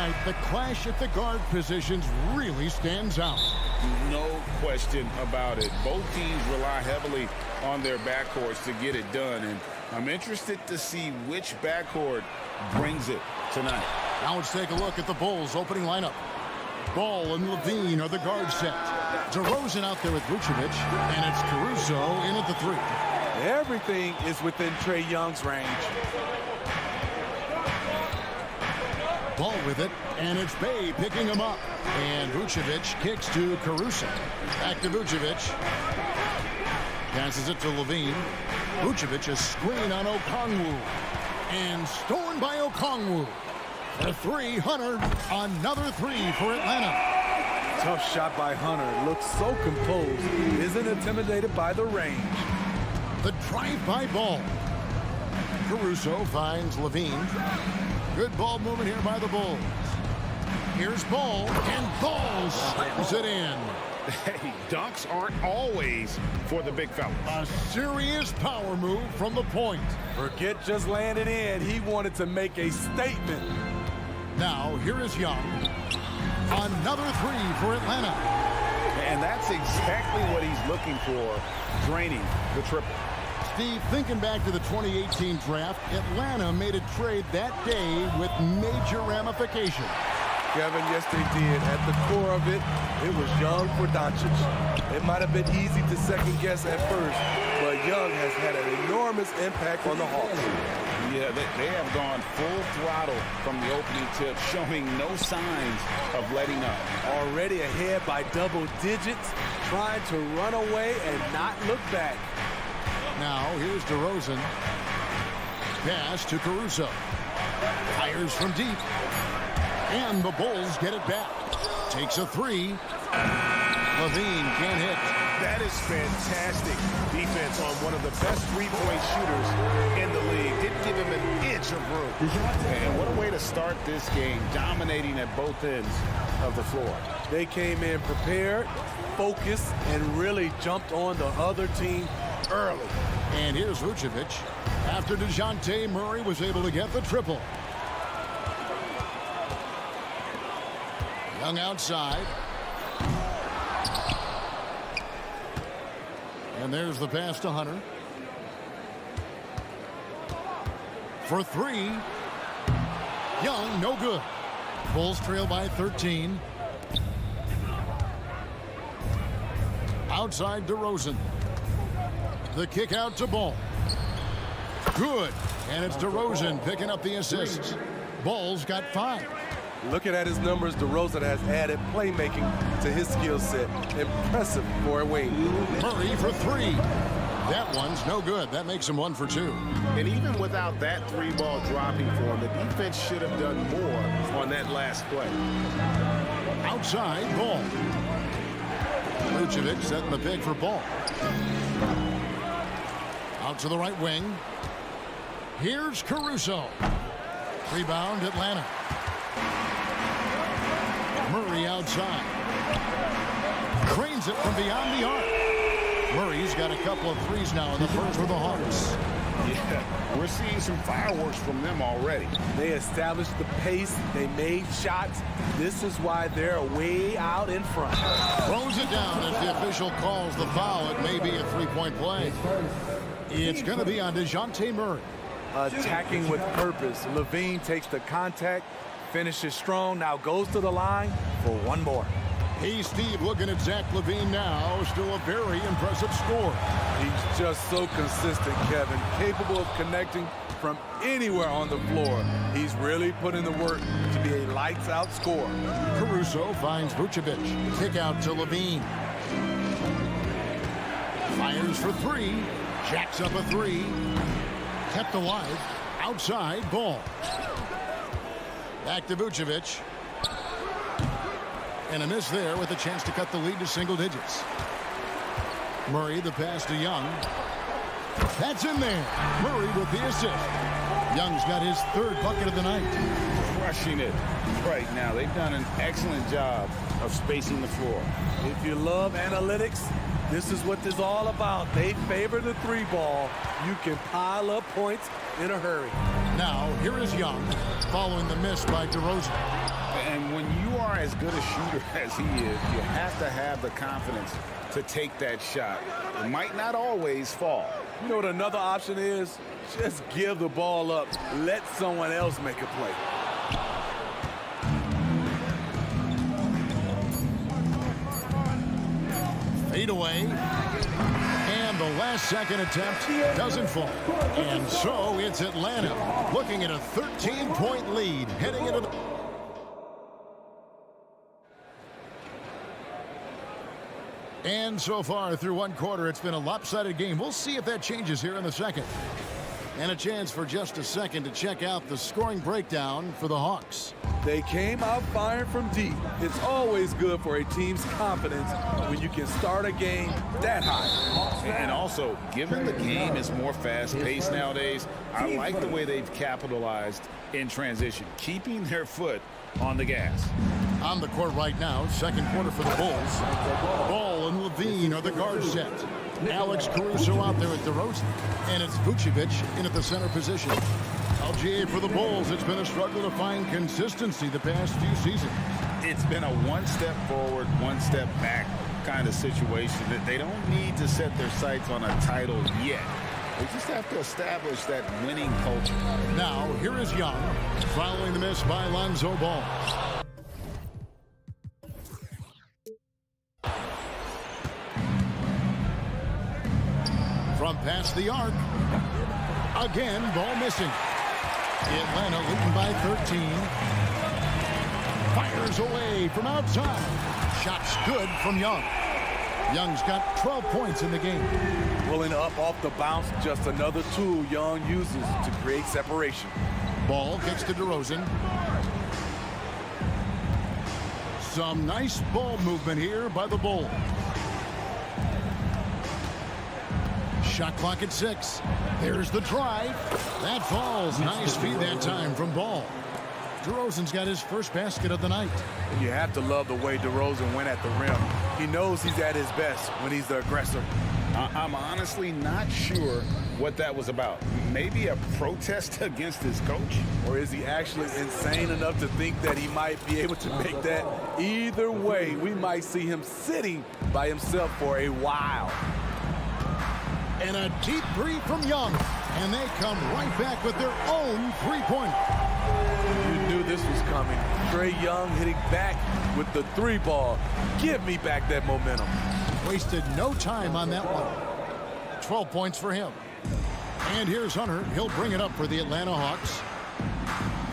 Tonight, the clash at the guard positions really stands out. No question about it. Both teams rely heavily on their backcourts to get it done, and I'm interested to see which backcourt brings it tonight. Now let's take a look at the Bulls' opening lineup. Ball and Levine are the guard set. DeRozan out there with Vucevic, and it's Caruso in at the 3. Everything is within Trae Young's range. Ball with it, and it's Bay picking him up. And Vucevic kicks to Caruso. Back to Vucevic. Passes it to Levine. Vucevic, a screen on Okongwu. And stolen by Okongwu. For 3, Hunter. Another 3 for Atlanta. Tough shot by Hunter. Looks so composed. Isn't intimidated by the range. The drive-by ball. Caruso finds Levine. Good ball movement here by the Bulls. Here's Ball, and Ball slams it in. Hey, dunks aren't always for the big fella. A serious power move from the point. Forget just landing in. He wanted to make a statement. Now, here is Young. Another 3 for Atlanta. And that's exactly what he's looking for, draining the triple. Steve, thinking back to the 2018 draft, Atlanta made a trade that day with major ramifications. Kevin, yes they did. At the core of it, it was Young for Doncic. It might have been easy to second guess at first, but Young has had an enormous impact on the Hawks. Yeah, they have gone full throttle from the opening tip, showing no signs of letting up. Already ahead by double digits, trying to run away and not look back. Now, here's DeRozan. Pass to Caruso. Fires from deep. And the Bulls get it back. Takes a 3. Levine can't hit. That is fantastic defense on one of the best three-point shooters in the league. Didn't give him an inch of room. And what a way to start this game, dominating at both ends of the floor. They came in prepared, focused, and really jumped on the other team early. And here's Vucevic after DeJounte Murray was able to get the triple. Young outside. And there's the pass to Hunter. For 3. Young, no good. Bulls trail by 13. Outside DeRozan. The kick out to Ball. Good. And it's DeRozan picking up the assist. Ball's got 5. Looking at his numbers, DeRozan has added playmaking to his skill set. Impressive for a wing. Murray for 3. That one's no good. That makes him 1 for 2. And even without that 3-ball dropping for him, the defense should have done more on that last play. Outside, Ball. Vucevic setting the pick for Ball. Out to the right wing. Here's Caruso. Rebound, Atlanta. Murray outside. Cranes it from beyond the arc. Murray's got a couple of threes now in the first for the Hawks. Yeah, we're seeing some fireworks from them already. They established the pace. They made shots. This is why they're way out in front. Throws it down as the official calls the foul. It may be a three-point play. It's going to be on DeJounte Murray. Attacking with purpose. Levine takes the contact, finishes strong, now goes to the line for one more. Hey, Steve, looking at Zach LaVine now. Still a very impressive score. He's just so consistent, Kevin. Capable of connecting from anywhere on the floor. He's really put in the work to be a lights-out scorer. Caruso finds Vucevic. Kick out to LaVine. Fires for 3. Jacks up a 3. Kept alive. Outside, Ball. Back to Vucevic. And a miss there with a chance to cut the lead to single digits. Murray, the pass to Young. That's in there. Murray with the assist. Young's got his 3rd bucket of the night. Crushing it right now. They've done an excellent job of spacing the floor. If you love analytics, this is what this is all about. They favor the 3-ball. You can pile up points in a hurry. Now, here is Young, following the miss by DeRozan. as good a shooter as he is, you have to have the confidence to take that shot. It might not always fall. You know what another option is? Just give the ball up. Let someone else make a play. Fade away. And the last second attempt doesn't fall. And so it's Atlanta looking at a 13-point lead heading into the... And so far through one quarter, it's been a lopsided game. We'll see if that changes here in the second. And a chance for just a second to check out the scoring breakdown for the Hawks. They came out firing from deep. It's always good for a team's confidence when you can start a game that high. And also, given the game is more fast-paced nowadays, I like the way they've capitalized in transition, keeping their foot on the gas. On the court right now, second quarter for the Bulls. Ball and Levine are the guard set. Alex Caruso out there at DeRozan. And it's Vucevic in at the center position. LGA for the Bulls. It's been a struggle to find consistency the past few seasons. It's been a one step forward, one step back kind of situation that they don't need to set their sights on a title yet. They just have to establish that winning culture. Now, here is Young, following the miss by Lonzo Ball. From past the arc. Again, ball missing. Atlanta leading by 13. Fires away from outside. Shots good from Young. Young's got 12 points in the game. Pulling up off the bounce, just another tool Young uses to create separation. Ball gets to DeRozan. Some nice ball movement here by the Bulls. Shot clock at 6. There's the drive. That falls. Nice feed that time from Ball. DeRozan's got his first basket of the night. You have to love the way DeRozan went at the rim. He knows he's at his best when he's the aggressor. I'm honestly not sure what that was about. Maybe a protest against his coach? Or is he actually insane enough to think that he might be able to make that? Either way, we might see him sitting by himself for a while. And a deep three from Young. And they come right back with their own three-pointer. You knew this was coming. Trae Young hitting back with the three ball. Give me back that momentum. Wasted no time on that one. 12 points for him. And here's Hunter. He'll bring it up for the Atlanta Hawks.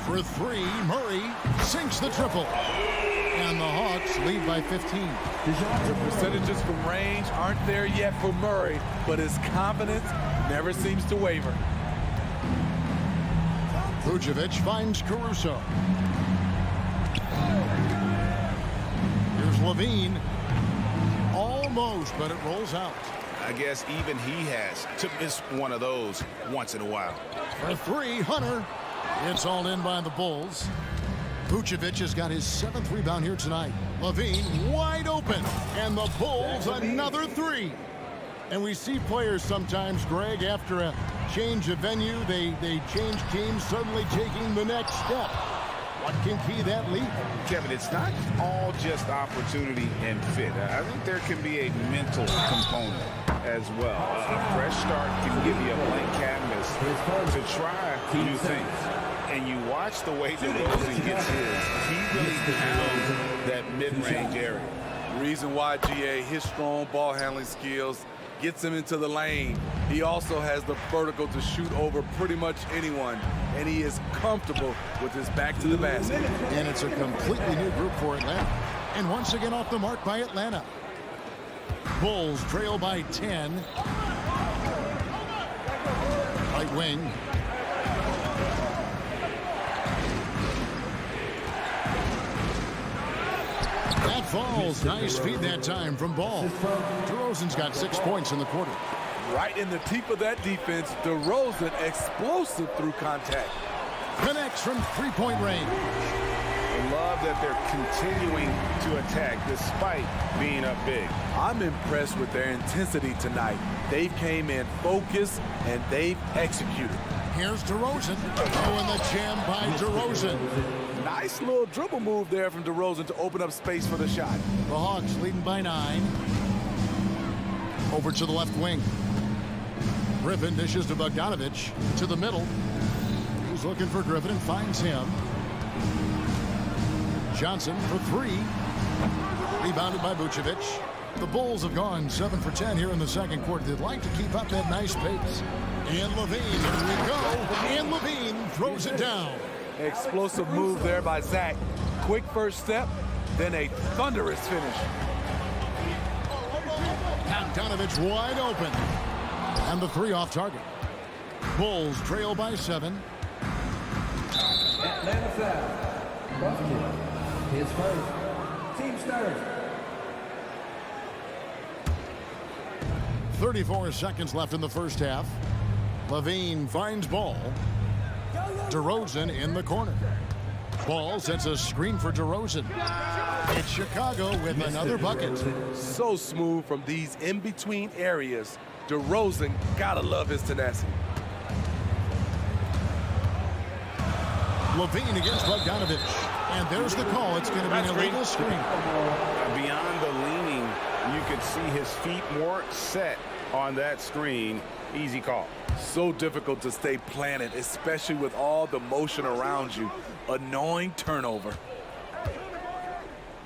For three, Murray sinks the triple. And the Hawks lead by 15. The percentages from range aren't there yet for Murray, but his confidence never seems to waver. Vucevic finds Caruso. Here's Levine. Almost, but it rolls out. I guess even he has to miss one of those once in a while. For three, Hunter. It's all in by the Bulls. Vucevic has got his 7th rebound here tonight. Levine wide open. And the Bulls another three. And we see players sometimes, Greg, after a change of venue, they change teams, suddenly taking the next step. What can key that lead? Kevin, it's not all just opportunity and fit. I think there can be a mental component as well. A fresh start can give you a blank canvas to try new things. And you watch the way DeRozan gets his. He really pounds that mid-range area. The reason why, GA, his strong ball handling skills gets him into the lane. He also has the vertical to shoot over pretty much anyone, and he is comfortable with his back to the basket. And it's a completely new group for Atlanta. And once again off the mark by Atlanta. Bulls trail by 10. Right wing. That falls. Nice feed that time from Ball. DeRozan's got 6 points in the quarter. Right in the teeth of that defense, DeRozan explosive through contact. Connects from three-point range. I love that they're continuing to attack despite being up big. I'm impressed with their intensity tonight. They came in focused and they've executed. Here's DeRozan. Oh, and the jam by DeRozan. Nice little dribble move there from DeRozan to open up space for the shot. The Hawks leading by 9. Over to the left wing. Griffin dishes to Bogdanovich. To the middle. He's looking for Griffin and finds him. Johnson for 3. Rebounded by Vucevic. The Bulls have gone 7 for 10 here in the second quarter. They'd like to keep up that nice pace. And Levine, here we go. And Levine throws it down. Explosive move there by Zach. Quick first step, then a thunderous finish. Bogdanovich wide open. And the 3 off target. Bulls trail by 7. Atlanta foul. Bucket. His first. Team starts. 34 seconds left in the first half. Levine finds Ball. DeRozan in the corner. Ball sets a screen for DeRozan. It's Chicago with another bucket. So smooth from these in-between areas. DeRozan, gotta love his tenacity. Levine against Bogdanovich. And there's the call. It's going to be an illegal screen. Beyond the leaning, you could see his feet more set on that screen. Easy call. So difficult to stay planted, especially with all the motion around you. Annoying turnover.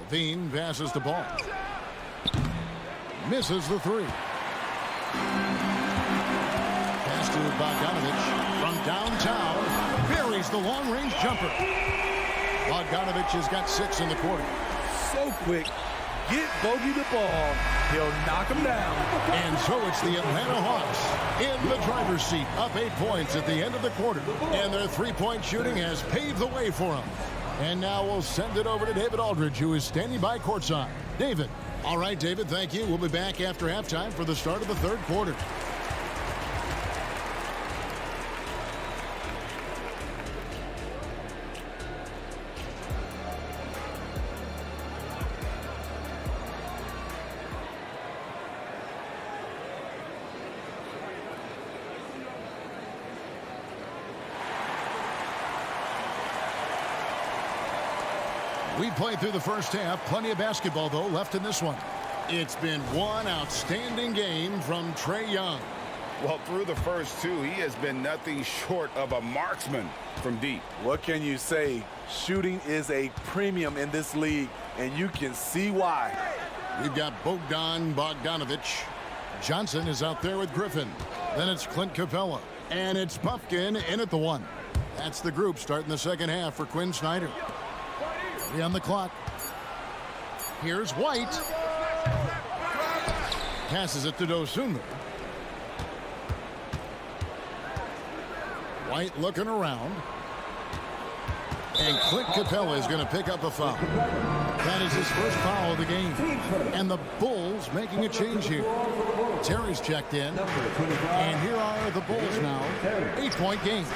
Levine passes the ball. Misses the 3. Pass to Bogdanovich from downtown. Buries the long-range jumper. Bogdanovich has got 6 in the quarter. So quick. Get Bogey the ball. He'll knock him down. And so it's the Atlanta Hawks in the driver's seat, up 8 points at the end of the quarter. And their three-point shooting has paved the way for them. And now we'll send it over to David Aldridge, who is standing by courtside. David. All right, David, thank you. We'll be back after halftime for the start of the third quarter. We played through the first half. Plenty of basketball, though, left in this one. It's been one outstanding game from Trae Young. Well, through the first 2, he has been nothing short of a marksman from deep. What can you say? Shooting is a premium in this league, and you can see why. We've got Bogdanovich. Johnson is out there with Griffin. Then it's Clint Capella. And it's Puffkin in at the 1. That's the group starting the second half for Quinn Snyder. 3 on the clock. Here's White. Passes it to Dosunmu. White looking around. And Clint Capella is going to pick up a foul. That is his first foul of the game. And the Bulls making a change here. Terry's checked in. And here are the Bulls now. 8-point game.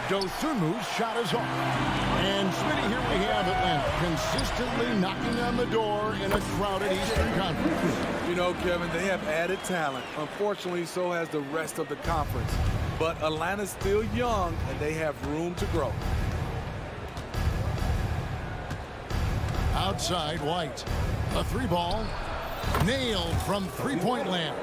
Dosunmu's shot is off. And Smitty, here we have Atlanta consistently knocking on the door in a crowded Eastern Conference. You know, Kevin, they have added talent. Unfortunately, so has the rest of the conference. But Atlanta's still young, and they have room to grow. Outside, White. A 3-ball. Nailed from three-point land.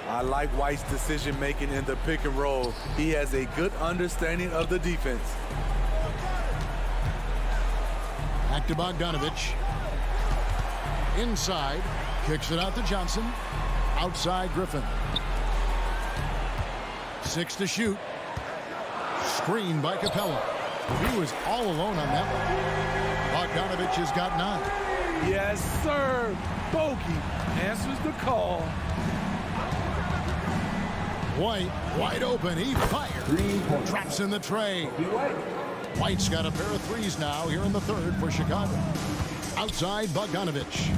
I like White's decision-making in the pick and roll. He has a good understanding of the defense. Back to Bogdanovich. Inside. Kicks it out to Johnson. Outside, Griffin. 6 to shoot. Screen by Capella. He was all alone on that one. Bogdanovich has got 9. Yes, sir. Bogey answers the call. White, wide open. He fired. Drops in the tray. White's got a pair of threes now here in the third for Chicago. Outside, Bogdanovich.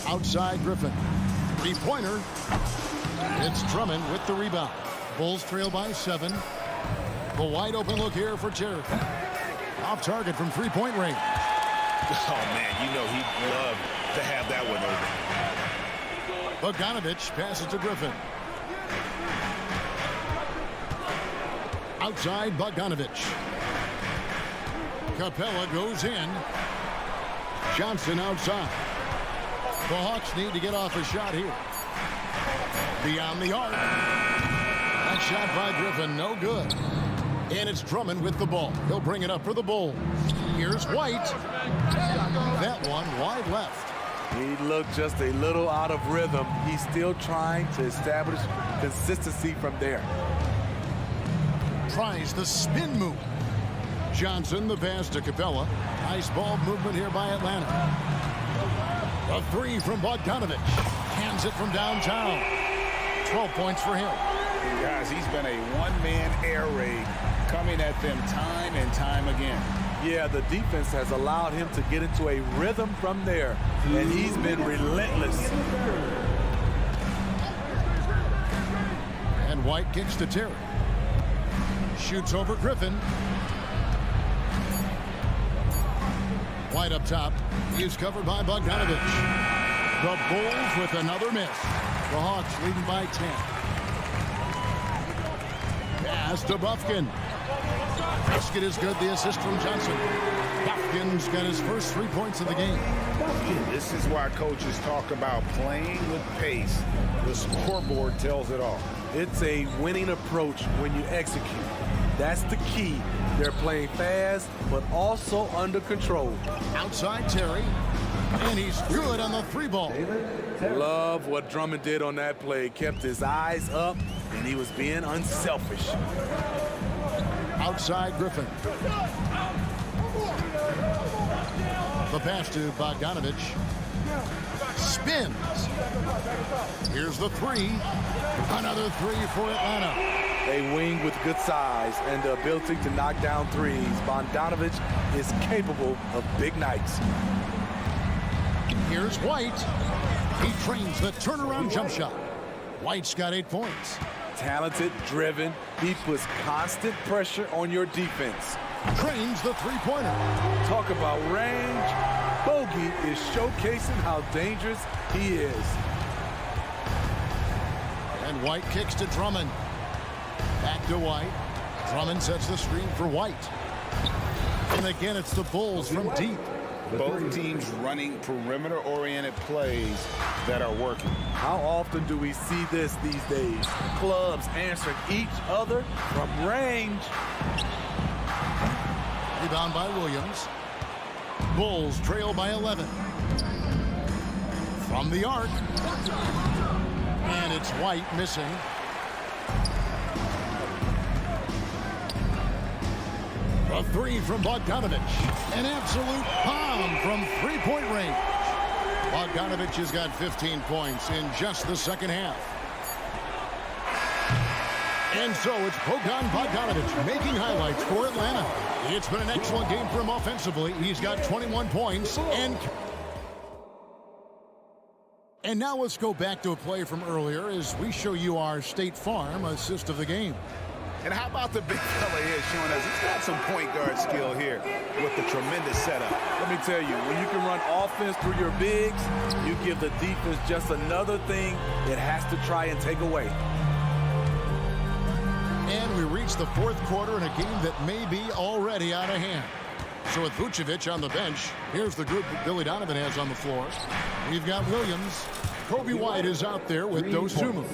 Outside, Griffin. Three-pointer. It's Drummond with the rebound. Bulls trail by 7. The wide open look here for Terry. Off target from three-point range. Oh, man, you know he'd love to have that one over. Bogdanovich passes to Griffin. Outside, Bogdanovich. Capella goes in. Johnson outside. The Hawks need to get off a shot here. Beyond the arc. That shot by Griffin, no good. And it's Drummond with the ball. He'll bring it up for the Bulls. Here's White. That one wide left. He looked just a little out of rhythm. He's still trying to establish consistency from there. Tries the spin move. Johnson, the pass to Capella. Nice ball movement here by Atlanta. A three from Bogdanovich. Hands it from downtown. 12 points for him. Guys, he's been a one-man air raid coming at them time and time again. Yeah, the defense has allowed him to get into a rhythm from there, and he's been relentless. And White kicks to Terry. Shoots over Griffin. White up top. He's covered by Bogdanovich. The Bulls with another miss. The Hawks leading by 10. Pass to Bufkin. Basket is good. The assist from Johnson. Bufkin's got his first 3 points of the game. This is why coaches talk about playing with pace. The scoreboard tells it all. It's a winning approach when you execute. That's the key. They're playing fast, but also under control. Outside Terry. And he's good on the 3-ball. Love what Drummond did on that play. Kept his eyes up, and he was being unselfish. Outside Griffin. The pass to Bogdanovich. Spins. Here's the three. Another three for Atlanta. A wing with good size and the ability to knock down threes. Bogdanovich is capable of big nights. Here's White. He trains the turnaround jump shot. White's got 8 points. Talented, driven. He puts constant pressure on your defense. Trains the three-pointer. Talk about range. Bogey is showcasing how dangerous he is. And White kicks to Drummond. Back to White. Drummond sets the screen for White. And again, it's the Bulls from deep. Both teams running perimeter-oriented plays that are working. How often do we see this these days? Clubs answering each other from range. Rebound by Williams. Bulls trail by 11. From the arc. And it's White missing. A three from Bogdanovich. An absolute bomb from three-point range. Bogdanovich has got 15 points in just the second half. And so it's Bogdanovich making highlights for Atlanta. It's been an excellent game for him offensively. He's got 21 points. And now let's go back to a play from earlier as we show you our State Farm assist of the game. And how about the big fella here showing us he's got some point guard skill here with the tremendous setup. Let me tell you, when you can run offense through your bigs, you give the defense just another thing it has to try and take away. And we reach the fourth quarter in a game that may be already out of hand. So with Vucevic on the bench, here's the group that Billy Donovan has on the floor. We've got Williams. Kobe White is out there with Dosunmu.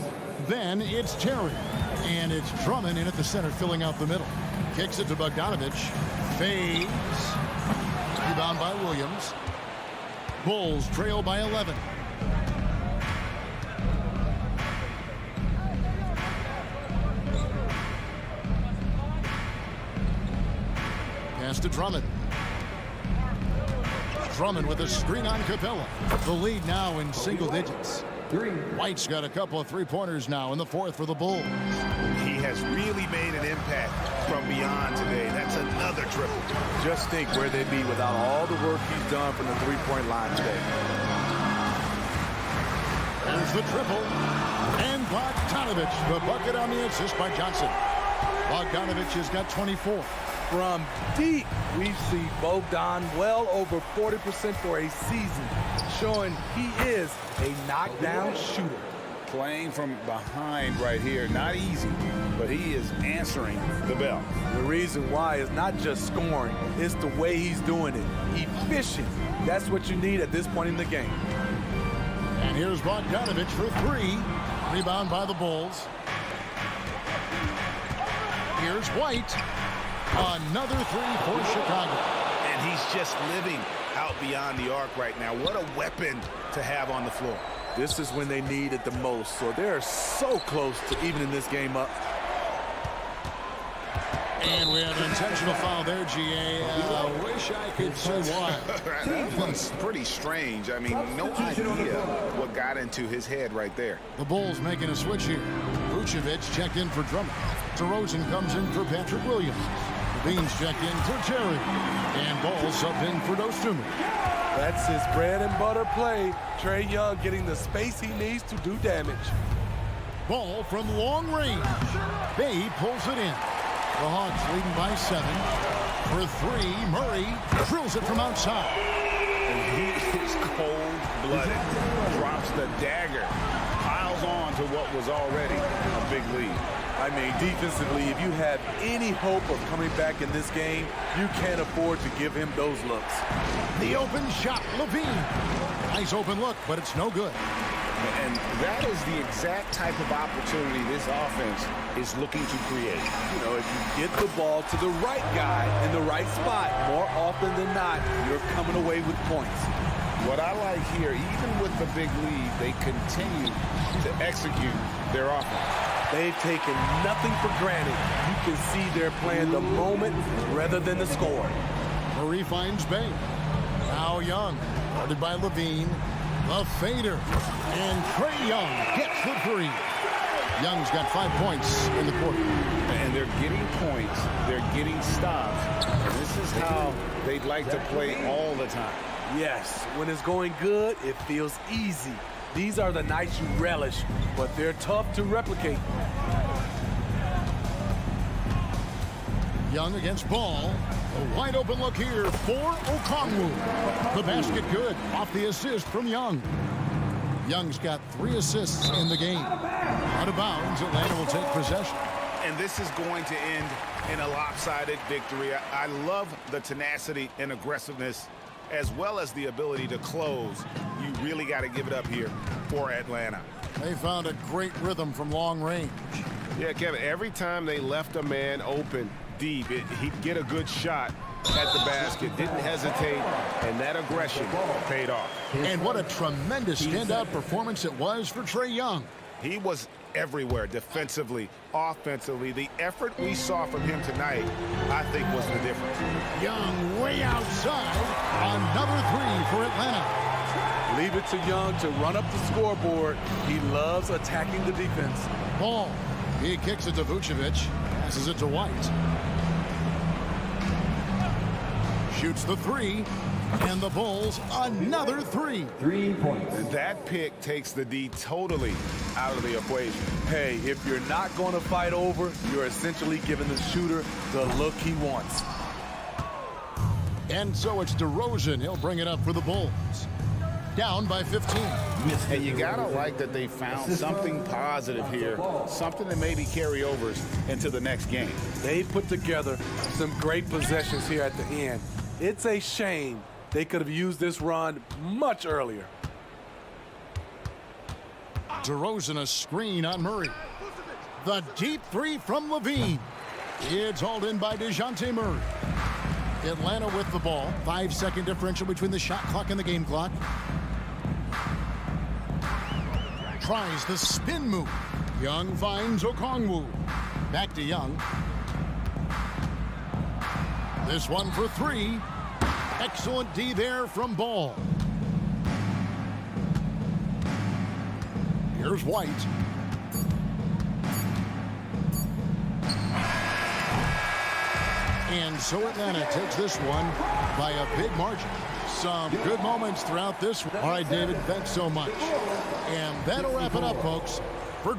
Then it's Terry. And it's Drummond in at the center, filling out the middle. Kicks it to Bogdanovich. Fades. Rebound by Williams. Bulls trail by 11. Pass to Drummond. Drummond with a screen on Capella. The lead now in single digits. White's got a couple of three-pointers now in the fourth for the Bulls. He has really made an impact from beyond today. That's another triple. Just think where they'd be without all the work he's done from the three-point line today. There's the triple. And Bogdanovich, the bucket on the assist by Johnson. Bogdanovich has got 24. From deep, we've seen Bogdan well over 40% for a season, showing he is a knockdown shooter. Playing from behind right here, not easy, but he is answering the bell. The reason why is not just scoring, it's the way he's doing it. Efficient. That's what you need at this point in the game. And here's Bogdanovich for three. Rebound by the Bulls. Here's White. Another three for Chicago. And he's just living out beyond the arc right now. What a weapon to have on the floor. This is when they need it the most, so they're so close to evening this game up. And we have an intentional foul there, GA. I wish I could say why. That one's pretty strange. I mean, no idea what got into his head right there. The Bulls making a switch here. Vucevic checked in for Drummond. DeRozan comes in for Patrick Williams. Beans checked in for Jerry. And Ball subbed in for Dostum. That's his bread and butter play. Trae Young getting the space he needs to do damage. Ball from long range. Bay pulls it in. The Hawks leading by 7. For three, Murray drills it from outside. And he is cold-blooded. Drops the dagger. Piles on to what was already a big lead. I mean, defensively, if you have any hope of coming back in this game, you can't afford to give him those looks. The open shot, Levine. Nice open look, but it's no good. And that is the exact type of opportunity this offense is looking to create. You know, if you get the ball to the right guy in the right spot, more often than not, you're coming away with points. What I like here, even with the big lead, they continue to execute their offense. They've taken nothing for granted. You can see they're playing the moment rather than the score. Murray finds Bay. Now Young, guarded by Levine. The fader. And Trae Young gets the three. Young's got 5 points in the quarter. And they're getting points. They're getting stops. And this is how they'd like to play all the time. Yes, when it's going good, it feels easy. These are the nights you relish, but they're tough to replicate. Young against Ball. A wide open look here for Okongwu. The basket good off the assist from Young. Young's got 3 assists in the game. Out of bounds, Atlanta will take possession. And this is going to end in a lopsided victory. I love the tenacity and aggressiveness as well as the ability to close. You really got to give it up here for Atlanta. They found a great rhythm from long range. Yeah, Kevin, every time they left a man open deep, he'd get a good shot at the basket, didn't hesitate, and that aggression paid off. And what a tremendous standout performance it was for Trae Young. He was everywhere, defensively, offensively. The effort we saw from him tonight, I think, was the difference. Young way outside. Another 3 for Atlanta. Leave it to Young to run up the scoreboard. He loves attacking the defense. Ball. He kicks it to Vucevic. Passes it to White. Shoots the 3. And the Bulls another 3. 3 points. That pick takes the D totally out of the equation. Hey, if you're not going to fight over, you're essentially giving the shooter the look he wants. And so it's DeRozan. He'll bring it up for the Bulls. Down by 15. And you gotta like that they found something positive here, something that maybe carry overs into the next game. They put together some great possessions here at the end. It's a shame they could have used this run much earlier. DeRozan a screen on Murray. The deep 3 from Levine. It's hauled in by DeJounte Murray. Atlanta with the ball. 5-second differential between the shot clock and the game clock. Tries the spin move. Young finds Okongwu. Back to Young. This one for 3. Excellent D there from Ball. Here's White. And so Atlanta takes this one by a big margin. Some good moments throughout this. All right, David, thanks so much. And that'll wrap it up, folks. For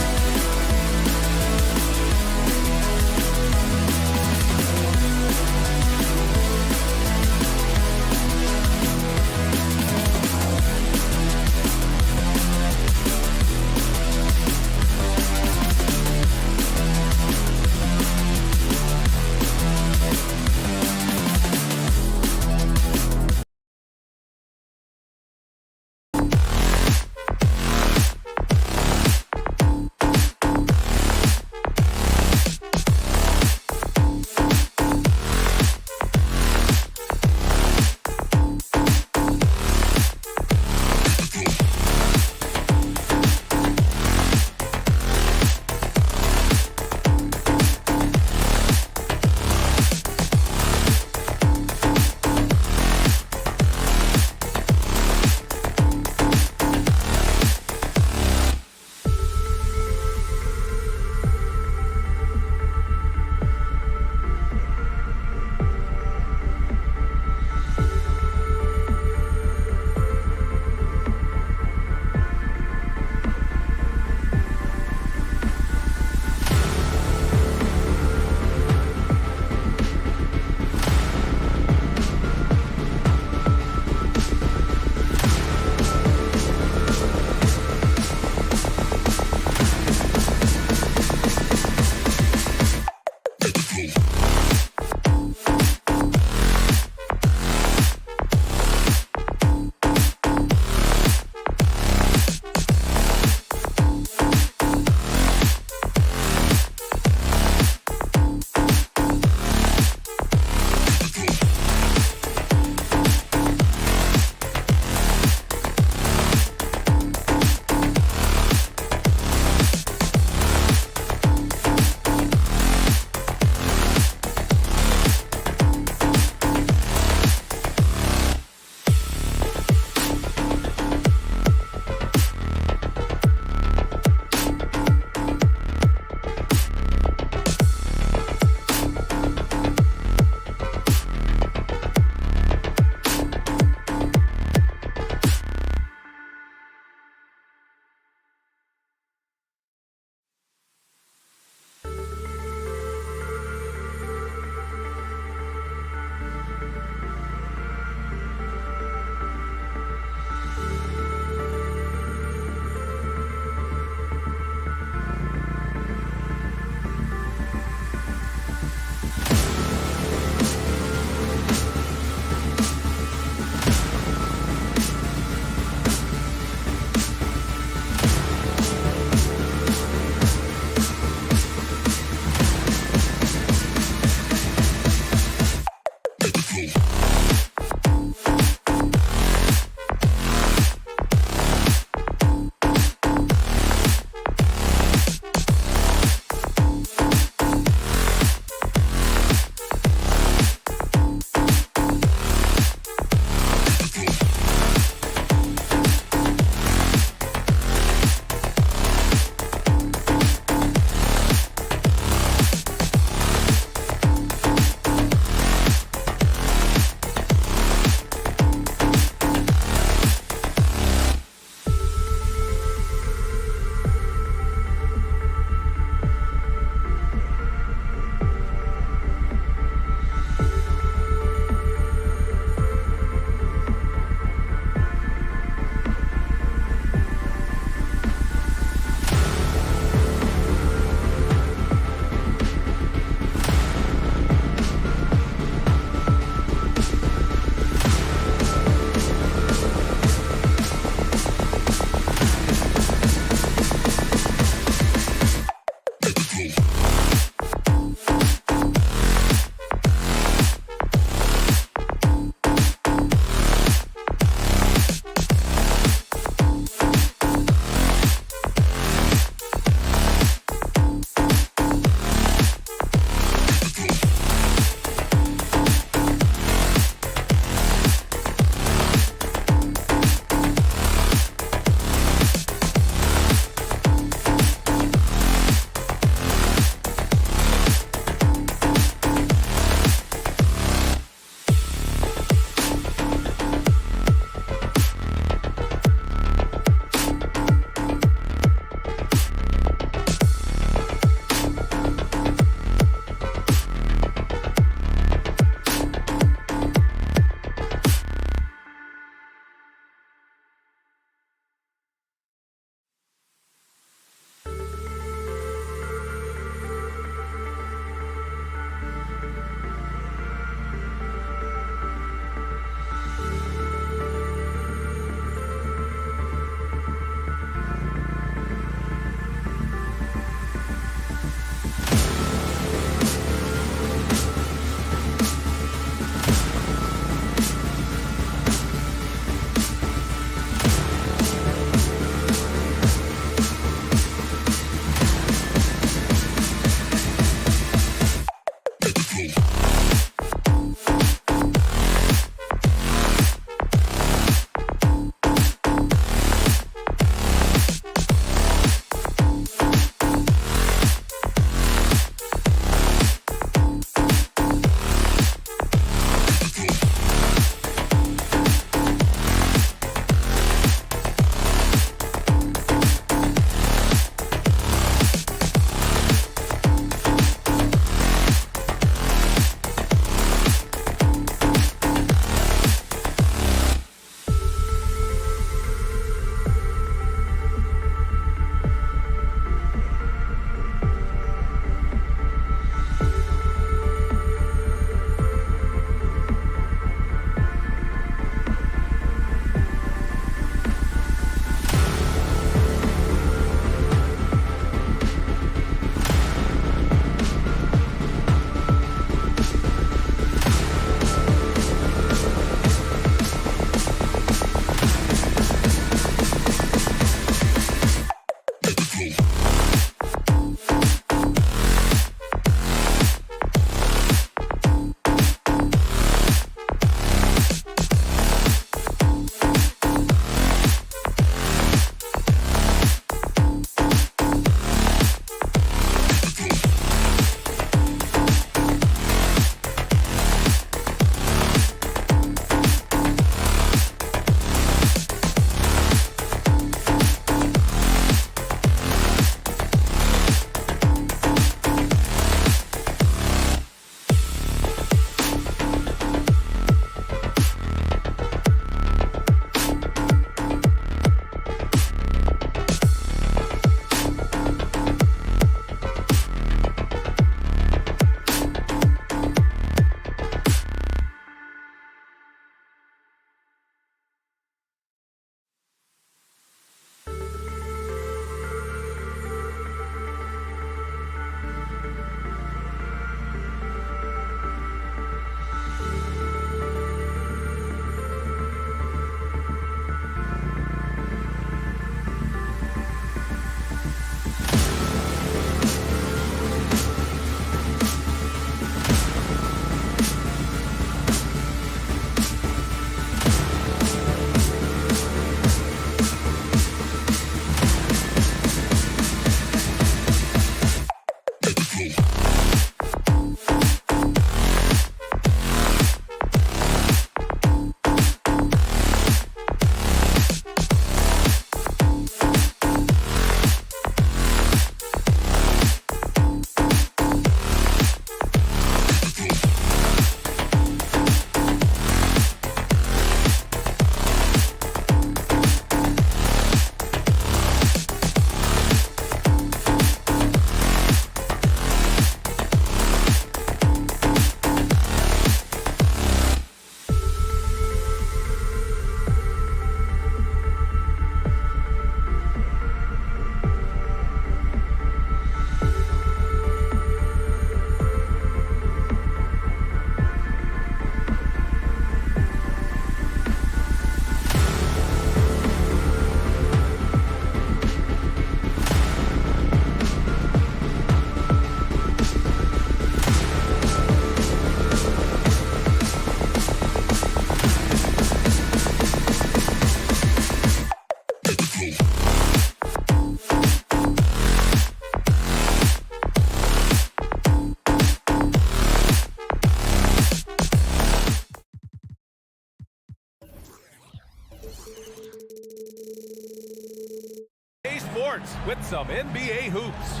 starts with some NBA hoops.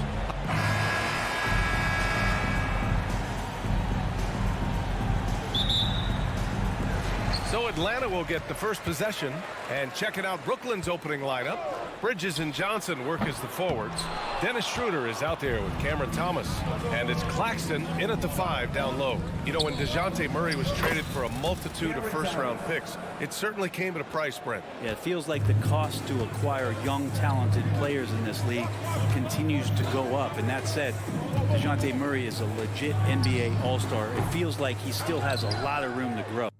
So Atlanta will get the first possession. And checking out Brooklyn's opening lineup, Bridges and Johnson work as the forwards. Dennis Schroeder is out there with Cameron Thomas. And it's Claxton in at the 5 down low. You know, when DeJounte Murray was traded for a multitude of first-round picks, it certainly came at a price, Brent. Yeah, it feels like the cost to acquire young, talented players in this league continues to go up. And that said, DeJounte Murray is a legit NBA All-Star. It feels like he still has a lot of room to grow.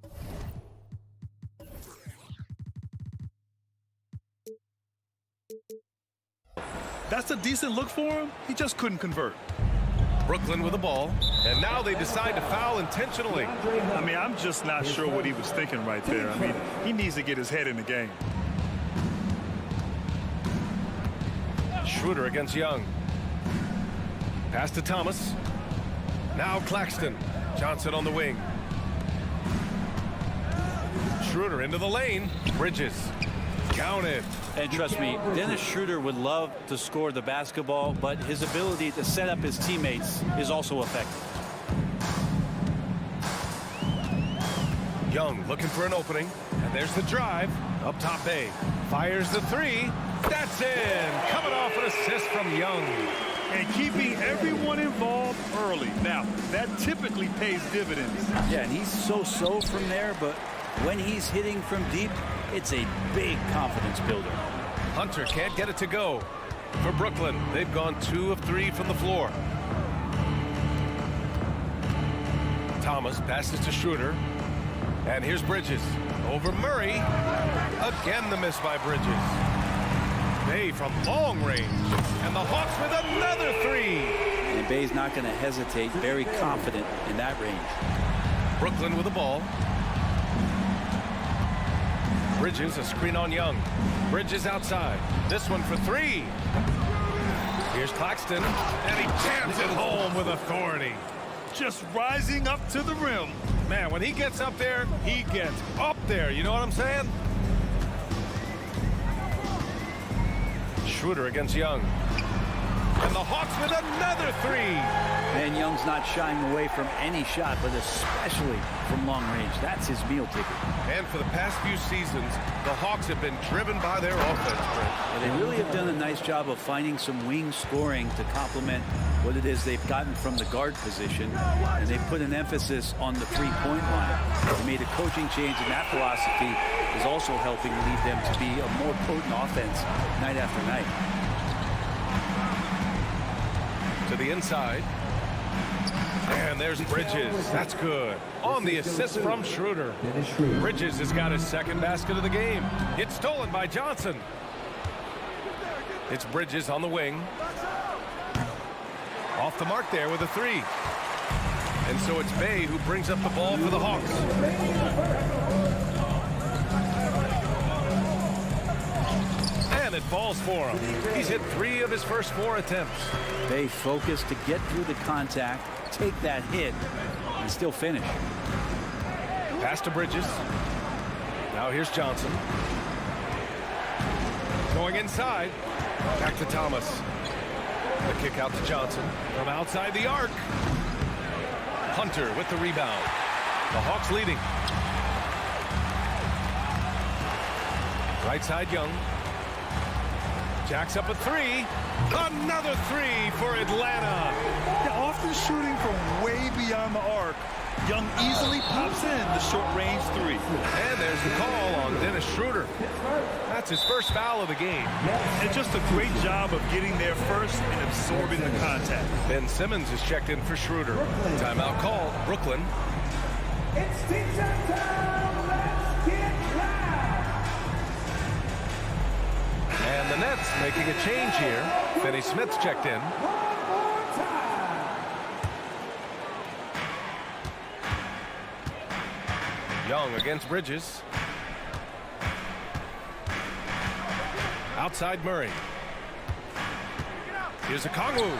That's a decent look for him. He just couldn't convert. Brooklyn with the ball, and now they decide to foul intentionally. I mean, I'm just not sure what he was thinking right there. I mean, he needs to get his head in the game. Schroeder against Young. Pass to Thomas. Now Claxton. Johnson on the wing. Schroeder into the lane. Bridges. Counted. And trust me, Dennis Schroeder would love to score the basketball, but his ability to set up his teammates is also effective. Young looking for an opening. And there's the drive. Up top Bay. Fires the 3. That's in. Coming off an assist from Young. And keeping everyone involved early. Now, that typically pays dividends. Yeah, and he's so-so from there, but when he's hitting from deep, it's a big confidence builder. Hunter can't get it to go. For Brooklyn, they've gone 2 of 3 from the floor. Thomas passes to Schroeder. And here's Bridges. Over Murray. Again the miss by Bridges. Bay from long range. And the Hawks with another 3. And Bay's not going to hesitate. Very confident in that range. Brooklyn with the ball. Bridges, a screen on Young. Bridges outside. This one for 3. Here's Claxton. And he jams it home with authority. Just rising up to the rim. Man, when he gets up there, he gets up there. You know what I'm saying? Schroeder against Young. And the Hawks with another 3. And Young's not shying away from any shot, but especially from long range. That's his meal ticket. And for the past few seasons, the Hawks have been driven by their offense, Brent. And they really have done a nice job of finding some wing scoring to complement what it is they've gotten from the guard position. And they put an emphasis on the three-point line. They made a coaching change, and that philosophy is also helping lead them to be a more potent offense night after night. To the inside. And there's Bridges. That's good. On the assist from Schroeder. Bridges has got his second basket of the game. It's stolen by Johnson. It's Bridges on the wing. Off the mark there with a 3. And so it's Bay who brings up the ball for the Hawks. And it falls for him. He's hit 3 of his first 4 attempts. They focus to get through the contact, take that hit, and still finish. Pass to Bridges. Now here's Johnson. Going inside. Back to Thomas. The kick out to Johnson. From outside the arc. Hunter with the rebound. The Hawks leading. Right side Young. Jacks up a 3. Another 3 for Atlanta. Yeah, often shooting from way beyond the arc. Young easily pops in the short-range 3. And there's the call on Dennis Schroeder. That's his first foul of the game. And just a great job of getting there first and absorbing the contact. Ben Simmons is checked in for Schroeder. Timeout called. Brooklyn. It's TikTok time. Let's get loud. And the Nets making a change here. Finney Smith's checked in. Young against Bridges. Outside Murray. Here's a Kongwu.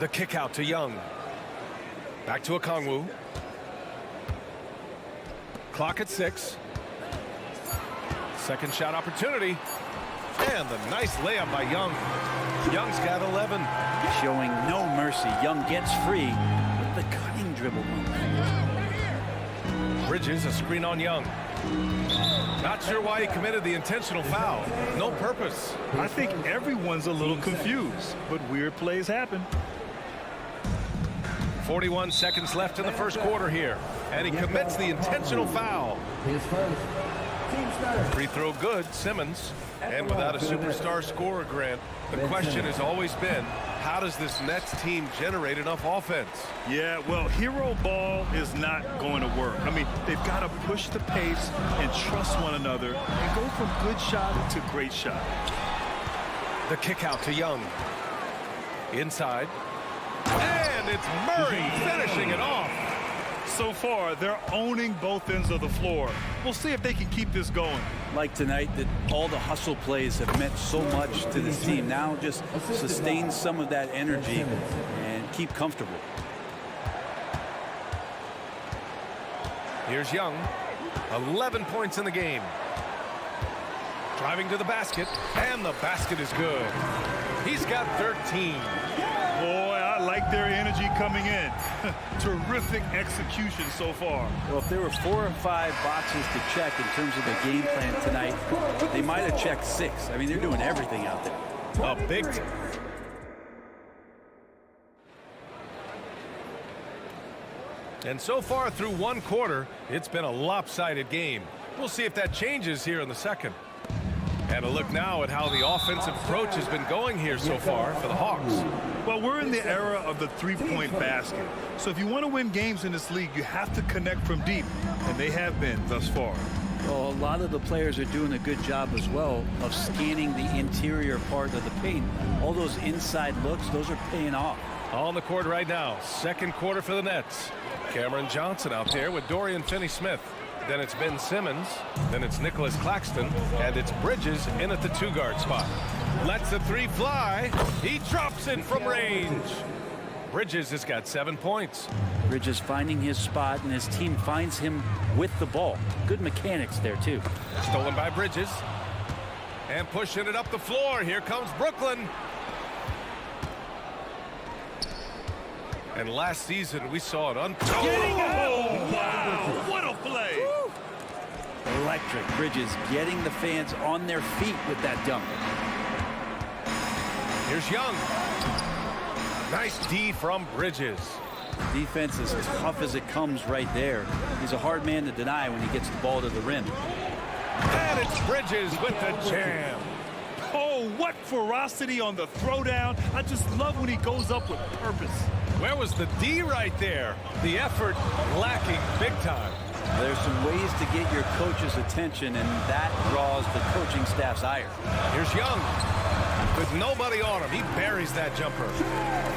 The kick out to Young. Back to a Kongwu. Clock at 6. Second shot opportunity. And the nice layup by Young. Young's got 11. Showing no mercy. Young gets free with the cutting dribble move. Bridges, a screen on Young. Not sure why he committed the intentional foul. No purpose. I think everyone's a little confused, but weird plays happen. 41 seconds left in the first quarter here. And he commits the intentional foul. His first. Team starter. Free throw good, Simmons. And without a superstar scorer, Grant, the question has always been, how does this Nets team generate enough offense? Yeah, well, hero ball is not going to work. I mean, they've got to push the pace and trust one another and go from good shot to great shot. The kick out to Young. Inside. And it's Murray finishing it off. So far, they're owning both ends of the floor. We'll see if they can keep this going. Like tonight, that all the hustle plays have meant so much to this team. Now just sustain some of that energy and keep comfortable. Here's Young. 11 points in the game. Driving to the basket. And the basket is good. He's got 13. Boy, I like their energy coming in. Terrific execution so far. Well, if there were 4 or 5 boxes to check in terms of the game plan tonight, they might have checked 6. I mean, they're doing everything out there. A big... And so far through one quarter, it's been a lopsided game. We'll see if that changes here in the second. And a look now at how the offensive approach has been going here so far for the Hawks. Well, we're in the era of the three-point basket. So if you want to win games in this league, you have to connect from deep. And they have been thus far. Well, a lot of the players are doing a good job as well of scanning the interior part of the paint. All those inside looks, those are paying off. On the court right now, second quarter for the Nets. Cameron Johnson out there with Dorian Finney-Smith. Then it's Ben Simmons. Then it's Nicholas Claxton. And it's Bridges in at the 2-guard spot. Lets the 3 fly. He drops it from range. Bridges has got 7 points. Bridges finding his spot, and his team finds him with the ball. Good mechanics there, too. Stolen by Bridges. And pushing it up the floor. Here comes Brooklyn. And last season, we saw an Oh, wow! What a play! Electric. Bridges getting the fans on their feet with that dunk. Here's Young. Nice D from Bridges. Defense is as tough as it comes right there. He's a hard man to deny when he gets the ball to the rim. And it's Bridges with the jam. Oh, what ferocity on the throwdown. I just love when he goes up with purpose. Where was the D right there? The effort lacking big time. There's some ways to get your coach's attention, and that draws the coaching staff's ire. Here's Young. With nobody on him, he buries that jumper.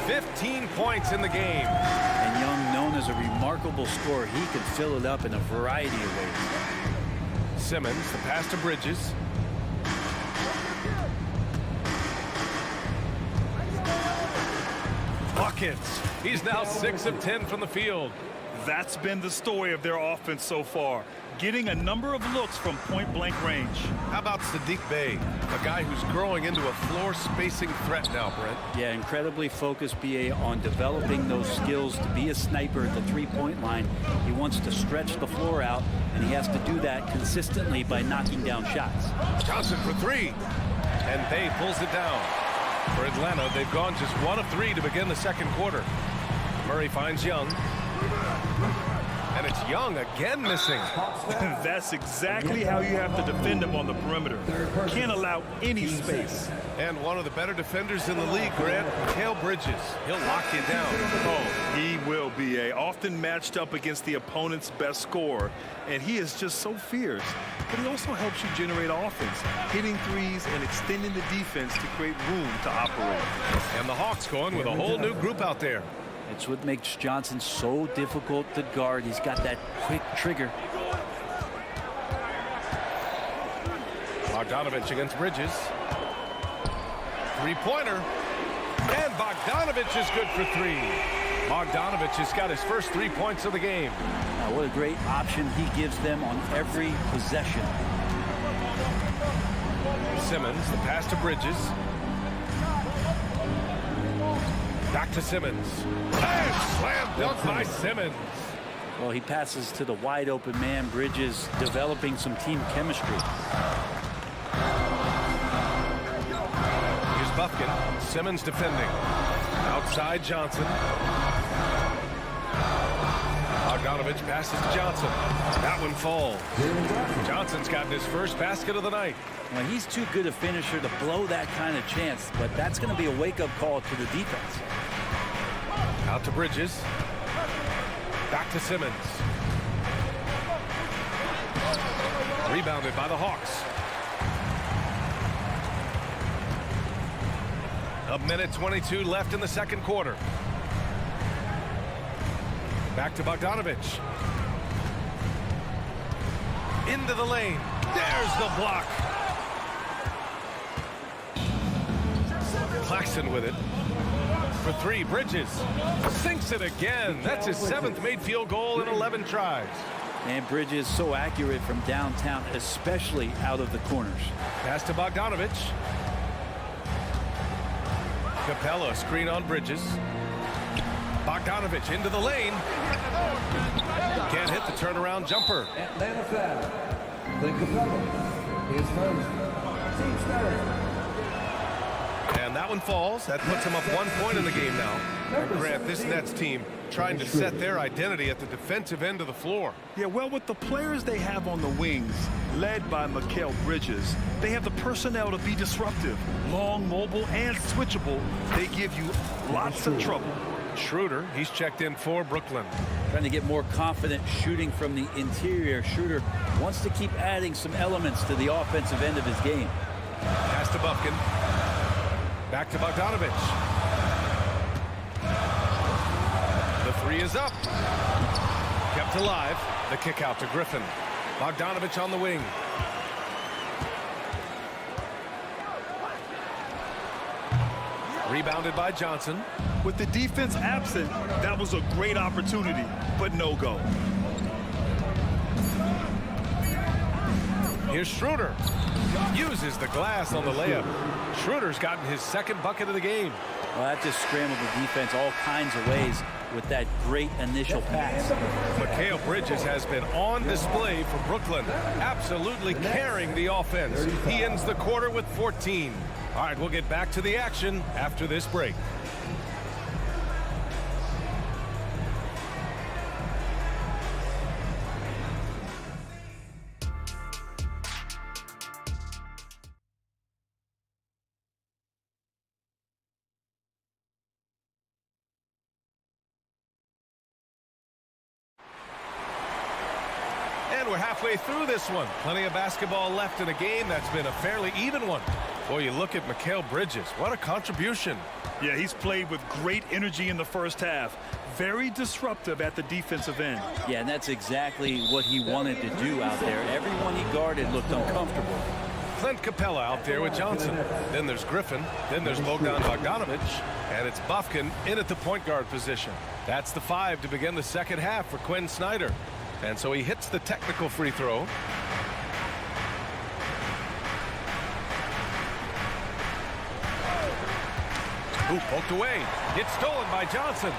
15 points in the game. And Young, known as a remarkable scorer, he can fill it up in a variety of ways. Simmons, the pass to Bridges. Buckets. He's now 6 of 10 from the field. That's been the story of their offense so far. Getting a number of looks from point-blank range. How about Sadiq Bey, a guy who's growing into a floor-spacing threat now, Brent? Yeah, incredibly focused, BA, on developing those skills to be a sniper at the three-point line. He wants to stretch the floor out, and he has to do that consistently by knocking down shots. Johnson for 3. And Bey pulls it down. For Atlanta, they've gone just 1 of 3 to begin the second quarter. Murray finds Young. And it's Young again missing. That's exactly how you have to defend him on the perimeter. Can't allow any space. And one of the better defenders in the league, Grant, Mikal Bridges. He'll lock you down. Oh, he will be often matched up against the opponent's best scorer. And he is just so fierce. But he also helps you generate offense, hitting threes and extending the defense to create room to operate. And the Hawks going with a whole new group out there. It's what makes Johnson so difficult to guard. He's got that quick trigger. Bogdanovich against Bridges. Three-pointer. And Bogdanovich is good for 3. Bogdanovich has got his first 3 points of the game. What a great option he gives them on every possession. Simmons. The pass to Bridges. Back to Simmons. And slam dunk by Simmons. Well, he passes to the wide open man. Bridges developing some team chemistry. Here's Bufkin. Simmons defending. Outside Johnson. Bogdanovich passes to Johnson. That one falls. Johnson's gotten his first basket of the night. Well, he's too good a finisher to blow that kind of chance, but that's going to be a wake-up call to the defense. Out to Bridges. Back to Simmons. Rebounded by the Hawks. A minute 22 left in the second quarter. Back to Bogdanovich. Into the lane. There's the block. Claxton with it. For three, Bridges. Sinks it again. That's his 7th made field goal in 11 tries. And Bridges so accurate from downtown, especially out of the corners. Pass to Bogdanovich. Capella screen on Bridges. Bogdanovich into the lane. Can't hit the turnaround jumper. Atlanta foul. Clint Capella. His first. Team's third. And that one falls. That puts him up 1 point in the game now. And Grant, this Nets team trying to set their identity at the defensive end of the floor. Yeah, well, with the players they have on the wings, led by Mikal Bridges, they have the personnel to be disruptive. Long, mobile, and switchable. They give you lots of trouble. Schroeder, he's checked in for Brooklyn. Trying to get more confident shooting from the interior. Schroeder wants to keep adding some elements to the offensive end of his game. Pass to Bufkin. Back to Bogdanovich. The three is up. Kept alive. The kick out to Griffin. Bogdanovich on the wing. Rebounded by Johnson. With the defense absent, that was a great opportunity, but no go. Here's Schroeder. Uses the glass on the layup. Schroeder's gotten his 2nd bucket of the game. Well, that just scrambled the defense all kinds of ways with that great initial pass. Mikal Bridges has been on display for Brooklyn, absolutely carrying the offense. He ends the quarter with 14. All right, we'll get back to the action after this break. And we're halfway through this one. Plenty of basketball left in a game that's been a fairly even one. Boy, you look at Mikal Bridges. What a contribution. Yeah, he's played with great energy in the first half. Very disruptive at the defensive end. Yeah, and that's exactly what he wanted to do out there. Everyone he guarded looked uncomfortable. Clint Capella out there with Johnson. Then there's Griffin. Then there's Bogdanovich. And it's Bufkin in at the point guard position. That's the 5 to begin the second half for Quinn Snyder. And so he hits the technical free throw. Ooh, poked away. It's stolen by Johnson.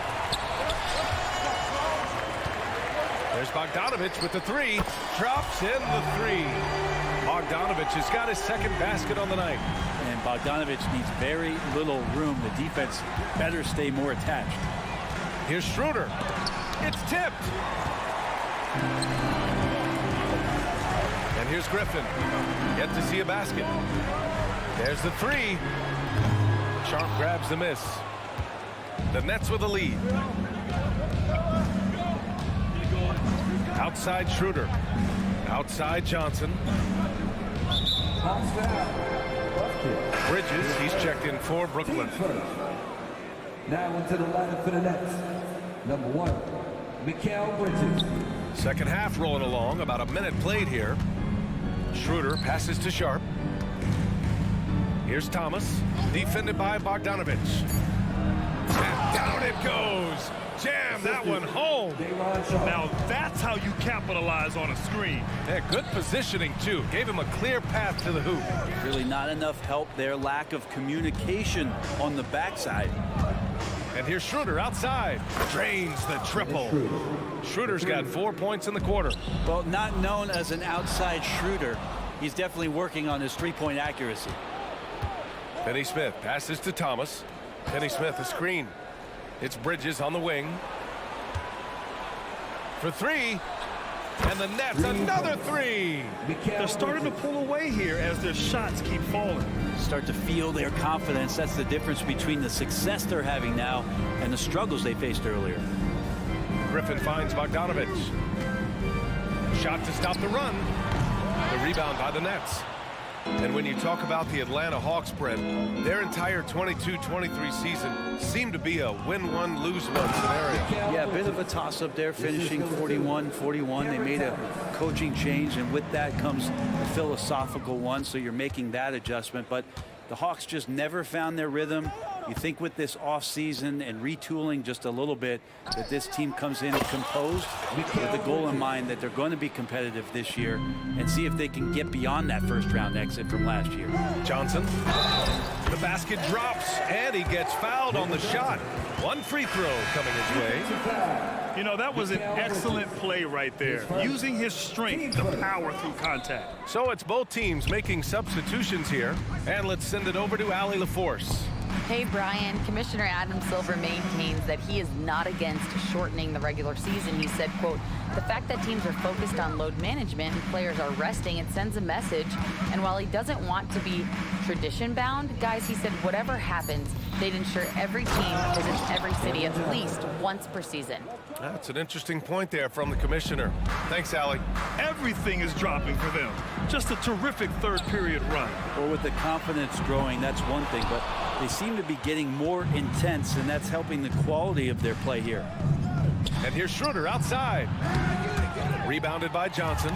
There's Bogdanovich with the 3. Drops in the 3. Bogdanovich has got his 2nd basket on the night. And Bogdanovich needs very little room. The defense better stay more attached. Here's Schroeder. It's tipped. And here's Griffin. Yet to see a basket. There's the 3. Sharp grabs the miss. The Nets with a lead. Outside Schroeder. Outside Johnson. Bridges, he's checked in for Brooklyn. Now into the lineup for the Nets. Number 1, Mikal Bridges. Second half rolling along. About a minute played here. Schroeder passes to Sharp. Here's Thomas. Defended by Bogdanovich. And down down it goes. Jam that one home. Now that's how you capitalize on a screen. Yeah, good positioning, too. Gave him a clear path to the hoop. Really not enough help there. Lack of communication on the backside. And here's Schroeder outside. Drains the triple. Schroeder's got 4 points in the quarter. Well, not known as an outside shooter, he's definitely working on his three-point accuracy. Finney Smith passes to Thomas. Finney Smith a screen. It's Bridges on the wing. For three. And the Nets another three. They're starting to pull away here as their shots keep falling. Start to feel their confidence. That's the difference between the success they're having now and the struggles they faced earlier. Griffin finds Bogdanovich. Shot to stop the run. The rebound by the Nets. And when you talk about the Atlanta Hawks, Brent, their entire 22-23 season seemed to be a win-one, lose-one scenario. Yeah, a bit of a toss-up there, finishing 41-41. They made a coaching change, and with that comes a philosophical one, so you're making that adjustment. But the Hawks just never found their rhythm. You think with this offseason and retooling just a little bit that this team comes in composed with the goal in mind that they're going to be competitive this year and see if they can get beyond that first-round exit from last year. Johnson, the basket drops, and he gets fouled on the shot. One free throw coming his way. You know, that was an excellent play right there, using his strength to power through contact. So it's both teams making substitutions here, and let's send it over to Allie LaForce. Hey, Brian, Commissioner Adam Silver maintains that he is not against shortening the regular season. He said, quote, the fact that teams are focused on load management and players are resting, it sends a message. And while he doesn't want to be tradition-bound, guys, he said whatever happens, they'd ensure every team visits every city at least once per season. That's an interesting point there from the commissioner. Thanks, Allie. Everything is dropping for them. Just a terrific third-period run. Well, with the confidence growing, that's one thing, but they seem to be getting more intense, and that's helping the quality of their play here. And here's Schroeder outside. Rebounded by Johnson.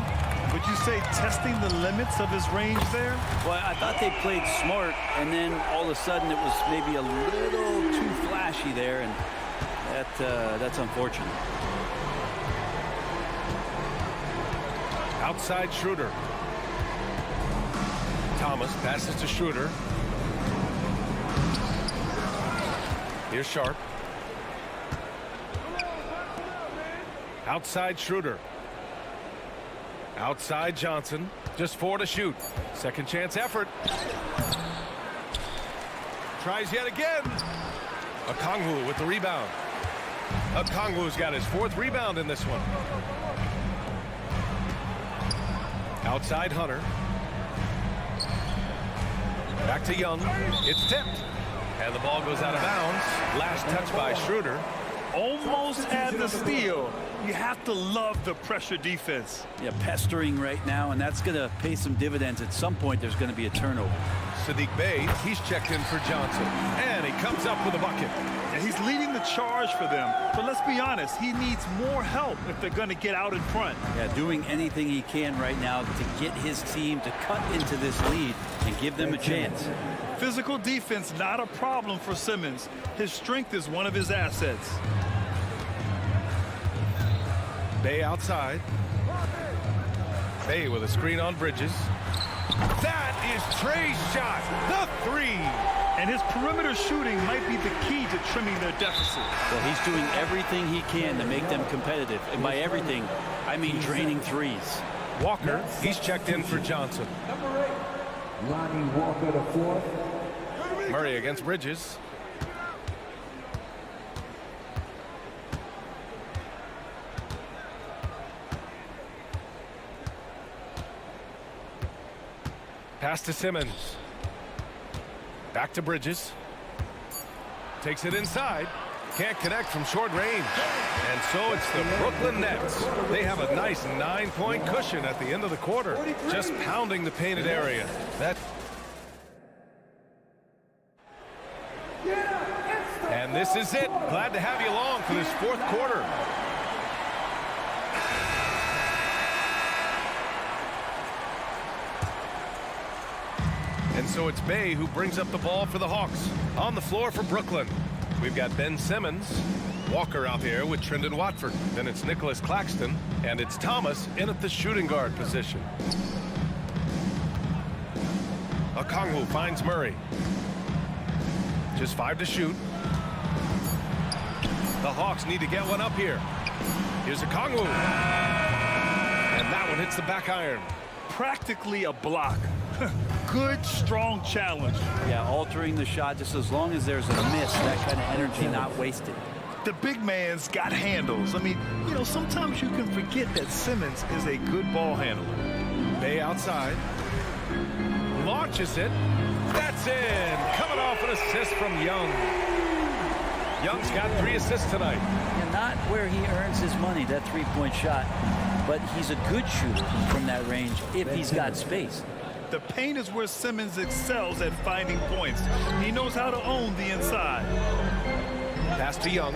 Would you say testing the limits of his range there? Well, I thought they played smart, and then all of a sudden it was maybe a little too flashy there, and that's unfortunate. Outside Schroeder. Thomas passes to Schroeder. Here's Sharp. Outside Schroeder. Outside Johnson. Just 4 to shoot. Second chance effort. Tries yet again. Okongwu with the rebound. Okongwu's got his 4th rebound in this one. Outside Hunter. Back to Young. It's tipped. And the ball goes out of bounds. Last touch by Schroeder. Almost had the steal. You have to love the pressure defense. Yeah, pestering right now, and that's going to pay some dividends. At some point, there's going to be a turnover. Sadiq Bey, he's checked in for Johnson. And he comes up with a bucket. And he's leading the charge for them. But let's be honest, he needs more help if they're going to get out in front. Yeah, doing anything he can right now to get his team to cut into this lead and give them a chance. Physical defense, not a problem for Simmons. His strength is one of his assets. Bey outside. Bey with a screen on Bridges. That is Trey's shot, the 3. And his perimeter shooting might be the key to trimming their deficit. Well, he's doing everything he can to make them competitive. And by everything, I mean draining threes. Walker, he's checked in for Johnson. Number 8, Lonnie Walker, the 4th. Murray against Bridges. Pass to Simmons. Back to Bridges. Takes it inside. Can't connect from short range. And so it's the Brooklyn Nets. They have a nice 9-point cushion at the end of the quarter. Just pounding the painted area. And this is it. Glad to have you along for this 4th quarter. And so it's Bey who brings up the ball for the Hawks. On the floor for Brooklyn. We've got Ben Simmons, Walker out there with Trendon Watford. Then it's Nicholas Claxton, and it's Thomas in at the shooting guard position. Okongwu finds Murray. Just 5 to shoot. The Hawks need to get one up here. Here's Okongwu. And that one hits the back iron. Practically a block. Good, strong challenge. Yeah, altering the shot just as long as there's a miss, that kind of energy not wasted. The big man's got handles. I mean, you know, sometimes you can forget that Simmons is a good ball handler. Bay outside. Launches it. That's in. Coming off an assist from Young. Young's got 3 assists tonight. And not where he earns his money, that three-point shot, but he's a good shooter from that range if he's got space. The paint is where Simmons excels at finding points. He knows how to own the inside. Pass to Young.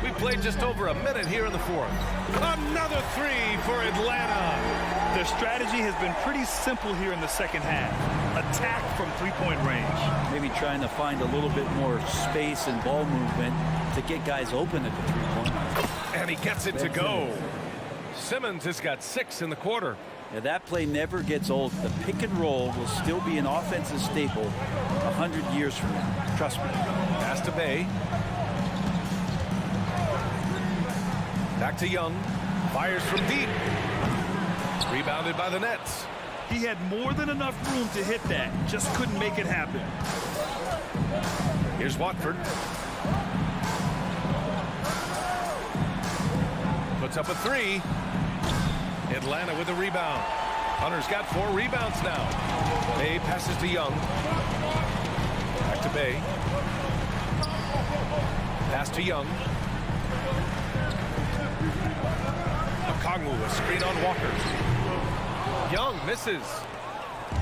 We played just over a minute here in the fourth. Another 3 for Atlanta. Their strategy has been pretty simple here in the second half. Attack from three-point range. Maybe trying to find a little bit more space and ball movement to get guys open at the three-point line. And he gets it to go. Simmons has got 6 in the quarter. Yeah, that play never gets old. The pick and roll will still be an offensive staple 100 years from now. Trust me. Pass to Bay. Back to Young. Fires from deep. Rebounded by the Nets. He had more than enough room to hit that. Just couldn't make it happen. Here's Watford. Puts up a 3. Atlanta with the rebound. Hunter's got 4 rebounds now. Bay passes to Young. Back to Bay. Pass to Young. Okongwu, a screen on Walker. Young misses.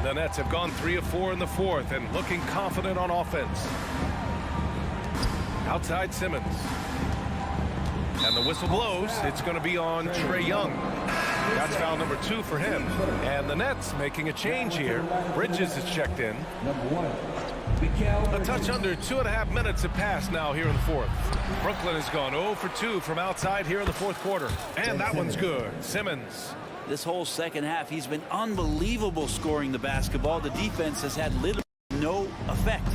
The Nets have gone 3 of 4 in the fourth and looking confident on offense. Outside Simmons. And the whistle blows. It's going to be on Trae Young. That's foul number 2 for him. And the Nets making a change here. Bridges is checked in. A touch under 2.5 minutes have passed now here in the fourth. Brooklyn has gone 0 for 2 from outside here in the fourth quarter. And that one's good. Simmons. This whole second half, he's been unbelievable scoring the basketball. The defense has had literally no effect.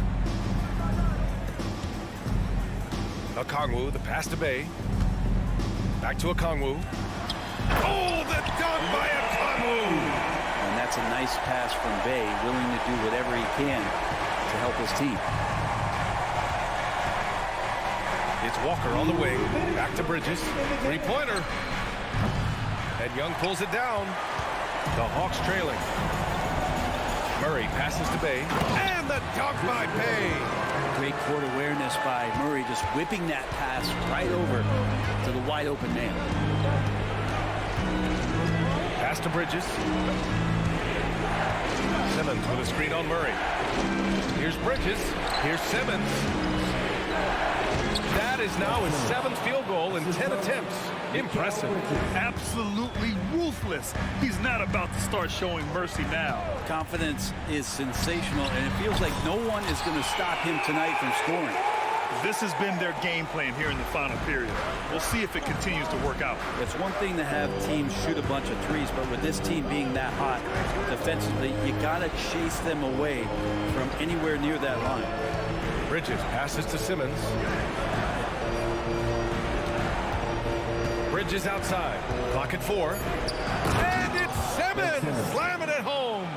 Okongwu, the pass to Bay. Back to Okongwu. Oh, the dunk by Okongwu! And that's a nice pass from Bay, willing to do whatever he can to help his team. It's Walker on the wing. Back to Bridges. 3-pointer. And Young pulls it down. The Hawks trailing. Murray passes to Bay. And the dunk by Bay. Great court awareness by Murray, just whipping that pass right over to the wide open man. Pass to Bridges. Simmons with a screen on Murray. Here's Bridges. Here's Simmons. That is now his 7th field goal in 10 attempts. Impressive. Absolutely ruthless. He's not about to start showing mercy now. Confidence is sensational, and it feels like no one is going to stop him tonight from scoring. This has been their game plan here in the final period. We'll see if it continues to work out. It's one thing to have teams shoot a bunch of threes, but with this team being that hot defensively, you got to chase them away from anywhere near that line. Bridges passes to Simmons. Bridges outside. Clock at 4. And it's Simmons slamming it home.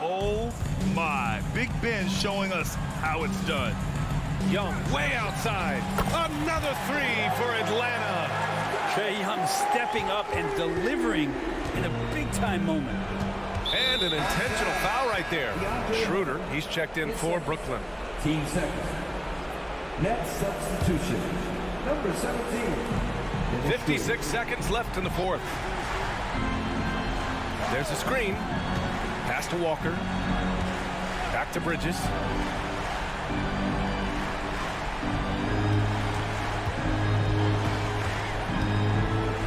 Oh my. Big Ben showing us how it's done. Young way outside. Another 3 for Atlanta. Trae Young stepping up and delivering in a big-time moment. And an intentional foul right there. Schroeder, he's checked in for Brooklyn. Team seconds. Next substitution. Number 17. 56 seconds left in the fourth. There's a screen. Pass to Walker. Back to Bridges.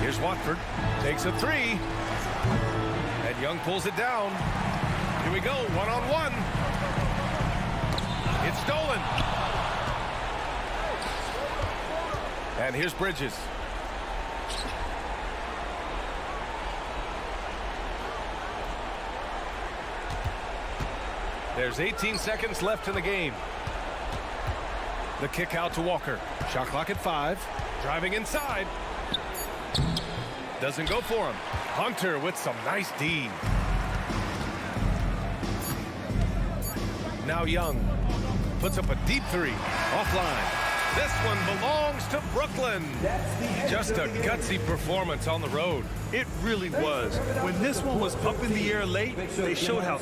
Here's Watford. Takes a 3. And Young pulls it down. Here we go. 1-on-1. It's stolen. And here's Bridges. There's 18 seconds left in the game. The kick out to Walker. Shot clock at 5. Driving inside. Doesn't go for him. Hunter with some nice D. Now Young puts up a deep 3. Offline. This one belongs to Brooklyn. Just a gutsy performance on the road. It really was. When this one was up in the air late, they showed how...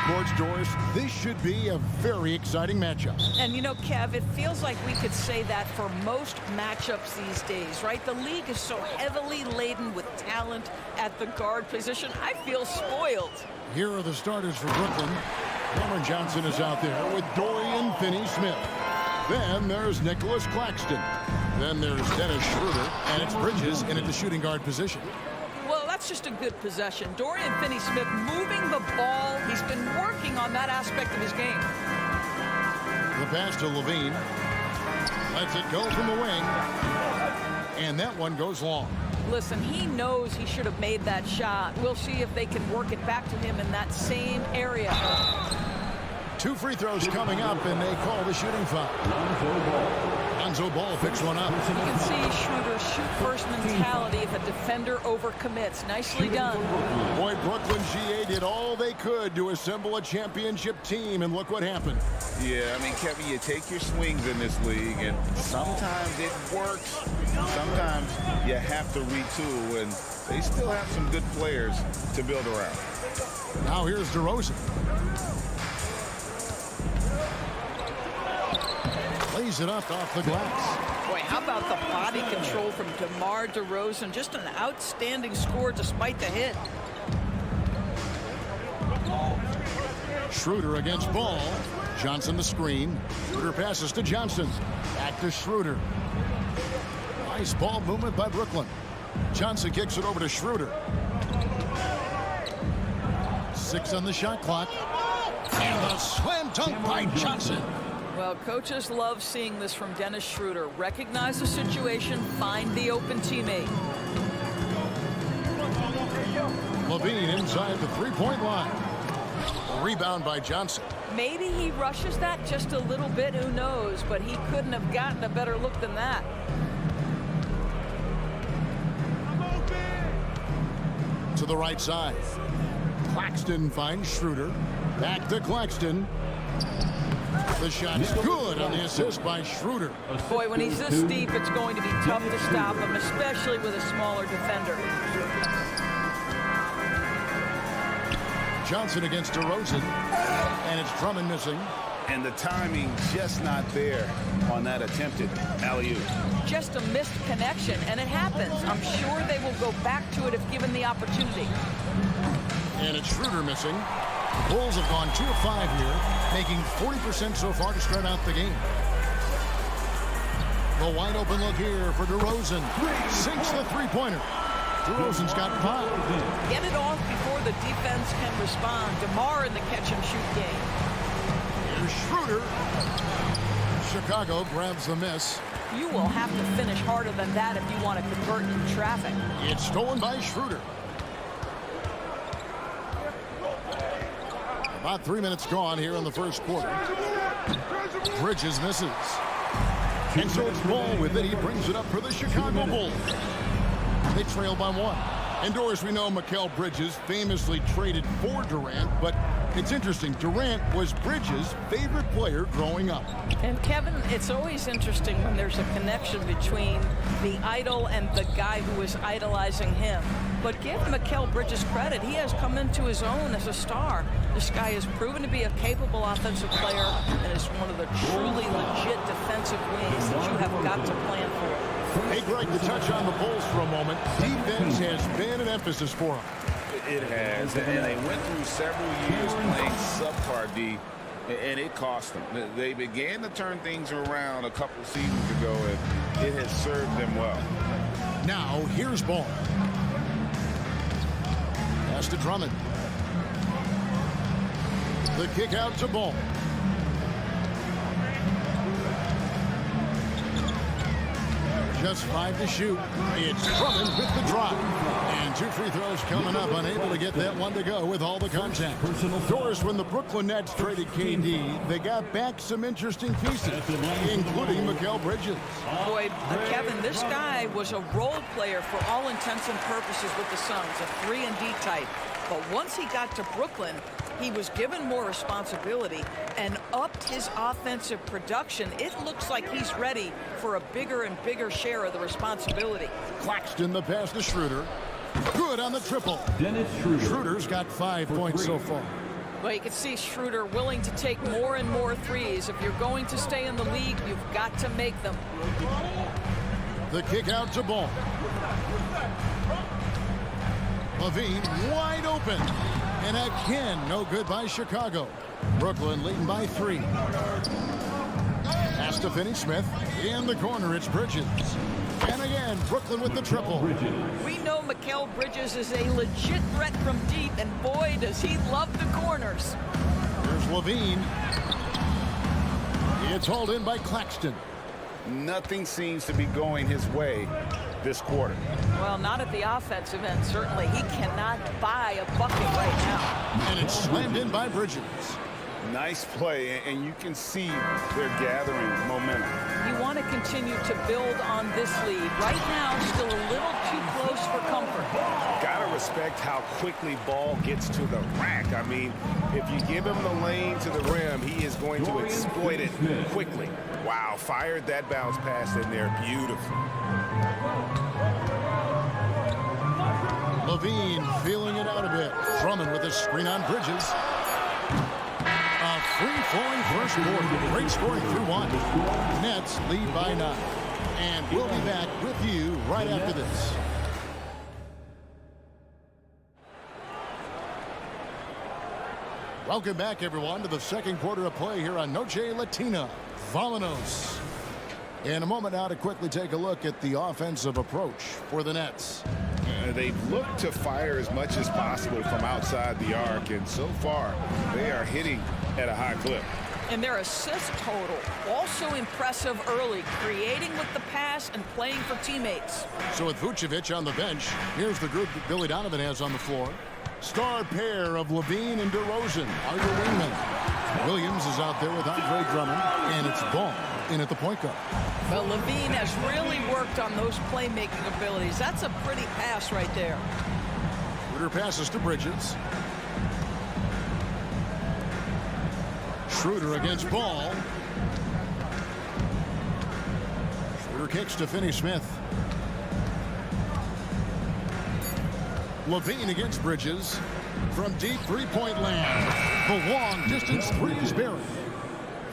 courts, Doris, this should be a very exciting matchup. And you know, Kev, it feels like we could say that for most matchups these days, right? The league is so heavily laden with talent at the guard position. I feel spoiled. Here are the starters for Brooklyn. Cameron Johnson is out there with Dorian Finney-Smith. Then there's Nicholas Claxton. Then there's Dennis Schroeder, and it's Bridges in at the shooting guard position. Well, that's just a good possession. Dorian Finney-Smith moving the ball. He's been working on that aspect of his game. The pass to Levine. Lets it go from the wing. And that one goes long. Listen, he knows he should have made that shot. We'll see if they can work it back to him in that same area. 2 free throws coming up, and they call the shooting foul. Lonzo Ball picks one up. You can see Schroeder's shoot-first mentality if a defender overcommits. Nicely done. Boy, Brooklyn GA did all they could to assemble a championship team, and look what happened. Yeah, I mean, Kevin, you take your swings in this league, and sometimes it works. Sometimes you have to retool, and they still have some good players to build around. Now here's DeRozan. Lays it up off the glass. Boy, how about the body control from DeMar DeRozan? Just an outstanding score despite the hit. Schroeder against Ball. Johnson the screen. Schroeder passes to Johnson. Back to Schroeder. Nice ball movement by Brooklyn. Johnson kicks it over to Schroeder. 6 on the shot clock. And a slam dunk by Johnson. Well, coaches love seeing this from Dennis Schroeder. Recognize the situation, find the open teammate. Levine inside the three-point line. Rebound by Johnson. Maybe he rushes that just a little bit, who knows, but he couldn't have gotten a better look than that. To the right side. Claxton finds Schroeder. Back to Claxton. The shot is good on the assist by Schroeder. Boy, when he's this deep, it's going to be tough to stop him, especially with a smaller defender. Johnson against DeRozan. And it's Drummond missing. And the timing just not there on that attempted alley-oop. Just a missed connection, and it happens. I'm sure they will go back to it if given the opportunity. And it's Schroeder missing. The Bulls have gone 2 of 5 here, making 40% so far to start out the game. The wide open look here for DeRozan. Sinks the three-pointer. DeRozan's got 5. Get it off before the defense can respond. DeMar in the catch-and-shoot game. Here's Schroeder. Chicago grabs the miss. You will have to finish harder than that if you want to convert in traffic. It's stolen by Schroeder. About 3 minutes gone here in the first quarter. Bridges misses. And so it's Ball with it. He brings it up for the Chicago Bulls. They trail by 1. And Doris, we know Mikal Bridges famously traded for Durant, but it's interesting. Durant was Bridges' favorite player growing up. And Kevin, it's always interesting when there's a connection between the idol and the guy who is idolizing him. But give Mikal Bridges credit. He has come into his own as a star. This guy has proven to be a capable offensive player and is one of the truly legit defensive wings that you have got to plan for. Hey, Greg, to touch on the Bulls for a moment, defense has been an emphasis for them. It has, and they went through several years playing subpar D, and it cost them. They began to turn things around a couple seasons ago, and it has served them well. Now, here's Ball. Pass to Drummond. The kick out to Ball. Just 5 to shoot. It's Drummond with the drop. And 2 free throws coming up. Unable to get that one to go with all the contact. Doris, when the Brooklyn Nets traded KD, they got back some interesting pieces, including Mikal Bridges. Boy, Kevin, this guy was a role player for all intents and purposes with the Suns, a 3-and-D type. But once he got to Brooklyn, he was given more responsibility and upped his offensive production. It looks like he's ready for a bigger and bigger share of the responsibility. Claxton the pass to Schroeder. Good on the triple. Dennis Schroeder. Schroeder's got 5 points so far. Well, you can see Schroeder willing to take more and more threes. If you're going to stay in the league, you've got to make them. The kick out to Ball. Levine wide open. And again, no good by Chicago. Brooklyn leading by 3. Pass to Finney-Smith. In the corner, it's Bridges. And again, Brooklyn with the triple. We know Mikal Bridges is a legit threat from deep, and boy, does he love the corners. Here's Levine. It's hauled in by Claxton. Nothing seems to be going his way this quarter. Well, not at the offensive end, certainly. He cannot buy a bucket right now. And it's slammed in by Bridges. Nice play, and you can see they're gathering momentum. You want to continue to build on this lead. Right now, still a little too close for comfort. Gotta respect how quickly Ball gets to the rack. I mean, if you give him the lane to the rim, he is going to exploit it quickly. Wow, fired that bounce pass in there beautifully. Levine feeling it out a bit. Drummond with a screen on Bridges. A free-flowing first quarter. Great scoring through 1. Nets lead by 9. And we'll be back with you right after this. Welcome back, everyone, to the second quarter of play here on Noche Latina. Vámonos. In a moment now to quickly take a look at the offensive approach for the Nets. They've looked to fire as much as possible from outside the arc, and so far they are hitting at a high clip. And their assist total also impressive early, creating with the pass and playing for teammates. So with Vucevic on the bench, here's the group that Billy Donovan has on the floor. Star pair of Levine and DeRozan are your wingmen. Williams is out there with Andre Drummond, and it's Ball in at the point guard. Well, Levine has really worked on those playmaking abilities. That's a pretty pass right there. Schroeder passes to Bridges. Schroeder against Ball. Schroeder kicks to Finney-Smith. Levine against Bridges. From deep three-point land. The long distance three is buried.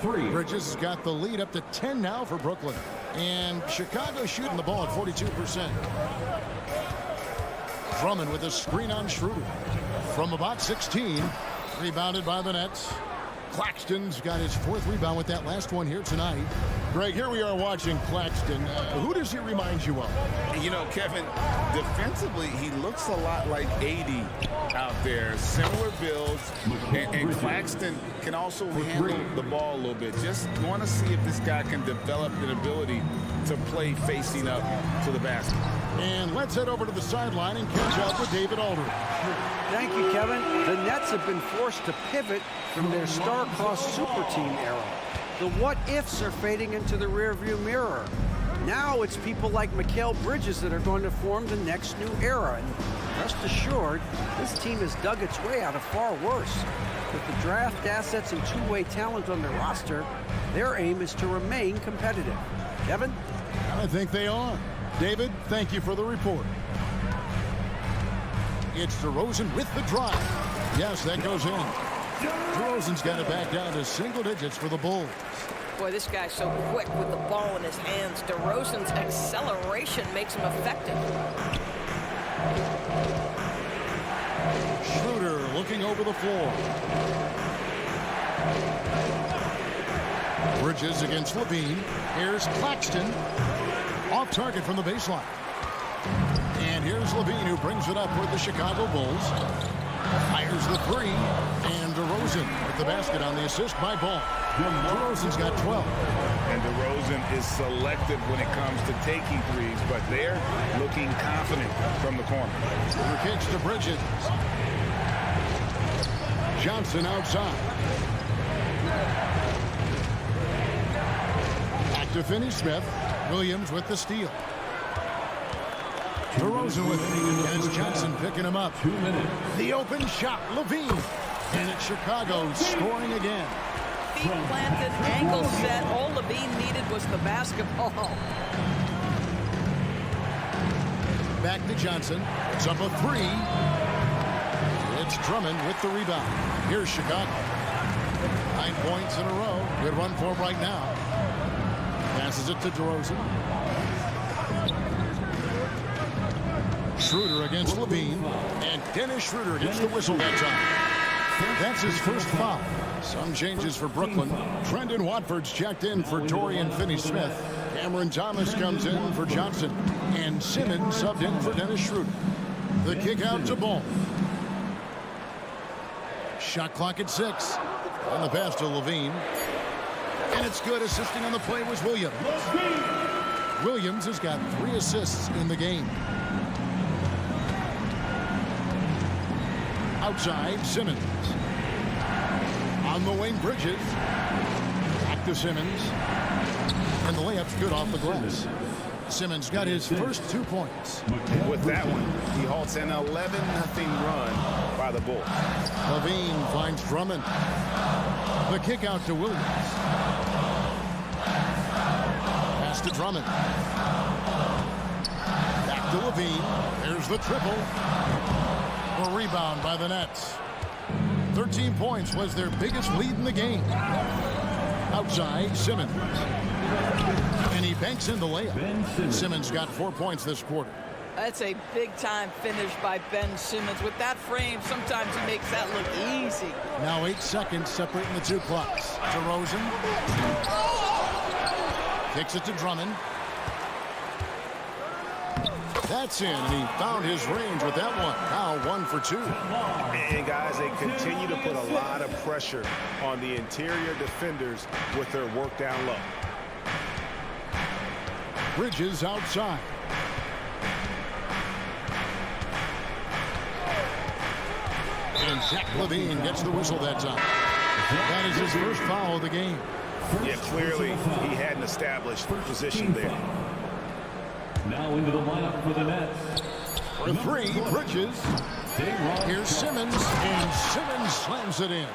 Bridges has got the lead up to 10 now for Brooklyn. And Chicago shooting the ball at 42%. Drummond with a screen on Schroeder. From about 16. Rebounded by the Nets. Claxton's got his 4th rebound with that last one here tonight. Greg, here we are watching Claxton. Who does he remind you of? You know, Kevin, defensively, he looks a lot like 80 out there. Similar builds, and Claxton can also handle the ball a little bit. Just want to see if this guy can develop an ability to play facing up to the basket. And let's head over to the sideline and catch up with David Aldridge. Thank you, Kevin. The Nets have been forced to pivot from their star-crossed super team era. The what-ifs are fading into the rearview mirror. Now it's people like Mikal Bridges that are going to form the next new era. And rest assured, this team has dug its way out of far worse. With the draft assets and two-way talent on their roster, their aim is to remain competitive. Kevin? I think they are. David, thank you for the report. It's DeRozan with the drive. Yes, that goes in. DeRozan's got it back down to single digits for the Bulls. Boy, this guy's so quick with the ball in his hands. DeRozan's acceleration makes him effective. Schroeder looking over the floor. Bridges against Levine. Here's Claxton. Off target from the baseline. And here's Levine, who brings it up with the Chicago Bulls. Fires the three. And DeRozan with the basket on the assist by Ball. DeRozan's got 12. And DeRozan is selective when it comes to taking threes, but they're looking confident from the corner. Schroeder kicks to Bridges. Johnson outside. Back to Finney-Smith. Williams with the steal. DeRozan with it. And it's Johnson picking him up. 2 minutes. The open shot. Levine. And it's Chicago scoring again. Feet planted, angle set. All Levine needed was the basketball. Back to Johnson. It's up a three. It's Drummond with the rebound. Here's Chicago. 9 points in a row. Good run for him right now. Passes it to DeRozan. Schroeder against Levine. And Dennis Schroeder gets the whistle that time. That's his first foul. Some changes for Brooklyn. Trendon Watford's checked in for Dorian Finney-Smith. Cameron Thomas comes in for Johnson. And Simmons subbed in for Dennis Schroeder. The kick out to Ball. Shot clock at 6. On the pass to Levine. And it's good. Assisting on the play was Williams. Williams has got 3 assists in the game. Outside, Simmons. On the wing, Bridges. Back to Simmons. And the layup's good off the glass. Simmons got his first 2 points. With that one, he halts an 11-0 run by the Bulls. Levine finds Drummond. The kick out to Williams. Pass to Drummond. Back to Levine. There's the triple. A rebound by the Nets. 13 points was their biggest lead in the game. Outside, Simmons. And he banks in the layup. Simmons got 4 points this quarter. That's a big-time finish by Ben Simmons. With that frame, sometimes he makes that look easy. Now 8 seconds separating the 2 clocks. DeRozan. Kicks it to Drummond. That's in, and he found his range with that one. Now 1 for 2. And guys, they continue to put a lot of pressure on the interior defenders with their work down low. Bridges outside. And Zach Levine gets the whistle that time. That is his first foul of the game. Yeah, clearly he hadn't established position there. Now into the lineup for the Nets. For 3, Bridges. Here's Simmons, and Simmons slams it in.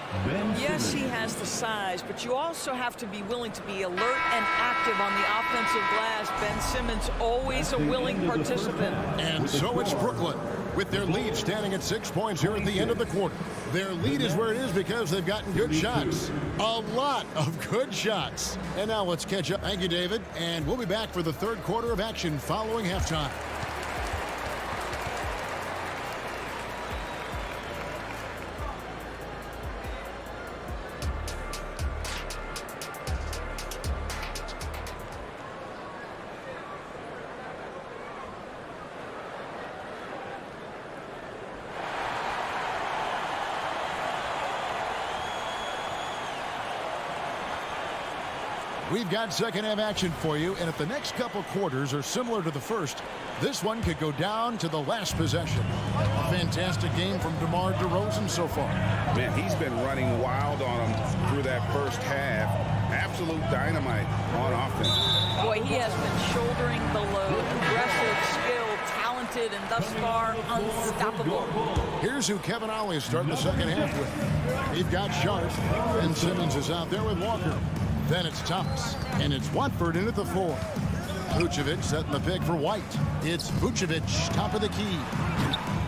Yes, he has the size, but you also have to be willing to be alert and active on the offensive glass. Ben Simmons, always a willing participant. And so it's Brooklyn, with their lead standing at 6 points here at the end of the quarter. Their lead is where it is because they've gotten good shots. A lot of good shots. And now let's catch up. Thank you, David. And we'll be back for the third quarter of action following halftime. We've got second half action for you, and if the next couple quarters are similar to the first, this one could go down to the last possession. A fantastic game from DeMar DeRozan so far. Man, he's been running wild on him through that first half. Absolute dynamite on offense. Boy, he has been shouldering the load. Aggressive, skilled, talented, and thus far unstoppable. Here's who Kevin Ollie is starting the second half with. They've got Sharp, and Simmons is out there with Walker. Then it's Thomas, and it's Watford in at the 4. Vucevic setting the pick for White. It's Vucevic, top of the key.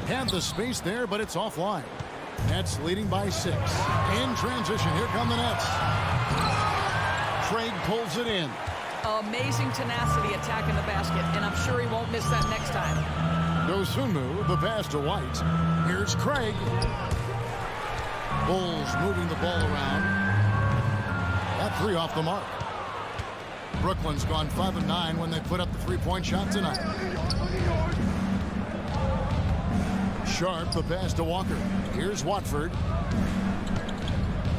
Had the space there, but it's offline. Nets leading by 6. In transition, here come the Nets. Craig pulls it in. Amazing tenacity attacking the basket, and I'm sure he won't miss that next time. Dosunmu, the pass to White. Here's Craig. Bulls moving the ball around. That 3 off the mark. Brooklyn's gone 5 of 9 when they put up the 3-point shot tonight. Sharp, the pass to Walker. Here's Watford.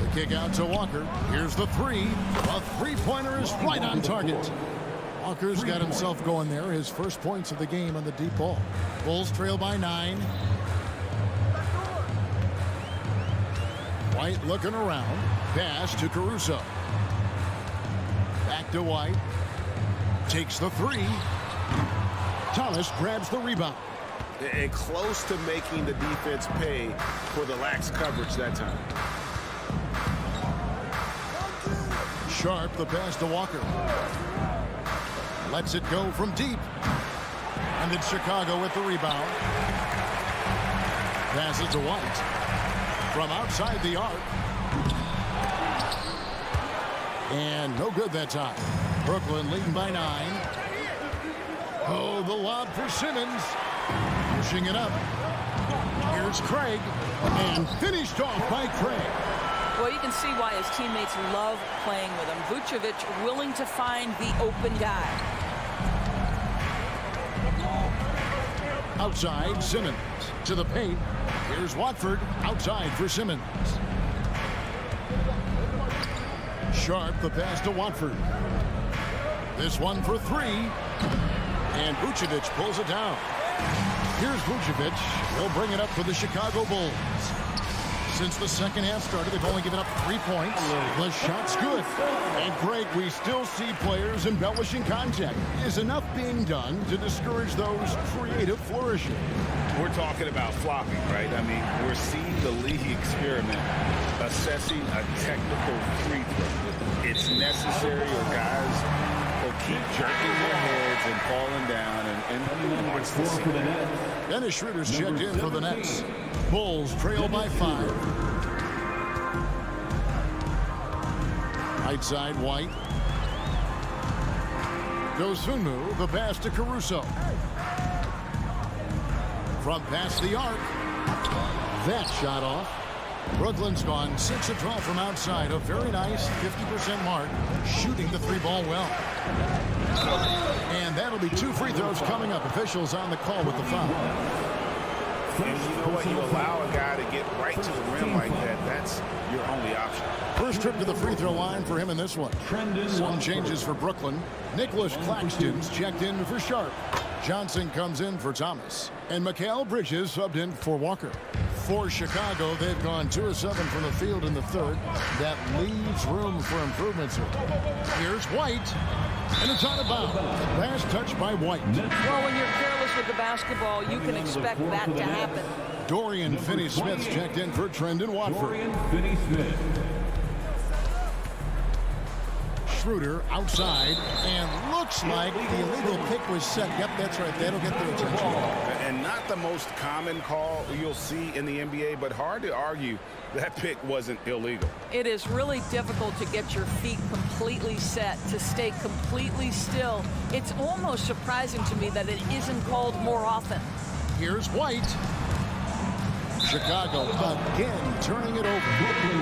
The kick out to Walker. Here's the 3. A 3-pointer is right on target. Walker's got himself going there. His first points of the game on the deep ball. Bulls trail by 9. White looking around. Pass to Caruso. Back to White. Takes the 3. Thomas grabs the rebound. And close to making the defense pay for the lax coverage that time. Sharp, the pass to Walker. Lets it go from deep. And it's Chicago with the rebound. Passes to White. from outside the arc. And no good that time. Brooklyn leading by 9. Oh, the lob for Simmons. Pushing it up. Here's Craig. And finished off by Craig. Well, you can see why his teammates love playing with him. Vucevic willing to find the open guy. Outside, Simmons to the paint. Here's Watford outside for Simmons. Sharp the pass to Watford. This one for 3. And Vucevic pulls it down. Here's Vucevic. He'll bring it up for the Chicago Bulls. Since the second half started, they've only given up 3 points. The shot's good. And Greg, we still see players embellishing contact. Is enough being done to discourage those creative flourishing? We're talking about flopping, right? I mean, we're seeing the league experiment assessing a technical free throw. It's necessary, or guys will keep jerking their heads and falling down, and wants to see that. Dennis Schroeder's checked in for the Nets. Bulls trail by 5. Right side, White. Dosunmu, the pass to Caruso. From past the arc. That shot off. Brooklyn's gone 6 of 12 from outside. A very nice 50% mark. Shooting the 3-ball well. And that'll be 2 free throws coming up. Officials on the call with the foul. And you know what? You allow a guy to get right to the rim like that. That's your only option. First trip to the free throw line for him in this one. Some changes for Brooklyn. Nicholas Claxton's checked in for Sharp. Johnson comes in for Thomas. And Mikal Bridges subbed in for Walker. For Chicago, they've gone 2 of 7 from the field in the third. That leaves room for improvements here. Here's White. And it's out of bounds. Last touch by White. Well, when you're careless with the basketball, you can expect that to happen. Dorian Finney-Smith's checked in for Trendon Watford. Schroeder outside, and looks like the illegal pick was set. Yep, that's right. That'll get their attention. And not the most common call you'll see in the NBA, but hard to argue that pick wasn't illegal. It is really difficult to get your feet completely set, to stay completely still. It's almost surprising to me that it isn't called more often. Here's White. Chicago again turning it over.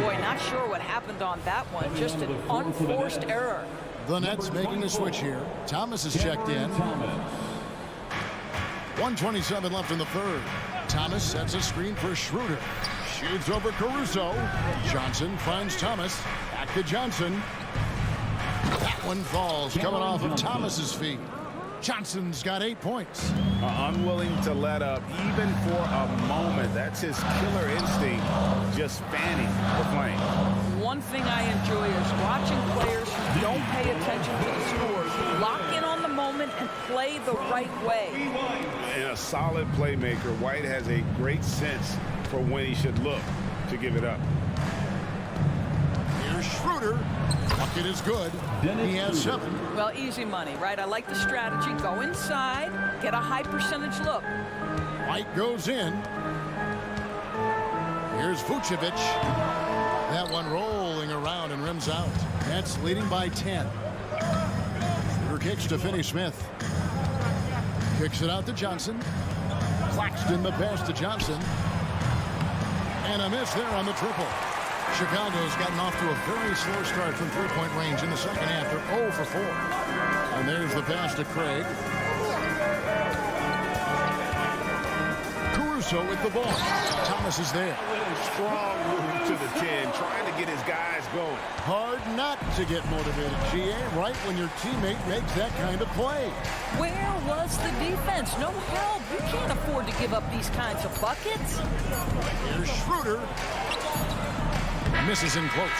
Boy, not sure what happened on that one. Just an unforced error. The Nets making a switch here. Thomas is checked in. 1:27 left in the third. Thomas sets a screen for Schroeder. Shoots over Caruso. Johnson finds Thomas. Back to Johnson. That one falls coming off of Thomas's feet. Johnson's got 8 points. Unwilling to let up even for a moment. That's his killer instinct, just fanning the flame. One thing I enjoy is watching players who don't pay attention to the scores, lock in on the moment and play the right way. And a solid playmaker, White has a great sense for when he should look to give it up. Here's Schroeder. Bucket is good. He has 7. Well, easy money, right? I like the strategy. Go inside, get a high percentage look. White goes in. Here's Vucevic. That one rolling around and rims out. Nets leading by 10. Schroeder kicks to Finney-Smith. Kicks it out to Johnson. Claxton the pass to Johnson. And a miss there on the triple. Chicago's gotten off to a very slow start from three-point range in the second half. They're 0 for 4. And there's the pass to Craig. Caruso with the ball. Thomas is there. Strong move to the 10, trying to get his guys going. Hard not to get motivated, GA, right when your teammate makes that kind of play. Where was the defense? No help. You can't afford to give up these kinds of buckets. Here's Schroeder. Misses in close.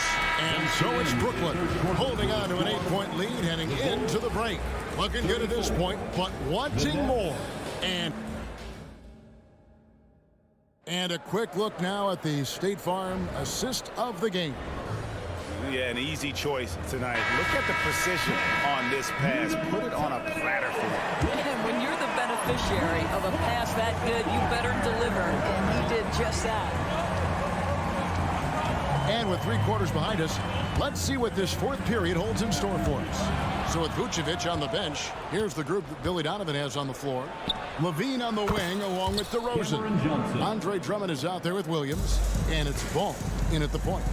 And so it's Brooklyn holding on to an 8-point lead heading into the break. Looking good at this point, but wanting more. And a quick look now at the State Farm assist of the game. Yeah, an easy choice tonight. Look at the precision on this pass. Put it on a platter for him. And when you're the beneficiary of a pass that good, you better deliver. And he did just that. And with 3 quarters behind us, let's see what this 4th period holds in store for us. So with Vucevic on the bench, here's the group that Billy Donovan has on the floor. Levine on the wing along with DeRozan. Andre Drummond is out there with Williams. And it's Ball in at the point.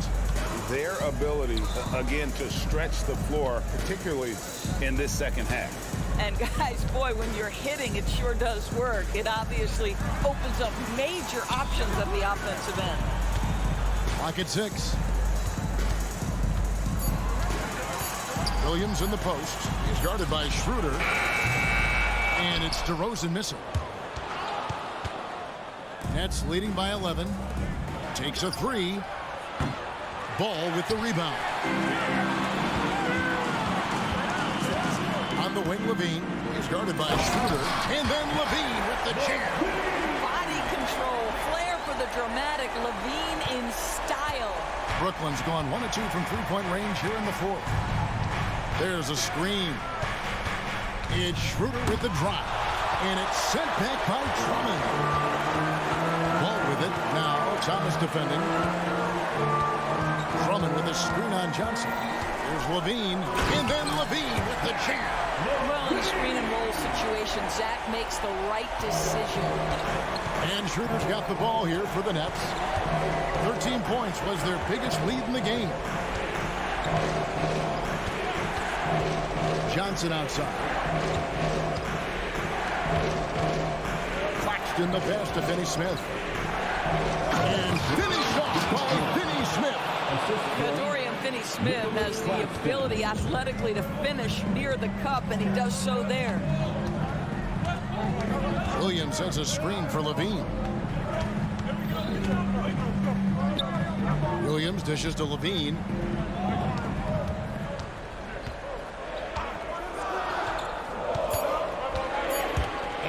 Their ability, again, to stretch the floor, particularly in this second half. And guys, boy, when you're hitting, it sure does work. It obviously opens up major options at the offensive end. Clock at 6. Williams in the post. He's guarded by Schroeder. And it's DeRozan missing. Nets leading by 11. Takes a 3. Ball with the rebound. On the wing, Levine. He's guarded by Schroeder. And then Levine with the jam. Body control, flair for the dramatic. Levine in style. Brooklyn's gone 1 of 2 from 3-point range here in the 4th. There's a screen. It's Schroeder with the drive. And it's sent back by Drummond. Ball with it. Now Thomas defending. Drummond with a screen on Johnson. There's Levine. And then Levine with the jam. Well, in a screen and roll situation, Zach makes the right decision. And Schroeder's got the ball here for the Nets. 13 points was their biggest lead in the game. Johnson outside. Claxton the pass to Finney Smith. And finished off by Finney Smith. Dorian Finney-Smith has the ability athletically to finish near the cup, and he does so there. Williams has a screen for Levine. Williams dishes to Levine.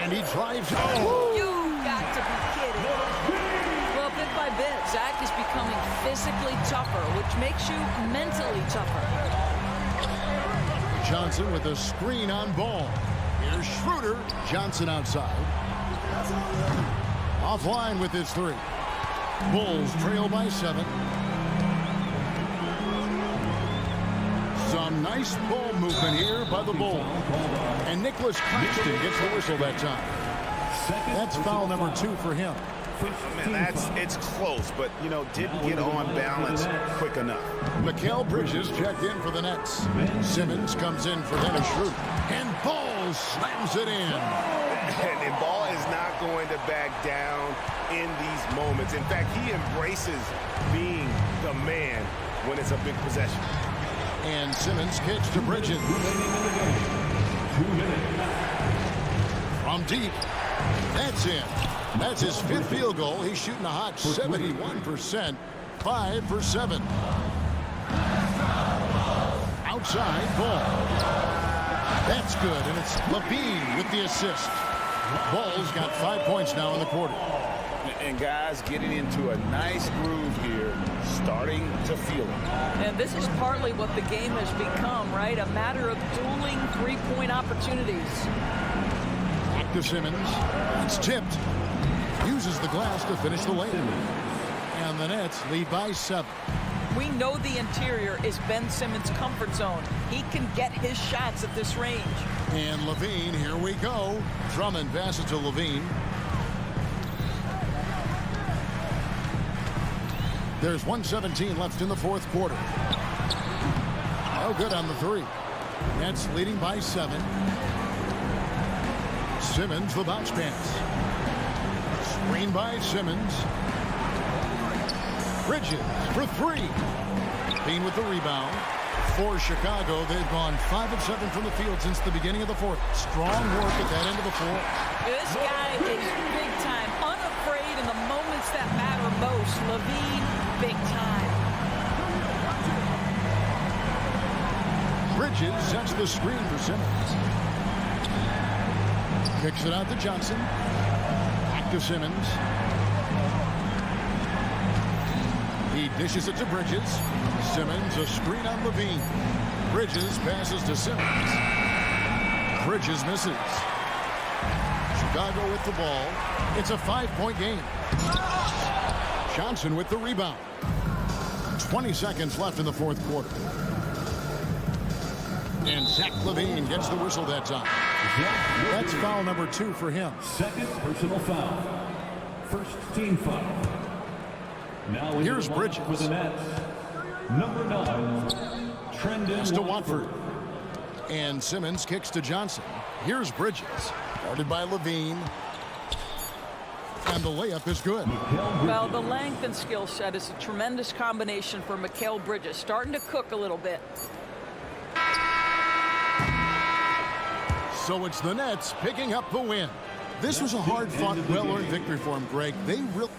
And he drives. Oh! You got to be kidding. Well, bit by bit, Zach is becoming physically tougher, which makes you mentally tougher. Johnson with a screen on Ball. Here's Schroeder. Johnson outside. Offline with his 3. Bulls trail by 7. Some nice ball movement here by the Bulls. And Nicholas Claxton gets the whistle that time. That's foul number 2 for him. Man, it's close, but, you know, didn't get on balance quick enough. Mikal Bridges checked in for the Nets. Simmons comes in for Dennis Schroeder. And Ball slams it in. And Ball is not going to back down in these moments. In fact, he embraces being the man when it's a big possession. And Simmons kicks to Bridges. 2 minutes. From deep. That's in. That's his 5th field goal. He's shooting a hot 71%. 5 for 7. Outside Ball. That's good. And it's Levine with the assist. Ball's got 5 points now in the quarter. And guys getting into a nice groove here, starting to feel it. And this is partly what the game has become, right? A matter of dueling 3-point opportunities. Back to Simmons. It's tipped. Uses the glass to finish the lane. And the Nets lead by 7. We know the interior is Ben Simmons' comfort zone. He can get his shots at this range. And Levine, here we go. Drummond passes to Levine. There's 1:17 left in the 4th quarter. No good on the 3. Nets leading by 7. Simmons, the bounce pass. Screen by Simmons. Bridges for 3. Bean with the rebound. For Chicago, they've gone 5 of 7 from the field since the beginning of the 4th. Strong work at that end of the 4th. This guy is big time, unafraid in the moments that matter most. Levine, big time. Bridges sets the screen for Simmons. Kicks it out to Johnson. Back to Simmons. He dishes it to Bridges. Simmons, a screen on Levine. Bridges passes to Simmons. Bridges misses. Chicago with the ball. It's a 5-point game. Johnson with the rebound. 20 seconds left in the fourth quarter. And Zach LaVine gets the whistle that time. That's foul number 2 for him. Second personal foul. First team foul. Now here's Bridges. For the Nets. Number 9, Trendon Pass to Watford. And Simmons kicks to Johnson. Here's Bridges. Guarded by LaVine. And the layup is good. Well, the length and skill set is a tremendous combination for Mikal Bridges. Starting to cook a little bit. So it's the Nets picking up the win. This was a hard-fought, well-earned victory for them, Greg. They really...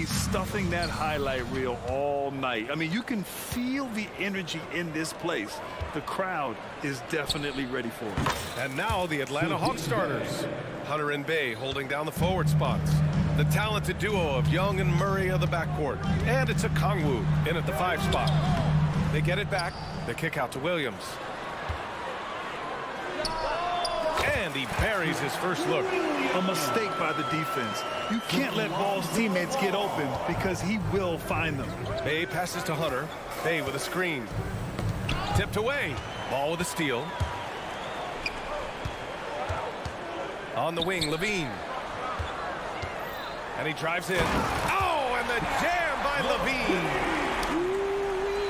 stuffing that highlight reel all night. I mean, you can feel the energy in this place. The crowd is definitely ready for it. And now the Atlanta Hawks starters. Hunter and Bay holding down the forward spots. The talented duo of Young and Murray of the backcourt. And it's a Kongwu in at the 5 spot. They get it back. The kick out to Williams. And he buries his first look. A mistake by the defense. You can't let Ball's teammates get open because he will find them. Bay passes to Hunter. Bay with a screen. Tipped away. Ball with a steal. On the wing, Levine. And he drives in. Oh, and the jam by Levine.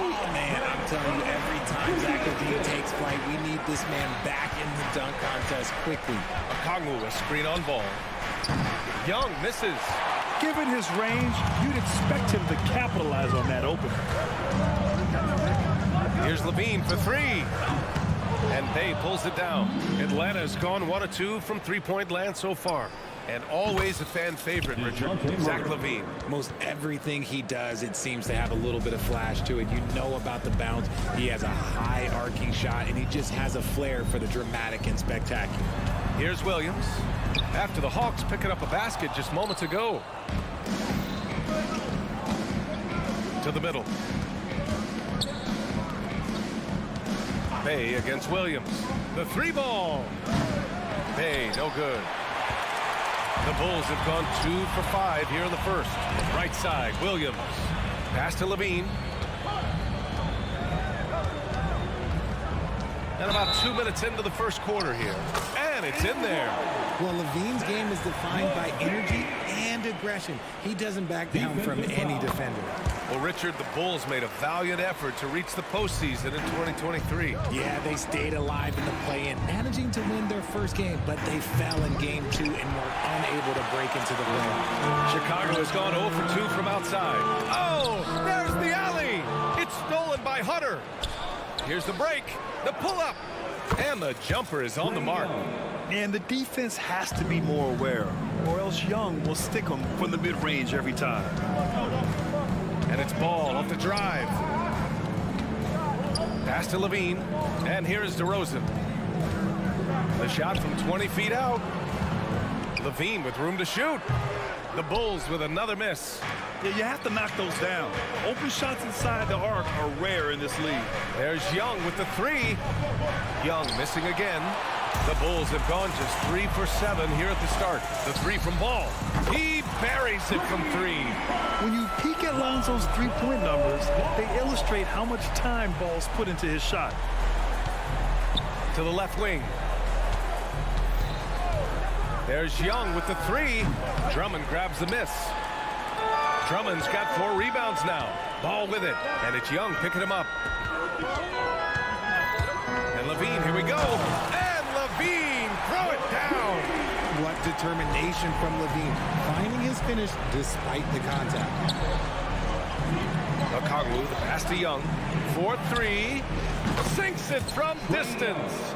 Oh, man, I'm telling you, every time Zach Levine takes flight, we need this man back in the dunk contest quickly. Okongwu, a screen on Ball. Young misses. Given his range, you'd expect him to capitalize on that opener. Here's Levine for 3. And Bay pulls it down. Atlanta's gone 1 of 2 from three-point land so far. And always a fan favorite, Richard, Zach Levine. Most everything he does, it seems to have a little bit of flash to it. You know about the bounce. He has a high arcing shot, and he just has a flair for the dramatic and spectacular. Here's Williams. After the Hawks picking up a basket just moments ago. To the middle. Bay against Williams. The 3 ball. Bay, no good. The Bulls have gone 2 for 5 here in the first. Right side, Williams. Pass to Levine. And about 2 minutes into the first quarter here. And it's in there. Well, Levine's game is defined by energy and aggression. He doesn't back down from any defender. Well, Richard, the Bulls made a valiant effort to reach the postseason in 2023. Yeah, they stayed alive in the play-in, managing to win their first game, but they fell in game 2 and were unable to break into the playoffs. Chicago has gone 0 for 2 from outside. Oh, there's the alley. It's stolen by Hunter. Here's the break, the pull-up, and the jumper is on the mark. And the defense has to be more aware, or else Young will stick them from the mid-range every time. And it's Ball off the drive. Pass to Levine, and here is DeRozan. The shot from 20 feet out. Levine with room to shoot. The Bulls with another miss. Yeah, you have to knock those down. Open shots inside the arc are rare in this league. There's Young with the 3. Young missing again. The Bulls have gone just 3 for 7 here at the start. The 3 from Ball. He buries it from 3. When you peek at Lonzo's three-point numbers, they illustrate how much time Ball's put into his shot. To the left wing. There's Young with the 3. Drummond grabs the miss. Drummond's got 4 rebounds now. Ball with it, and it's Young picking him up. And Levine, here we go. And Levine, throw it down. What determination from Levine, finding his finish despite the contact. Okongwu, the pass to Young. 4-3, sinks it from distance.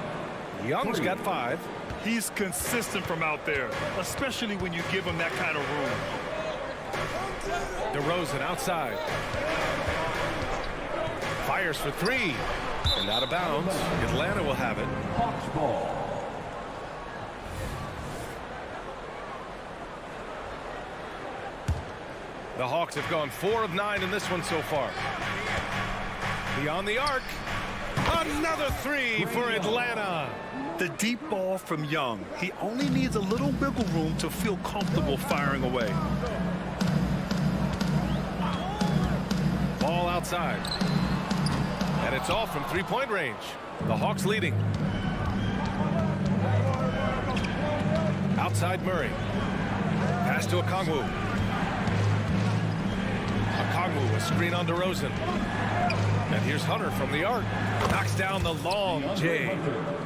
Young's got 5. He's consistent from out there, especially when you give him that kind of room. DeRozan outside. Fires for 3. And out of bounds. Atlanta will have it. Hawks ball. The Hawks have gone 4 of 9 in this one so far. Beyond the arc. Another 3 for Atlanta. The deep ball from Young. He only needs a little wiggle room to feel comfortable firing away. Ball outside. And it's off from 3-point range. The Hawks leading. Outside Murray. Pass to Okongwu. Okongwu, a screen on DeRozan. And here's Hunter from the arc. Knocks down the long J.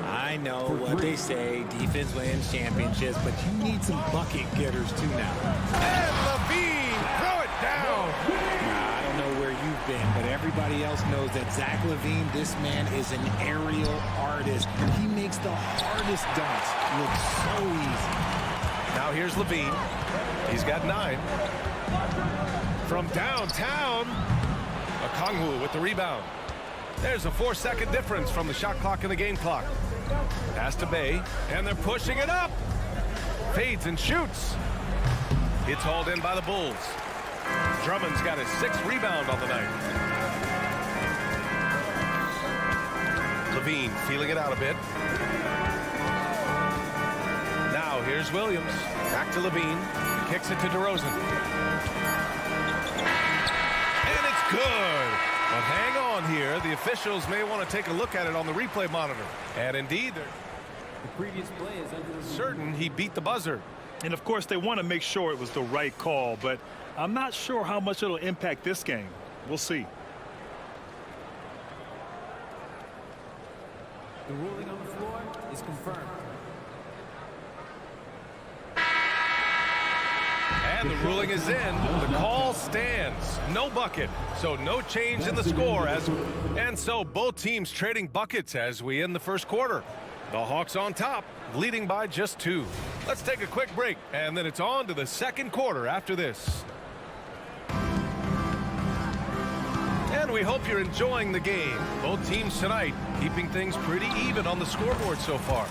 I know what they say, defense wins championships, but you need some bucket getters too now. And Levine, throw it down. I don't know where you've been, but everybody else knows that Zach Levine, this man is an aerial artist. He makes the hardest dunks look so easy. Now here's Levine. He's got 9. From downtown, Okongwu with the rebound. There's a 4-second difference from the shot clock and the game clock. Pass to Bay, and they're pushing it up. Fades and shoots. It's hauled in by the Bulls. Drummond's got his 6th rebound on the night. Levine feeling it out a bit. Now here's Williams. Back to Levine. Kicks it to DeRozan. And it's good. But hang on here. The officials may want to take a look at it on the replay monitor. And indeed, they're the previous play is under certain he beat the buzzer. And of course, they want to make sure it was the right call, but I'm not sure how much it'll impact this game. We'll see. The ruling on the floor is confirmed. And the ruling is in. The call stands. No bucket. So no change in the score. And so both teams trading buckets as we end the first quarter. The Hawks on top, leading by just 2. Let's take a quick break, and then it's on to the second quarter after this. And we hope you're enjoying the game. Both teams tonight keeping things pretty even on the scoreboard so far.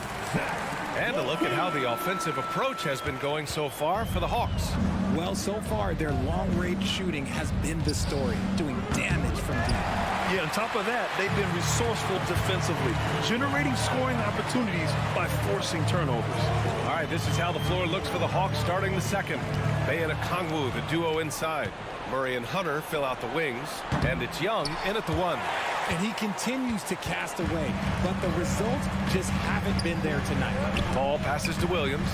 And a look at how the offensive approach has been going so far for the Hawks. Well, so far, their long-range shooting has been the story, doing damage from deep. Yeah, on top of that, they've been resourceful defensively, generating scoring opportunities by forcing turnovers. All right, this is how the floor looks for the Hawks starting the second. Bay and Okongwu, the duo inside. Murray and Hunter fill out the wings, and it's Young in at the 1. And he continues to cast away, but the results just haven't been there tonight. Ball passes to Williams.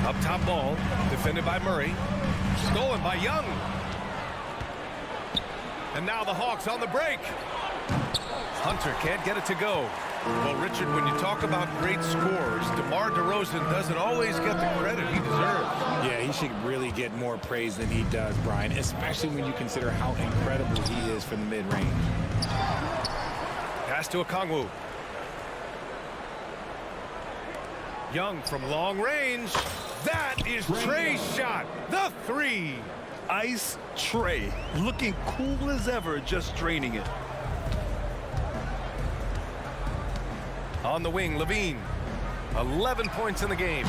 Up top ball, defended by Murray. Stolen by Young. And now the Hawks on the break. Hunter can't get it to go. Well, Richard, when you talk about great scorers, DeMar DeRozan doesn't always get the credit he deserves. Yeah, he should really get more praise than he does, Brian, especially when you consider how incredible he is from the mid-range. Pass to Okongwu. Young from long range. That is Trey's shot. The 3. Ice Trey, looking cool as ever, just draining it. On the wing, Levine. 11 points in the game.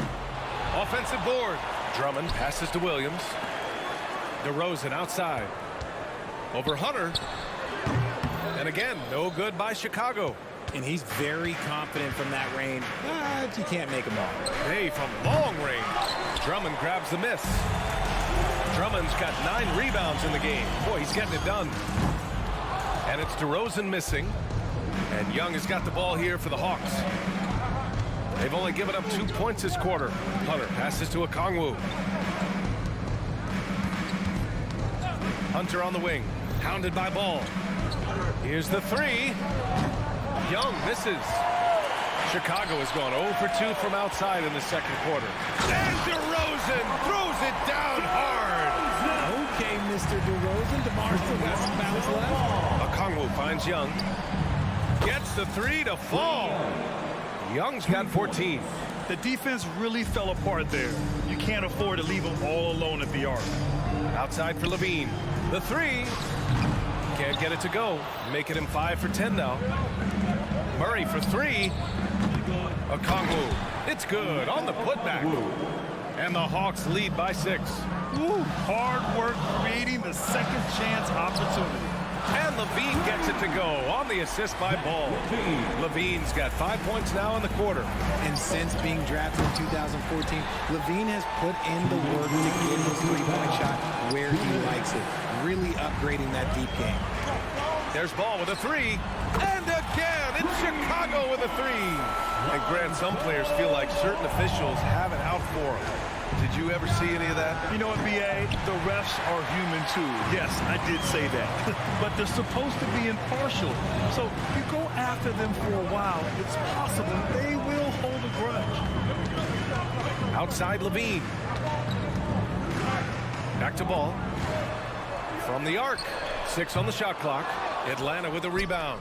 Offensive board. Drummond passes to Williams. DeRozan outside. Over Hunter. And again, no good by Chicago. And he's very confident from that range, but he can't make them all. Hey, from long range. Drummond grabs the miss. Drummond's got 9 rebounds in the game. Boy, he's getting it done. And it's DeRozan missing. And Young has got the ball here for the Hawks. They've only given up 2 points this quarter. Hunter passes to Okongwu. Hunter on the wing. Pounded by Ball. Here's the 3. Young misses. Chicago has gone 0 for 2 from outside in the second quarter. And DeRozan throws it down hard. Okay, Mr. DeRozan. DeMar still got some bounce left. Okongwu finds Young. Gets the 3 to fall. Young's got 14. The defense really fell apart there. You can't afford to leave them all alone at the arc. Outside for Levine. The 3. Can't get it to go. Making him 5 for 10 now. Murray for 3. Okongwu. It's good on the putback. And the Hawks lead by 6. Woo. Hard work creating the second chance opportunity. And Levine gets it to go on the assist by Ball. Levine's got 5 points now in the quarter. And since being drafted in 2014, Levine has put in the work to get his three-point shot where he likes it, really upgrading that deep game. There's Ball with a 3. And again, it's Chicago with a 3. And Grant, some players feel like certain officials have it out for them. Did you ever see any of that? You know what, B.A.? The refs are human, too. Yes, I did say that. But they're supposed to be impartial. So if you go after them for a while, it's possible they will hold a grudge. Outside Levine. Back to Ball. From the arc. 6 on the shot clock. Atlanta with a rebound.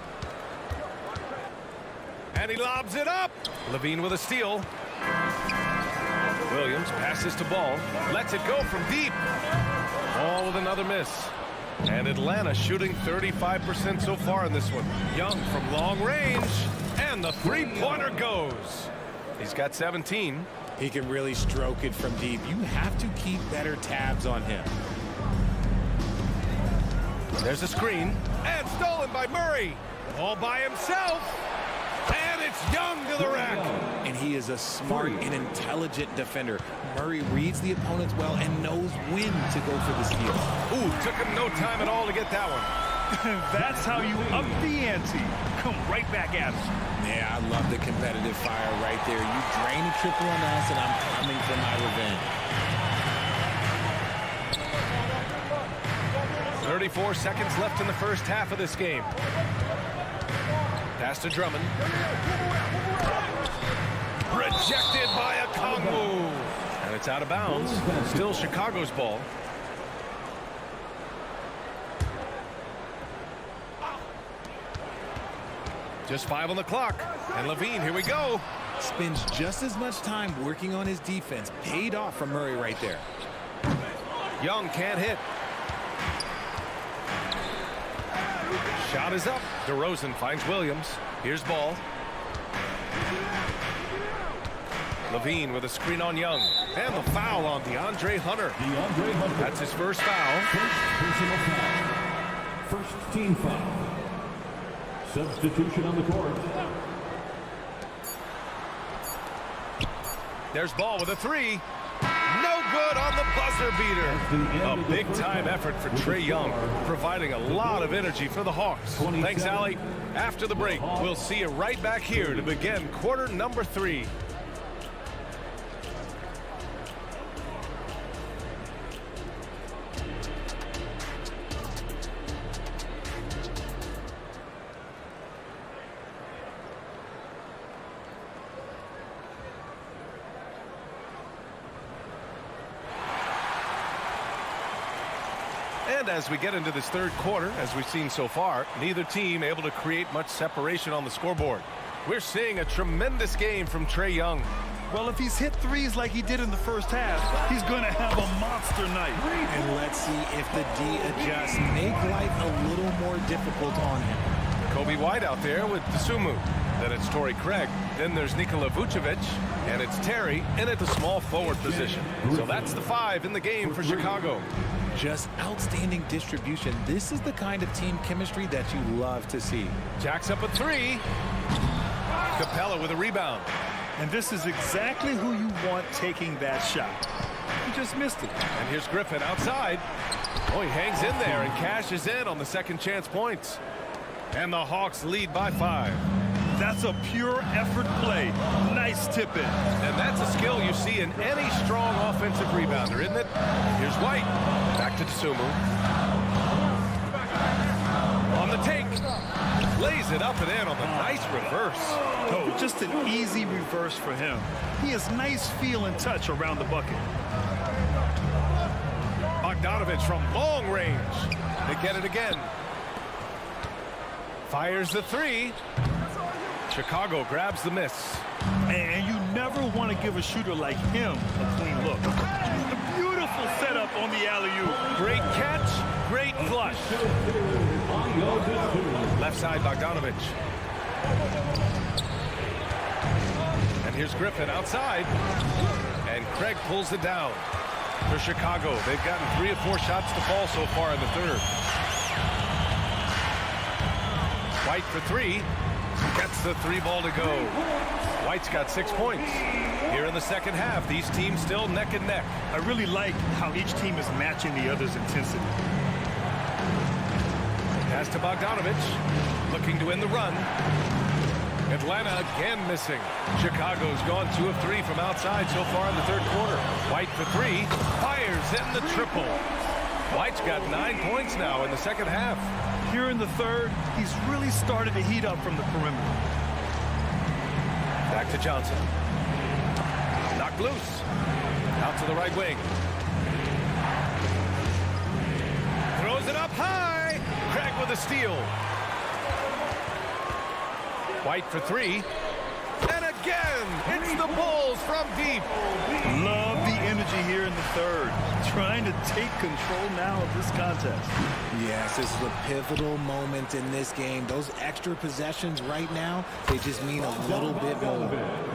And he lobs it up. Levine with a steal. Williams passes to Ball. Lets it go from deep. Ball with another miss. And Atlanta shooting 35% so far in this one. Young from long range. And the three-pointer goes. He's got 17. He can really stroke it from deep. You have to keep better tabs on him. There's a screen. And stolen by Murray. All by himself. And it's Young to the rack. And he is a smart and intelligent defender. Murray reads the opponents well and knows when to go for the steal. Ooh, took him no time at all to get that one. That's how you up the ante. Come right back at us. Yeah, I love the competitive fire right there. You drain a triple on us, and I'm coming for my revenge. 34 seconds left in the first half of this game. Pass to Drummond. Rejected by a Kongwu. And it's out of bounds. Still Chicago's ball. Just 5 on the clock. And Levine, here we go. Spends just as much time working on his defense. Paid off from Murray right there. Young can't hit. Shot is up. DeRozan finds Williams. Here's Ball. Levine with a screen on Young. And the foul on DeAndre Hunter. That's his first foul. First team foul. Substitution on the court. There's Ball with a three. No good on the buzzer beater. A big-time effort for Trae Young, providing a lot of energy for the Hawks. Thanks, Allie. After the break, we'll see you right back here to begin quarter number 3. And as we get into this third quarter, as we've seen so far, neither team able to create much separation on the scoreboard. We're seeing a tremendous game from Trae Young. Well, if he's hit threes like he did in the first half, he's going to have a monster night. And let's see if the D adjusts. Make life a little more difficult on him. Kobe White out there with Dosunmu. Then it's Torrey Craig. Then there's Nikola Vucevic. And it's Terry in at the small forward position. So that's the 5 in the game for Chicago. Just outstanding distribution. This is the kind of team chemistry that you love to see. Jacks up a 3. Capella with a rebound. And this is exactly who you want taking that shot. He just missed it. And here's Griffin outside. Oh, he hangs in there and cashes in on the second chance points. And the Hawks lead by 5. That's a pure effort play. Nice tip in. And that's a skill you see in any strong offensive rebounder, isn't it? Here's White. Back to Dosunmu. On the take. Lays it up and in on the nice reverse. Oh, just an easy reverse for him. He has nice feel and touch around the bucket. Bogdanovich from long range. They get it again. Fires the 3. Chicago grabs the miss. And you never want to give a shooter like him a clean look. A beautiful setup on the alley-oop. Great catch, great flush. Left side, Bogdanovich. And here's Griffin outside. And Craig pulls it down. For Chicago, they've gotten 3 or 4 shots to fall so far in the third. White for 3. Gets the 3 ball to go. White's got 6 points. Here in the second half, these teams still neck and neck. I really like how each team is matching the other's intensity. Pass to Bogdanovich. Looking to win the run. Atlanta again missing. Chicago's gone 2 of 3 from outside so far in the third quarter. White for 3. Fires in the triple. White's got 9 points now in the second half. Here in the third, he's really started to heat up from the perimeter. Back to Johnson. Knocked loose. Out to the right wing. Throws it up high. Craig with a steal. White for 3. And again. It's the Bulls from deep. Love the energy here in the third. Trying to take control now of this contest. Yes, this is a pivotal moment in this game. Those extra possessions right now, they just mean a little bit more.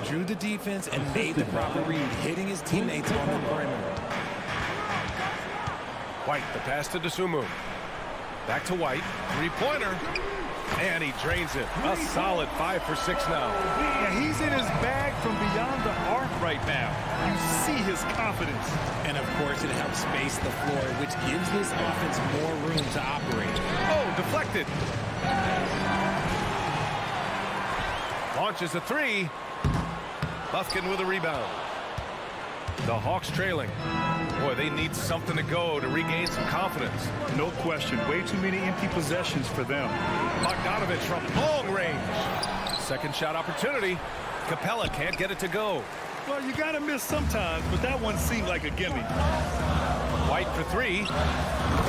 Drew the defense and made the proper read, hitting his teammates on the perimeter. White, the pass to Dosunmu. Back to White. Three-pointer. And he drains it. A solid 5 for 6 now. Yeah, he's in his bag from beyond the arc right now. You see his confidence. And of course, it helps space the floor, which gives this offense more room to operate. Oh, deflected. Launches a three. Bufkin with a rebound. The Hawks trailing. Boy, they need something to go to regain some confidence. No question. Way too many empty possessions for them. Bogdanovich from long range. Second shot opportunity. Capella can't get it to go. Well, you got to miss sometimes, but that one seemed like a gimme. White for three.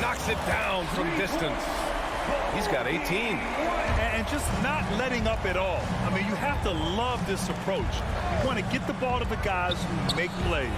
Knocks it down from distance. He's got 18. And just not letting up at all. I mean, you have to love this approach. You want to get the ball to the guys who make plays.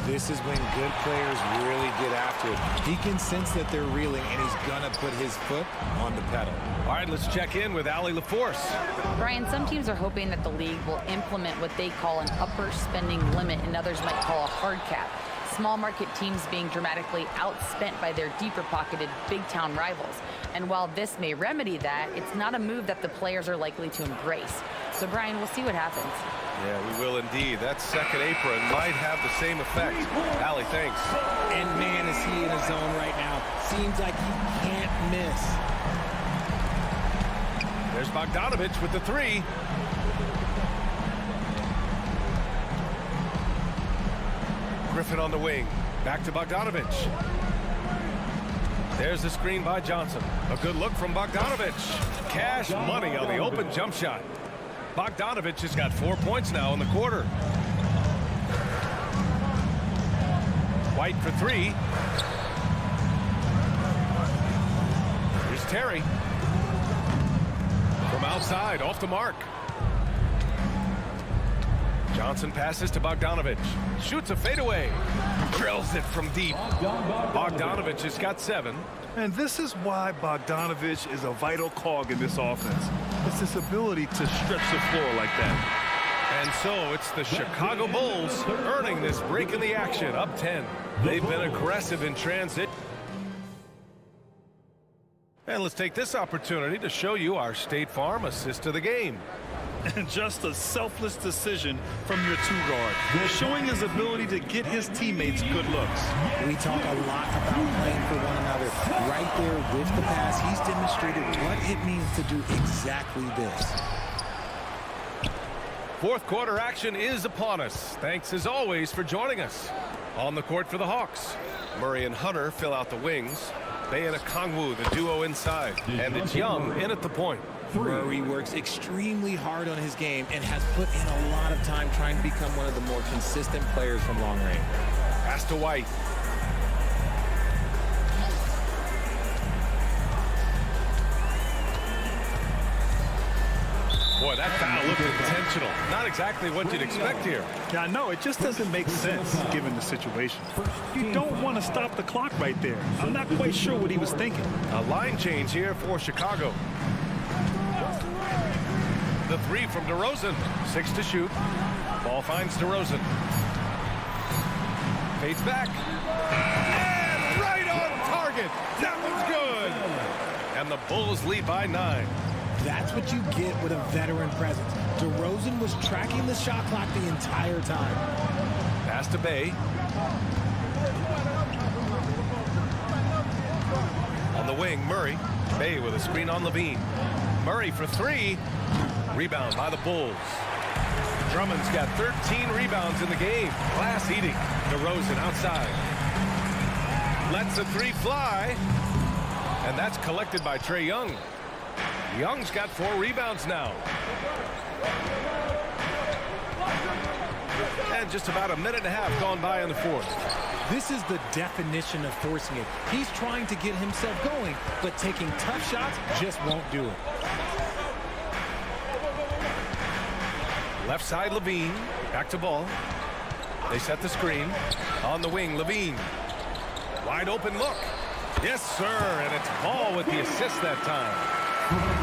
This is when good players really get after it. He can sense that they're reeling, and he's going to put his foot on the pedal. All right, let's check in with Allie LaForce. Brian, some teams are hoping that the league will implement what they call an upper spending limit and others might call a hard cap. Small market teams being dramatically outspent by their deeper pocketed big town rivals. And while this may remedy that, it's not a move that the players are likely to embrace. So Brian, we'll see what happens. Yeah, we will indeed. That second apron might have the same effect. Allie, thanks. And man, is he in a zone right now. Seems like he can't miss. There's Bogdanovich with the three. Griffin on the wing. Back to Bogdanovich. There's the screen by Johnson. A good look from Bogdanovich. Cash money on the open jump shot. Bogdanovich has got 4 points now in the quarter. White for three. Here's Terry. From outside, off the mark. Johnson passes to Bogdanovich. Shoots a fadeaway. Drills it from deep. Bogdanovich has got 7. And this is why Bogdanovich is a vital cog in this offense. It's his ability to stretch the floor like that. And so it's the Chicago Bulls earning this break in the action, up 10. They've been aggressive in transit. And let's take this opportunity to show you our State Farm assist to the game. And just a selfless decision from your two-guard, showing his ability to get his teammates good looks. We talk a lot about playing for one another. Right there with the pass, he's demonstrated what it means to do exactly this. Fourth quarter action is upon us. Thanks as always for joining us. On the court for the Hawks, Murray and Hunter fill out the wings. Bay and Okongwu, the duo inside. And it's Young in at the point. Murray works extremely hard on his game and has put in a lot of time trying to become one of the more consistent players from long range. Pass to White. Boy, that foul looked intentional. Not exactly what you'd expect here. Yeah, I know. It just doesn't make sense given the situation. You don't want to stop the clock right there. I'm not quite sure what he was thinking. A line change here for Chicago. The three from DeRozan. 6 to shoot. Ball finds DeRozan. Fades back. And right on target. That one's good. And the Bulls lead by 9. That's what you get with a veteran presence. DeRozan was tracking the shot clock the entire time. Pass to Bay. On the wing, Murray. Bay with a screen on Levine. Murray for 3. Rebound by the Bulls. Drummond's got 13 rebounds in the game. Glass eating. DeRozan outside. Lets a 3 fly. And that's collected by Trae Young. Young's got 4 rebounds now. And just about a minute and a half gone by in the fourth. This is the definition of forcing it. He's trying to get himself going, but taking tough shots just won't do it. Left side, Levine. Back to ball. They set the screen. On the wing, Levine. Wide open look. Yes, sir. And it's Ball with the assist that time.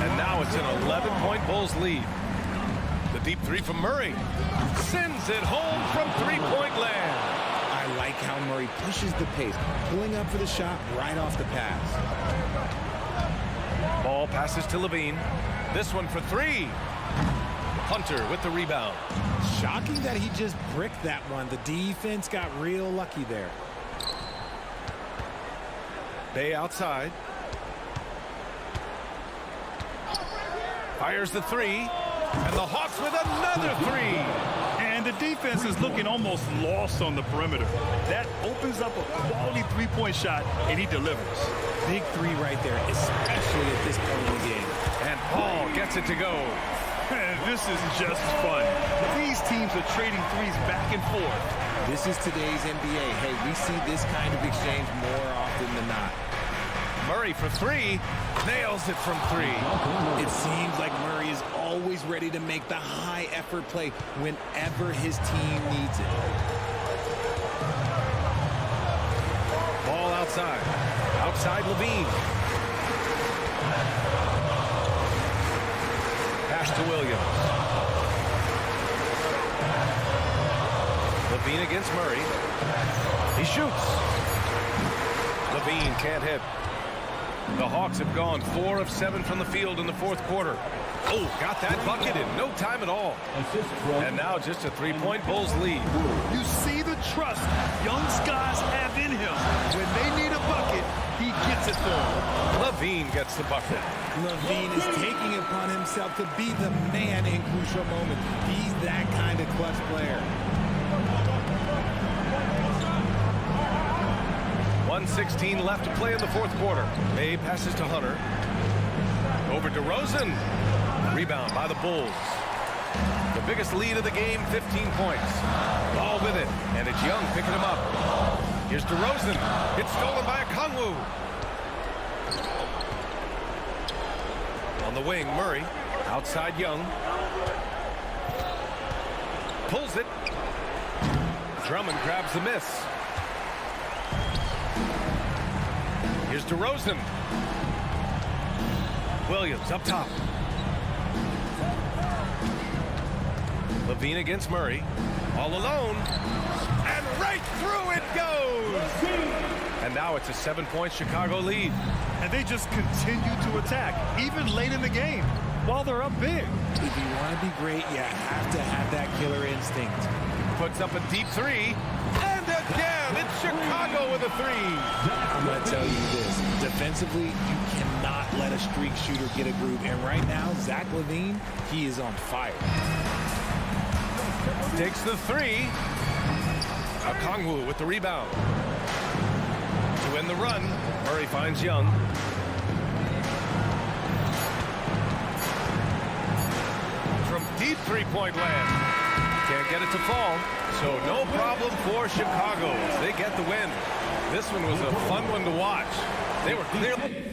And now it's an 11-point Bulls lead. The deep three from Murray. Sends it home from three-point land. I like how Murray pushes the pace, pulling up for the shot right off the pass. Ball passes to Levine. This one for three. Hunter with the rebound. Shocking that he just bricked that one. The defense got real lucky there. Bay outside. Fires the three. And the Hawks with another three. And the defense is looking almost lost on the perimeter. That opens up a quality three-point shot, and he delivers. Big three right there, especially at this point in the game. And Paul gets it to go. This is just fun. These teams are trading threes back and forth. This is today's NBA. Hey, we see this kind of exchange more often than not. Murray for three. Nails it from three. It seems like Murray is always ready to make the high-effort play whenever his team needs it. Ball outside. Outside Levine. Pass to Williams. Levine against Murray. He shoots. Levine can't hit. The Hawks have gone 4 of 7 from the field in the fourth quarter. Oh, got that bucket in no time at all. And now just a three-point Bulls lead. You see the trust young Skies have in him. When they need a bucket, he gets it for them. Levine gets the bucket. Levine is taking it upon himself to be the man in crucial moments. He's that kind of clutch player. 1:16 left to play in the fourth quarter. May passes to Hunter. Over to Rosen. Rebound by the Bulls. The biggest lead of the game, 15 points. Ball with it, and it's Young picking him up. Here's DeRozan. It's stolen by Okongwu. On the wing, Murray. Outside Young. Pulls it. Drummond grabs the miss. Here's DeRozan. Williams up top. Levine against Murray. All alone. And right through it goes. And now it's a 7-point Chicago lead. And they just continue to attack, even late in the game, while they're up big. If you want to be great, you have to have that killer instinct. Puts up a deep three. And again, it's Chicago with a three. I'm going to tell you this. Defensively, you cannot let a streak shooter get a groove. And right now, Zach LaVine, he is on fire. Takes the three. Okongwu with the rebound. To win the run, Murray finds Young. From deep three-point land. Can't get it to fall. So no problem for Chicago as they get the win. This one was a fun one to watch. They were clearly...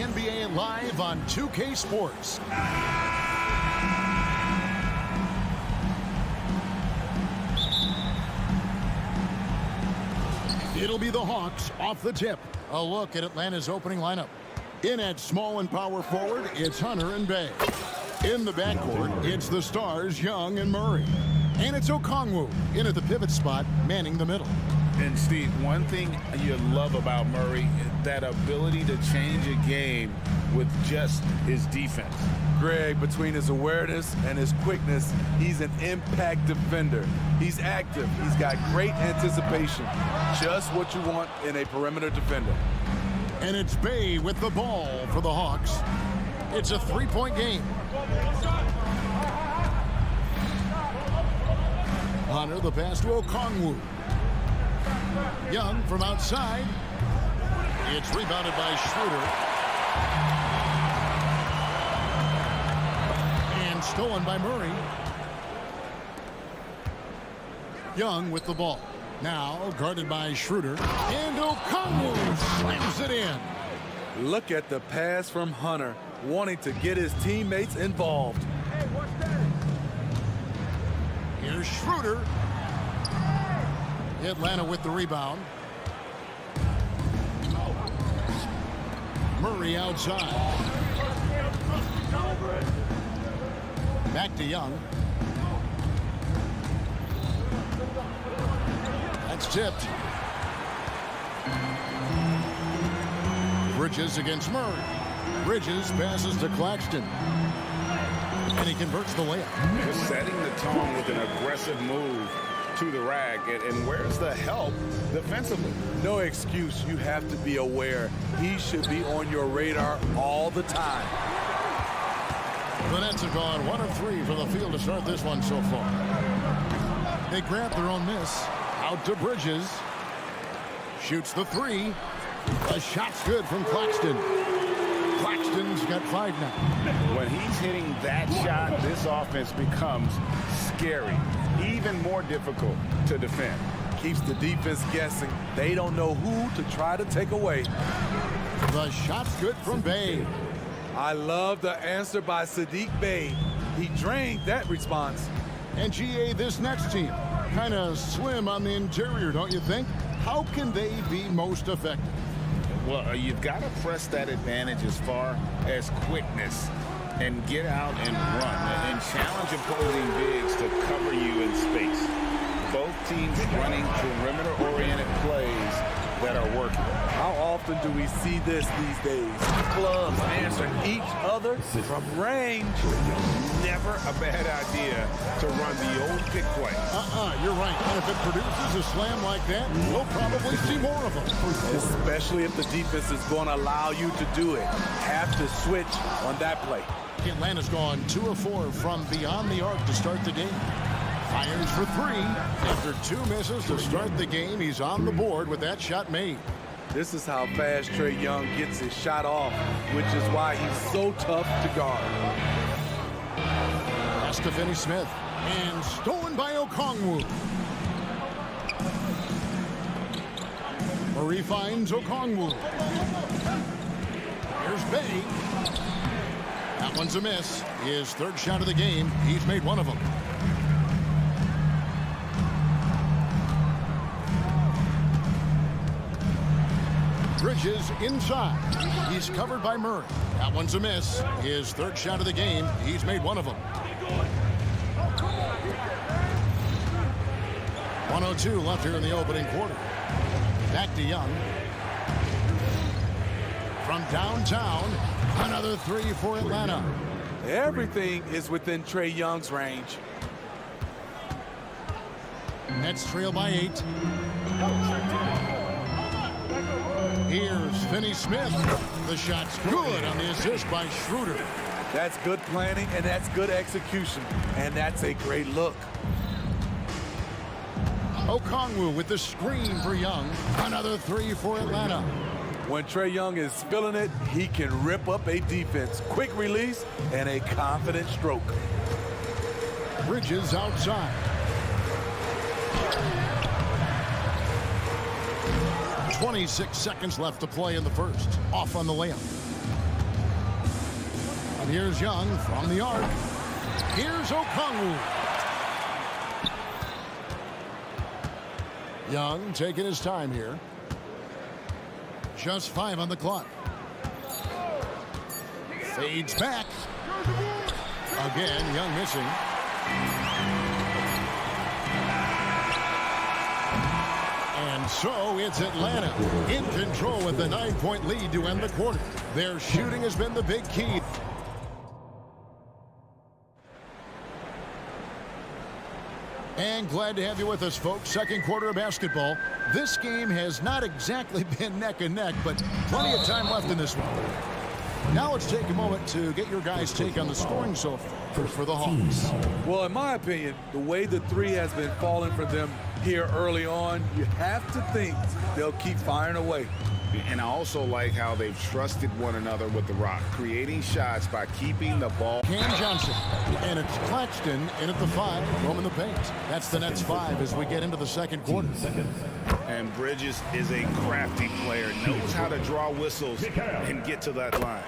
NBA live on 2K Sports. It'll be the Hawks off the tip. A look at Atlanta's opening lineup. In at small and power forward, it's Hunter and Bay. In the backcourt, it's the stars Young and Murray. And it's Okongwu in at the pivot spot, manning the middle. And Steve, one thing you love about Murray, that ability to change a game with just his defense. Greg, between his awareness and his quickness, he's an impact defender. He's active. He's got great anticipation. Just what you want in a perimeter defender. And it's Bay with the ball for the Hawks. It's a three-point game. Hunter, the pass to Okongwu. Young from outside. It's rebounded by Schroeder. And stolen by Murray. Young with the ball. Now guarded by Schroeder. And Okongwu slams it in. Look at the pass from Hunter, wanting to get his teammates involved. Here's Schroeder. Atlanta with the rebound. Murray outside. Back to Young. That's tipped. Bridges against Murray. Bridges passes to Claxton. And he converts the layup. Just setting the tone with an aggressive move to the rack. And where's the help defensively? No excuse. You have to be aware. He should be on your radar all the time. The Nets have gone 1 of 3 from the field to start this one so far. They grab their own miss. Out to Bridges. Shoots the three. A shot's good from Claxton. Claxton's got 5 now. When he's hitting that shot, this offense becomes scary. Even more difficult to defend. Keeps the defense guessing. They don't know who to try to take away. The shot's good from Bay. I love the answer by Sadiq Bey. He drained that response. And GA, this next team, kind of slim on the interior, don't you think? How can they be most effective? Well, you've got to press that advantage as far as quickness and get out and run and challenge opposing bigs to cover you in space. Both teams running perimeter-oriented plays that are working. How often do we see this these days? Clubs answering each other from range. Never a bad idea to run the old pick play. You're right. And if it produces a slam like that, we'll probably see more of them. Especially if the defense is going to allow you to do it. Have to switch on that play. Atlanta's gone 2 of 4 from beyond the arc to start the game. Fires for 3. After 2 misses to start the game, he's on the board with that shot made. This is how fast Trae Young gets his shot off, which is why he's so tough to guard. Pass to Finney Smith. And stolen by Okongwu. Murray finds Okongwu. Here's Bay. That one's a miss. His 3rd shot of the game. He's made 1 of them. Bridges inside. He's covered by Murray. That one's a miss. His 3rd shot of the game. He's made 1 of them. 1:02 left here in the opening quarter. Back to Young. From downtown, another 3 for Atlanta. Everything is within Trae Young's range. Nets trail by 8. Here's Finney Smith. The shot's good on the assist by Schroeder. That's good planning, and that's good execution. And that's a great look. Okongwu with the screen for Young. Another 3 for Atlanta. When Trae Young is feeling it, he can rip up a defense. Quick release and a confident stroke. Bridges outside. 26 seconds left to play in the first. Off on the layup. here's Young from the arc. Here's Okongwu. Young taking his time here. Just 5 on the clock. Fades back. Again, Young missing. And so it's Atlanta in control with the 9-point lead to end the quarter. Their shooting has been the big key. And glad to have you with us, folks. Second quarter of basketball. This game has not exactly been neck and neck, but plenty of time left in this one. Now let's take a moment to get your guys' take on the scoring so far for the Hawks. Well, in my opinion, the way the three has been falling for them here early on, you have to think they'll keep firing away. And I also like how they've trusted one another with the rock, creating shots by keeping the ball. Cam Johnson, and it's Claxton in at the 5, roaming the paint. That's the Nets 5 as we get into the second quarter. And Bridges is a crafty player, knows how to draw whistles and get to that line.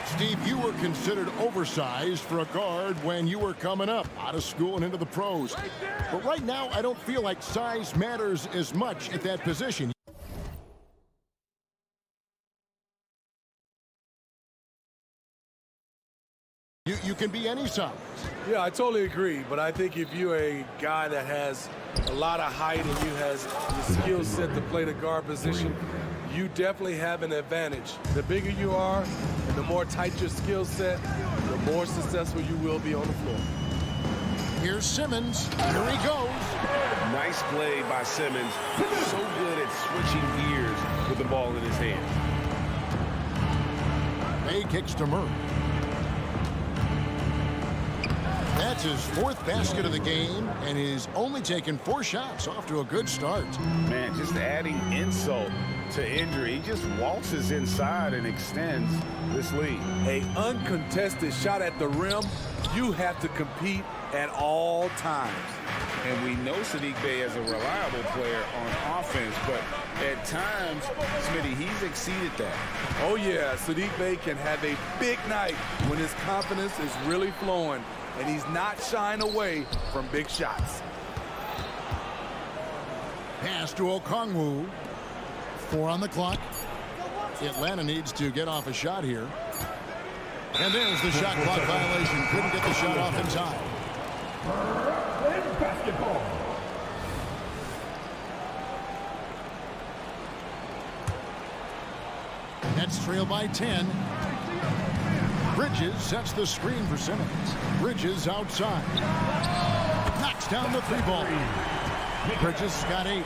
Steve, you were considered oversized for a guard when you were coming up out of school and into the pros. But right now, I don't feel like size matters as much at that position. You can be any size. Yeah, I totally agree. But I think if you're a guy that has a lot of height and you has the skill set to play the guard position, you definitely have an advantage. The bigger you are and the more tight your skill set, the more successful you will be on the floor. Here's Simmons. Here he goes. Nice play by Simmons. So good at switching gears with the ball in his hand. May kicks to Murray. That's his 4th basket of the game, and he's only taken 4 shots. Off to a good start. Man, just adding insult to injury. He just waltzes inside and extends this lead. An uncontested shot at the rim, you have to compete at all times. And we know Saddiq Bey is a reliable player on offense, but at times, Smitty, he's exceeded that. Oh, yeah, Saddiq Bey can have a big night when his confidence is really flowing, and he's not shying away from big shots. Pass to Okongwu. 4 on the clock. Atlanta needs to get off a shot here. And there's the shot clock violation. Couldn't get the shot off in time. Basketball. Nets trail by 10. Bridges sets the screen for Simmons. Bridges outside. Knocks down the 3-ball. Bridges got 8.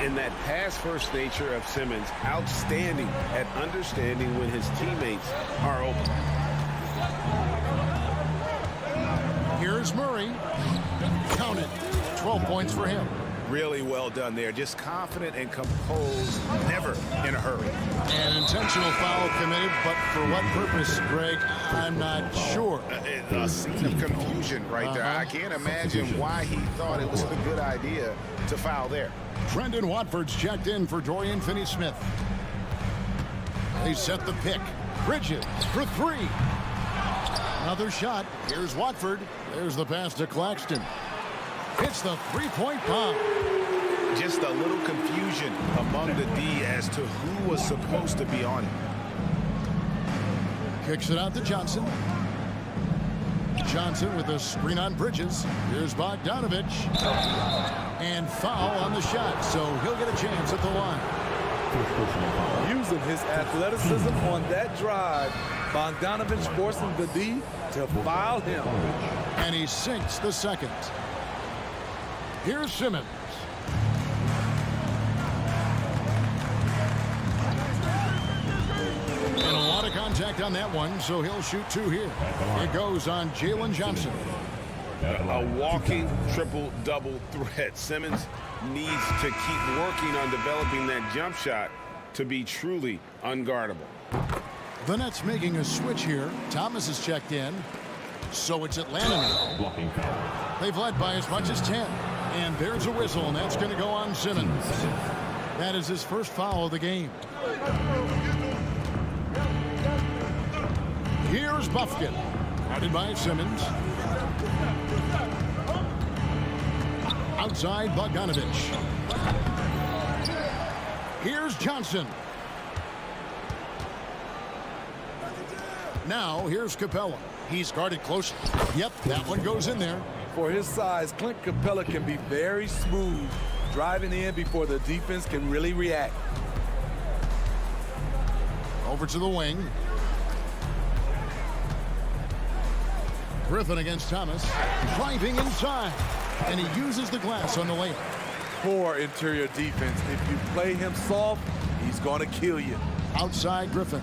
And that pass-first nature of Simmons, outstanding at understanding when his teammates are open. Here's Murray. Count it. 12 points for him. Really well done there. Just confident and composed, never in a hurry. An intentional foul committed, but for what purpose, Greg, I'm not sure. A scene of confusion right there. I can't imagine why he thought it was a good idea to foul there. Brendan Watford's checked in for Dorian Finney-Smith. They set the pick. Bridges for 3. Another shot. Here's Watford. There's the pass to Claxton. Hits the 3-point bomb. Just a little confusion among the D as to who was supposed to be on it. Kicks it out to Johnson. Johnson with a screen on Bridges. Here's Bogdanovich. And foul on the shot, so he'll get a chance at the line. Using his athleticism on that drive, Bogdanovich forcing the D to foul him. And he sinks the second. Here's Simmons. And a lot of contact on that one, so he'll shoot 2 here. It goes on Jalen Johnson. A walking triple-double threat. Simmons needs to keep working on developing that jump shot to be truly unguardable. The Nets making a switch here. Thomas is checked in. So it's Atlanta now. They've led by as much as 10. And there's a whistle, and that's going to go on Simmons. That is his first foul of the game. Here's Buffkin. Guarded by Simmons. Outside Bogdanovich. Here's Johnson. Now here's Capella. He's guarded closely. Yep, that one goes in there. For his size, Clint Capella can be very smooth, driving in before the defense can really react. Over to the wing. Griffin against Thomas. Driving inside. And he uses the glass on the layup. Poor interior defense. If you play him soft, he's going to kill you. Outside Griffin.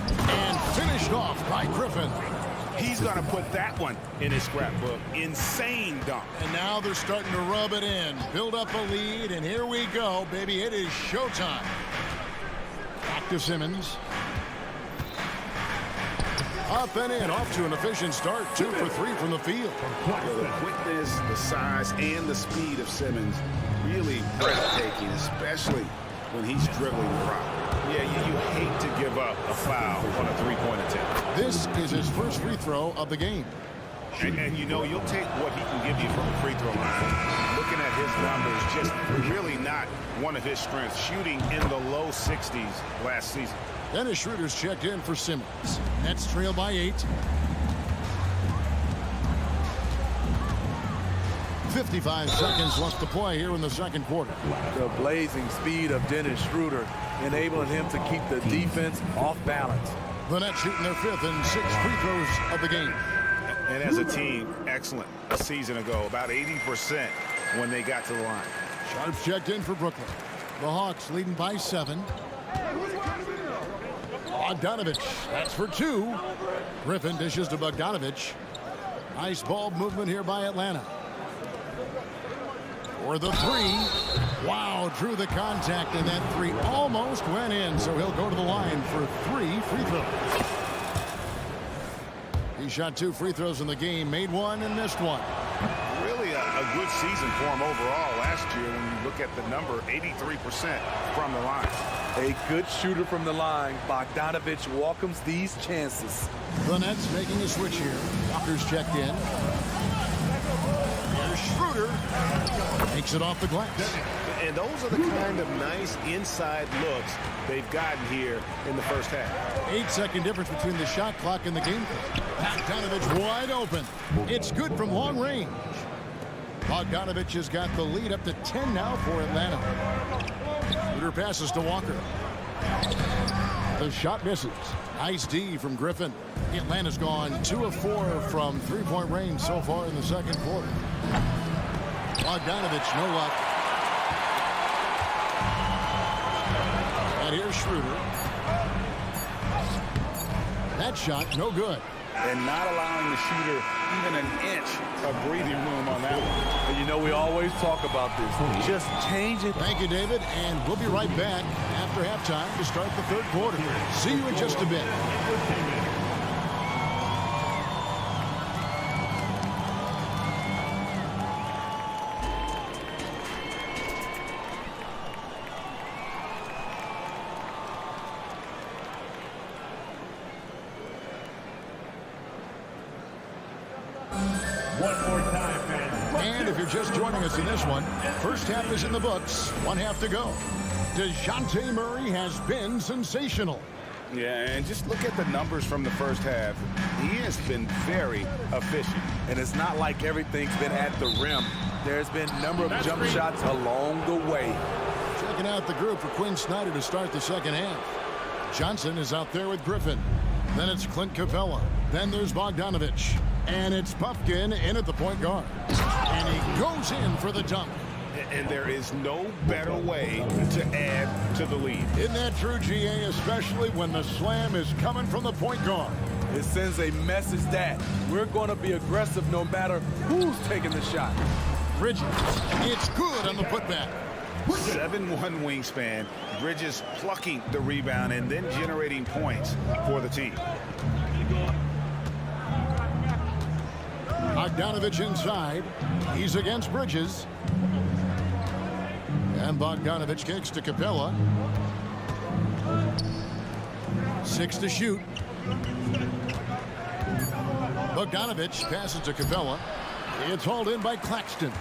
And finished off by Griffin. He's going to put that one in his scrapbook. Insane dunk. And now they're starting to rub it in. Build up a lead, and here we go, baby. It is showtime. Back to Simmons. Up and in, off to an efficient start. 2 for 3 from the field. The quickness, the size, and the speed of Simmons really breathtaking, especially when he's dribbling the rock. Yeah, you hate to give up a foul on a three-point attempt. This is his first free throw of the game. And you know, you'll take what he can give you from the free throw line. Looking at his numbers, just really not one of his strengths. Shooting in the low 60s last season. Dennis Schroeder's checked in for Simmons. Nets trail by 8. 55 seconds left to play here in the second quarter. The blazing speed of Dennis Schroeder enabling him to keep the defense off balance. The Nets shooting their 5th and 6th free throws of the game. And as a team, excellent a season ago. About 80% when they got to the line. Sharps checked in for Brooklyn. The Hawks leading by 7. Bogdanovich, that's for 2. Griffin dishes to Bogdanovich. Nice ball movement here by Atlanta. For the 3. Wow, drew the contact, and that 3 almost went in, so he'll go to the line for 3 free throws. He shot 2 free throws in the game, made 1 and missed 1. Really a good season for him overall last year when you look at the number, 83% from the line. A good shooter from the line. Bogdanovich welcomes these chances. The Nets making a switch here. Walker's checked in. Here's Schroeder. Makes it off the glass. And those are the kind of nice inside looks they've gotten here in the first half. 8-second difference between the shot clock and the game clock. Bogdanovich wide open. It's good from long range. Bogdanovich has got the lead up to 10 now for Atlanta. Schroeder passes to Walker. The shot misses. Nice D from Griffin. Atlanta's gone 2 of 4 from three-point range so far in the second quarter. Bogdanovich, no luck. And here's Schroeder. That shot, no good. And not allowing the shooter even an inch of breathing room on that one. And you know, we always talk about this. Just change it. Thank you, David. And we'll be right back after halftime to start the third quarter. See you in just a bit. One more time, fans. And if you're just joining us in this one, first half is in the books. 1 half to go. DeJounte Murray has been sensational. Yeah, and just look at the numbers from the first half. He has been very efficient. And it's not like everything's been at the rim. There's been a number of jump shots along the way. Checking out the group for Quinn Snyder to start the second half. Johnson is out there with Griffin. Then it's Clint Capella. Then there's Bogdanovich. And it's Buffkin in at the point guard. And he goes in for the dunk. And there is no better way to add to the lead. Isn't that true, GA, especially when the slam is coming from the point guard? It sends a message that we're going to be aggressive no matter who's taking the shot. Bridges, it's good on the putback. 7'1" wingspan. Bridges plucking the rebound and then generating points for the team. Bogdanovich inside. He's against Bridges. And Bogdanovich kicks to Capella. 6 to shoot. Bogdanovich passes to Capella. It's hauled in by Claxton.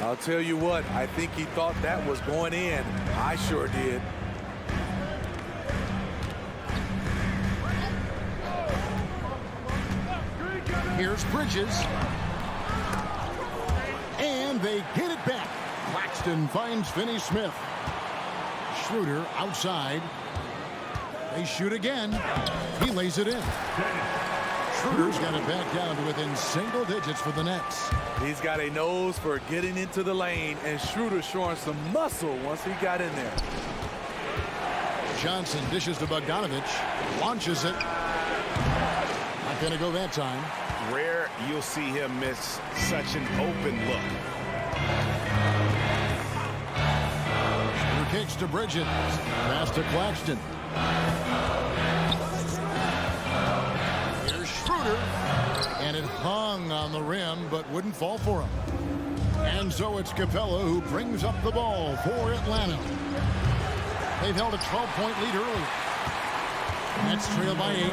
I'll tell you what, I think he thought that was going in. I sure did. Here's Bridges. And they get it back. Claxton finds Finney-Smith. Schroeder outside. They shoot again. He lays it in. Schroeder's got it back down to within single digits for the Nets. He's got a nose for getting into the lane, and Schroeder showing some muscle once he got in there. Johnson dishes to Bogdanovich. Launches it. Not going to go that time. Rare you'll see him miss such an open look. Schroeder kicks to Bridges. Pass to Claxton. Here's Schroeder. And it hung on the rim, but wouldn't fall for him. And so it's Capella who brings up the ball for Atlanta. They've held a 12-point lead early. Nets trail by 8.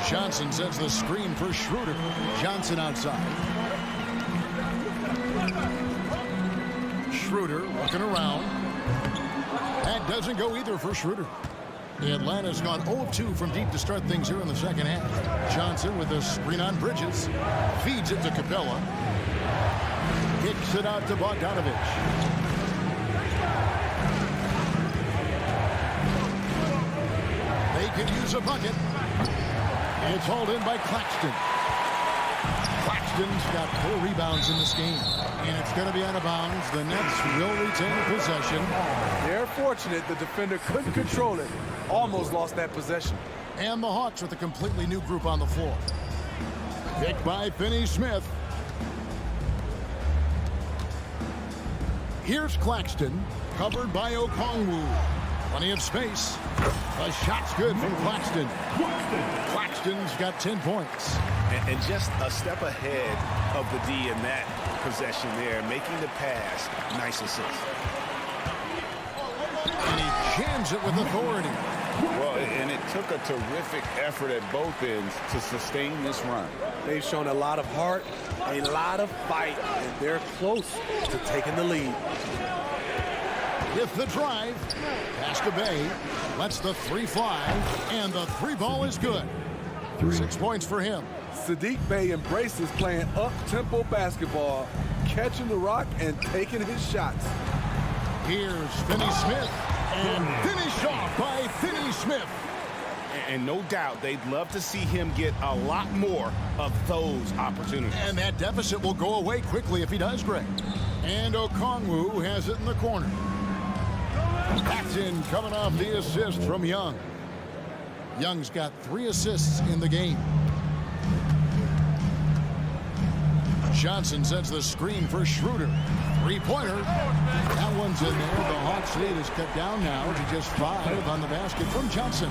Johnson sends the screen for Schroeder. Johnson outside. Schroeder looking around. That doesn't go either for Schroeder. Atlanta's gone 0-2 from deep to start things here in the second half. Johnson with a screen on Bridges. Feeds it to Capella. Kicks it out to Bogdanovich. They could use a bucket. It's hauled in by Claxton. Claxton's got 4 rebounds in this game. And it's going to be out of bounds. The Nets will retain possession. They're fortunate the defender couldn't control it. Almost lost that possession. And the Hawks with a completely new group on the floor. Picked by Finney-Smith. Here's Claxton, covered by Okongwu. Plenty of space. The shot's good from Claxton. Claxton's got 10 points. And just a step ahead of the D in that possession there, making the pass. Nice assist. And he jams it with authority. Well, and it took a terrific effort at both ends to sustain this run. They've shown a lot of heart, a lot of fight, and they're close to taking the lead. With the drive, pass to Bay, lets the 3 fly, and the 3 ball is good. 6 points for him. Saddiq Bey embraces playing up-tempo basketball, catching the rock and taking his shots. Here's Finney-Smith, and finished off by Finney-Smith. And no doubt they'd love to see him get a lot more of those opportunities. And that deficit will go away quickly if he does, Greg. And Okongwu has it in the corner. That's in, coming off the assist from Young. Young's got 3 assists in the game. Johnson sets the screen for Schroeder. 3-pointer. That one's in there. The Hawks lead is cut down now to just 5 on the basket from Johnson.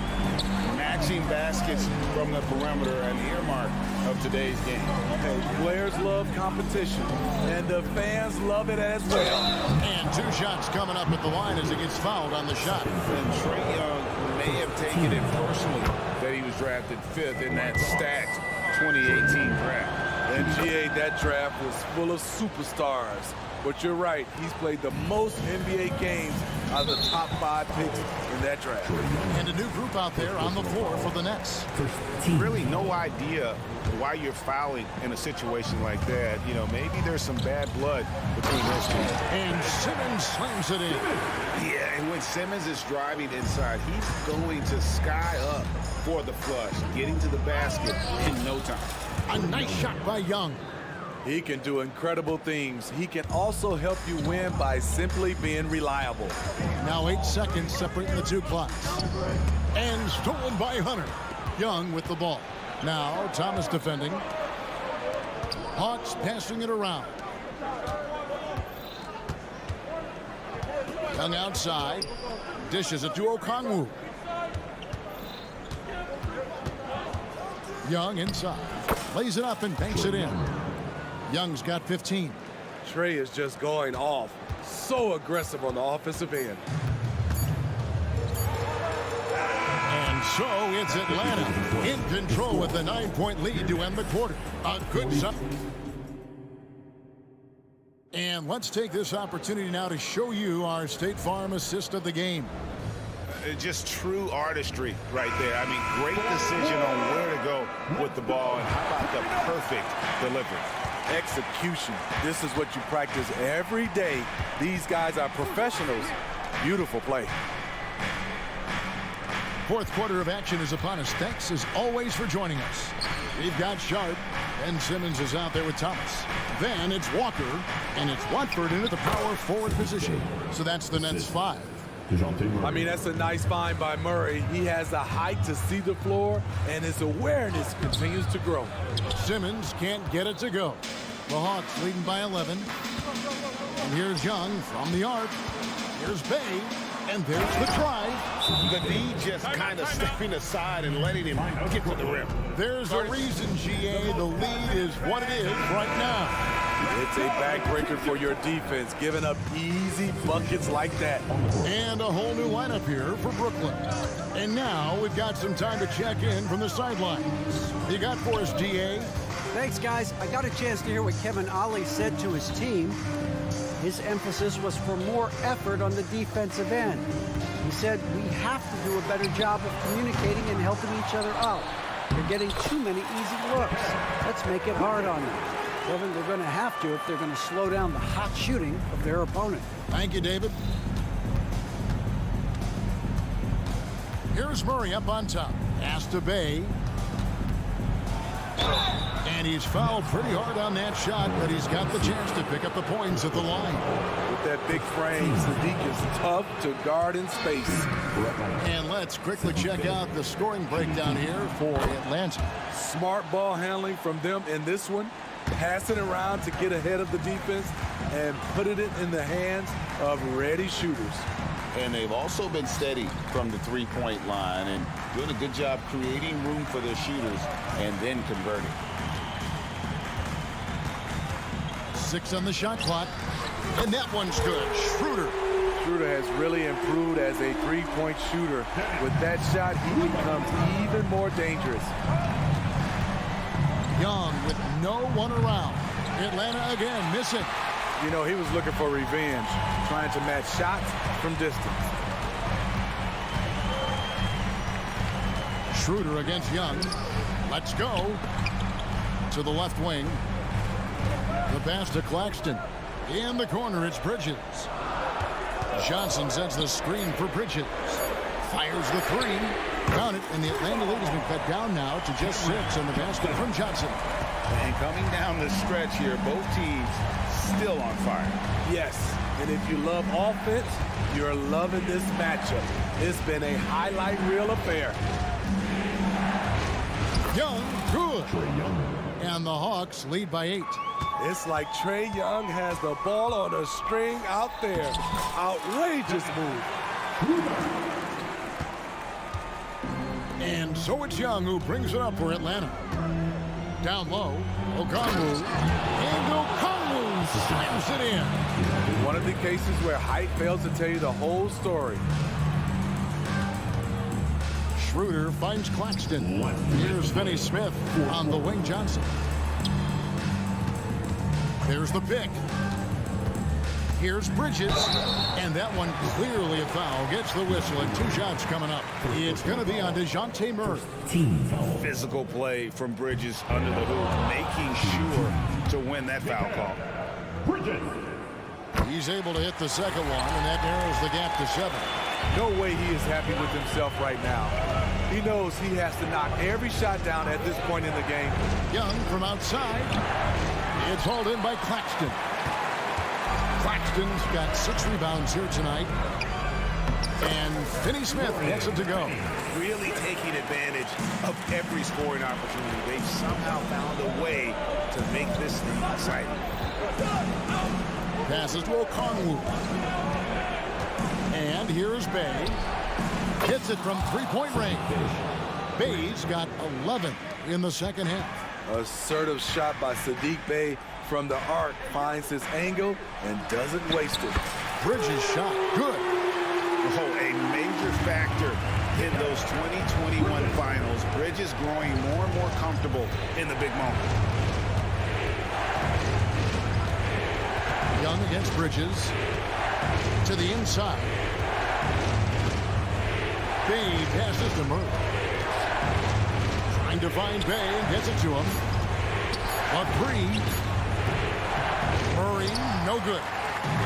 Matching baskets from the perimeter, an earmark of today's game. Hey, players love competition, and the fans love it as well. And 2 shots coming up at the line as he gets fouled on the shot. And Trae Young may have taken it personally that he was drafted 5th in that stacked 2018 draft. And GA, that draft was full of superstars. But you're right, he's played the most NBA games out of the top 5 picks in that draft. And a new group out there on the floor for the Nets. Really no idea why you're fouling in a situation like that. You know, maybe there's some bad blood between those two. And Simmons slams it in. Yeah, and when Simmons is driving inside, he's going to sky up for the flush, getting to the basket in no time. A nice shot by Young. He can do incredible things. He can also help you win by simply being reliable. Now 8 seconds separating the 2 clocks. And stolen by Hunter. Young with the ball. Now Thomas defending. Hawks passing it around. Young outside. Dishes it to Okongwu. Young inside. Lays it up and banks it in. Young's got 15. Trae is just going off. So aggressive on the offensive end. And So it's Atlanta in control with a 9-point lead to end the quarter. A good shot. And let's take this opportunity now to show you our State Farm assist of the game. Just true artistry right there. I mean, great decision on where to go with the ball, and how about the perfect delivery. Execution. This is what you practice every day. These guys are professionals. Beautiful play. Fourth quarter of action is upon us. Thanks as always for joining us. We've got Sharp, and Simmons is out there with Thomas. Then it's Walker, and it's Watford into the power forward position. So that's the Nets 5. I mean, that's a nice find by Murray. He has the height to see the floor, and his awareness continues to grow. Simmons can't get it to go. The Hawks leading by 11. And here's Young from the arc. Here's Bay, and there's the drive. The D just kind of stepping aside and letting him get to the rim. There's a reason, GA. The lead is what it is right now. It's a backbreaker for your defense, giving up easy buckets like that. And a whole new lineup here for Brooklyn. And now we've got some time to check in from the sidelines. You got for us, GA? Thanks, guys. I got a chance to hear what Kevin Ollie said to his team. His emphasis was for more effort on the defensive end. He said, we have to do a better job of communicating and helping each other out. They're getting too many easy looks. Let's make it hard on them. Kevin, they're going to have to if they're going to slow down the hot shooting of their opponent. Thank you, David. Here's Murray up on top. Pass to Bay. And he's fouled pretty hard on that shot, but he's got the chance to pick up the points at the line. With that big frame, Sadiq is tough to guard in space. And let's quickly check out the scoring breakdown here for Atlanta. Smart ball handling from them in this one. Passing around to get ahead of the defense and putting it in the hands of ready shooters. And they've also been steady from the three-point line and doing a good job creating room for their shooters and then converting. 6 on the shot clock. And that one's good. Schroeder. Schroeder has really improved as a three-point shooter. With that shot, he becomes even more dangerous. Young with no one around. Atlanta again missing. You know, he was looking for revenge, trying to match shots from distance. Schroeder against Young. Let's go. To the left wing. The pass to Claxton. In the corner, it's Bridges. Johnson sets the screen for Bridges. Fires the three. Count it, and the Atlanta lead has been cut down now to just 6 on the basket from Johnson. And coming down the stretch here, both teams still on fire. Yes, and if you love offense, you're loving this matchup. It's been a highlight reel affair. Young, good. And the Hawks lead by 8. It's like Trae Young has the ball on a string out there. Outrageous move. And so it's Young who brings it up for Atlanta. Down low, Okongwu. And Okongwu slams it in. One of the cases where height fails to tell you the whole story. Schroeder finds Claxton. Here's Finney Smith on the wing. Johnson. There's the pick. Here's Bridges. And that one clearly a foul. Gets the whistle and 2 shots coming up. It's going to be on DeJounte Murray. Physical play from Bridges under the hoop, making sure to win that foul call. Bridges. He's able to hit the second one, and that narrows the gap to 7. No way he is happy with himself right now. He knows he has to knock every shot down at this point in the game. Young from outside. It's hauled in by Claxton. Claxton's got 6 rebounds here tonight. And Finney Smith gets it to go. Really taking advantage of every scoring opportunity. They've somehow found a way to make this thing exciting. Passes to Okongwu. And here's Bay. Hits it from 3-point range. Bay's got 11 in the second half. Assertive shot by Sadiq Bey from the arc, finds his angle and doesn't waste it. Bridges shot, good. Oh, a major factor in those 2021 finals. Bridges growing more and more comfortable in the big moment. Young against Bridges. To the inside. Bay passes to Murray. Trying to find Bay and gets it to him. A three. Murray, no good.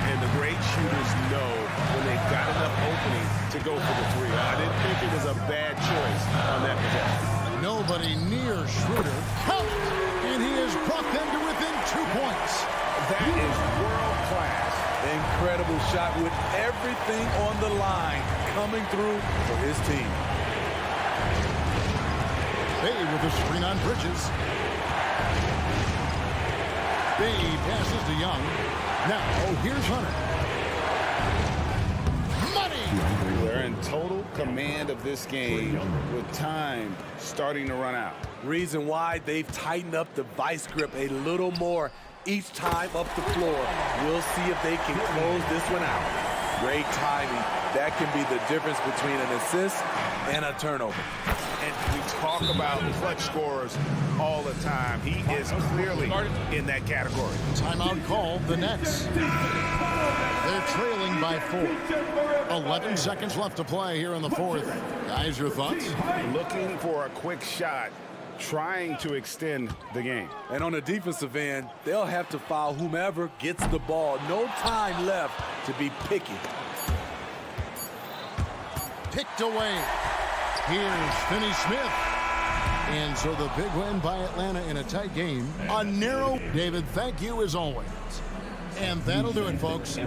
And the great shooters know when they've got enough opening to go for the three. I didn't think it was a bad choice on that possession. Nobody near Schroeder. Count! And he has brought them to within 2 points. That is world class. Incredible shot with everything on the line coming through for his team. Bay with a screen on Bridges. Bay passes to Young. Now, here's Hunter. Money! They're in total command of this game with time starting to run out. Reason why they've tightened up the vice grip a little more each time up the floor. We'll see if they can close this one out. Great timing. That can be the difference between an assist and a turnover. And we talk about clutch scorers all the time. He is clearly in that category. Timeout called, the Nets. They're trailing by 4. 11 seconds left to play here in the fourth. Guys, your thoughts? Looking for a quick shot, trying to extend the game. And on the defensive end, they'll have to foul whomever gets the ball. No time left to be picky. Picked away. Here's Finney-Smith. And so the big win by Atlanta in a tight game. A narrow. David, thank you as always. And that'll do it, folks.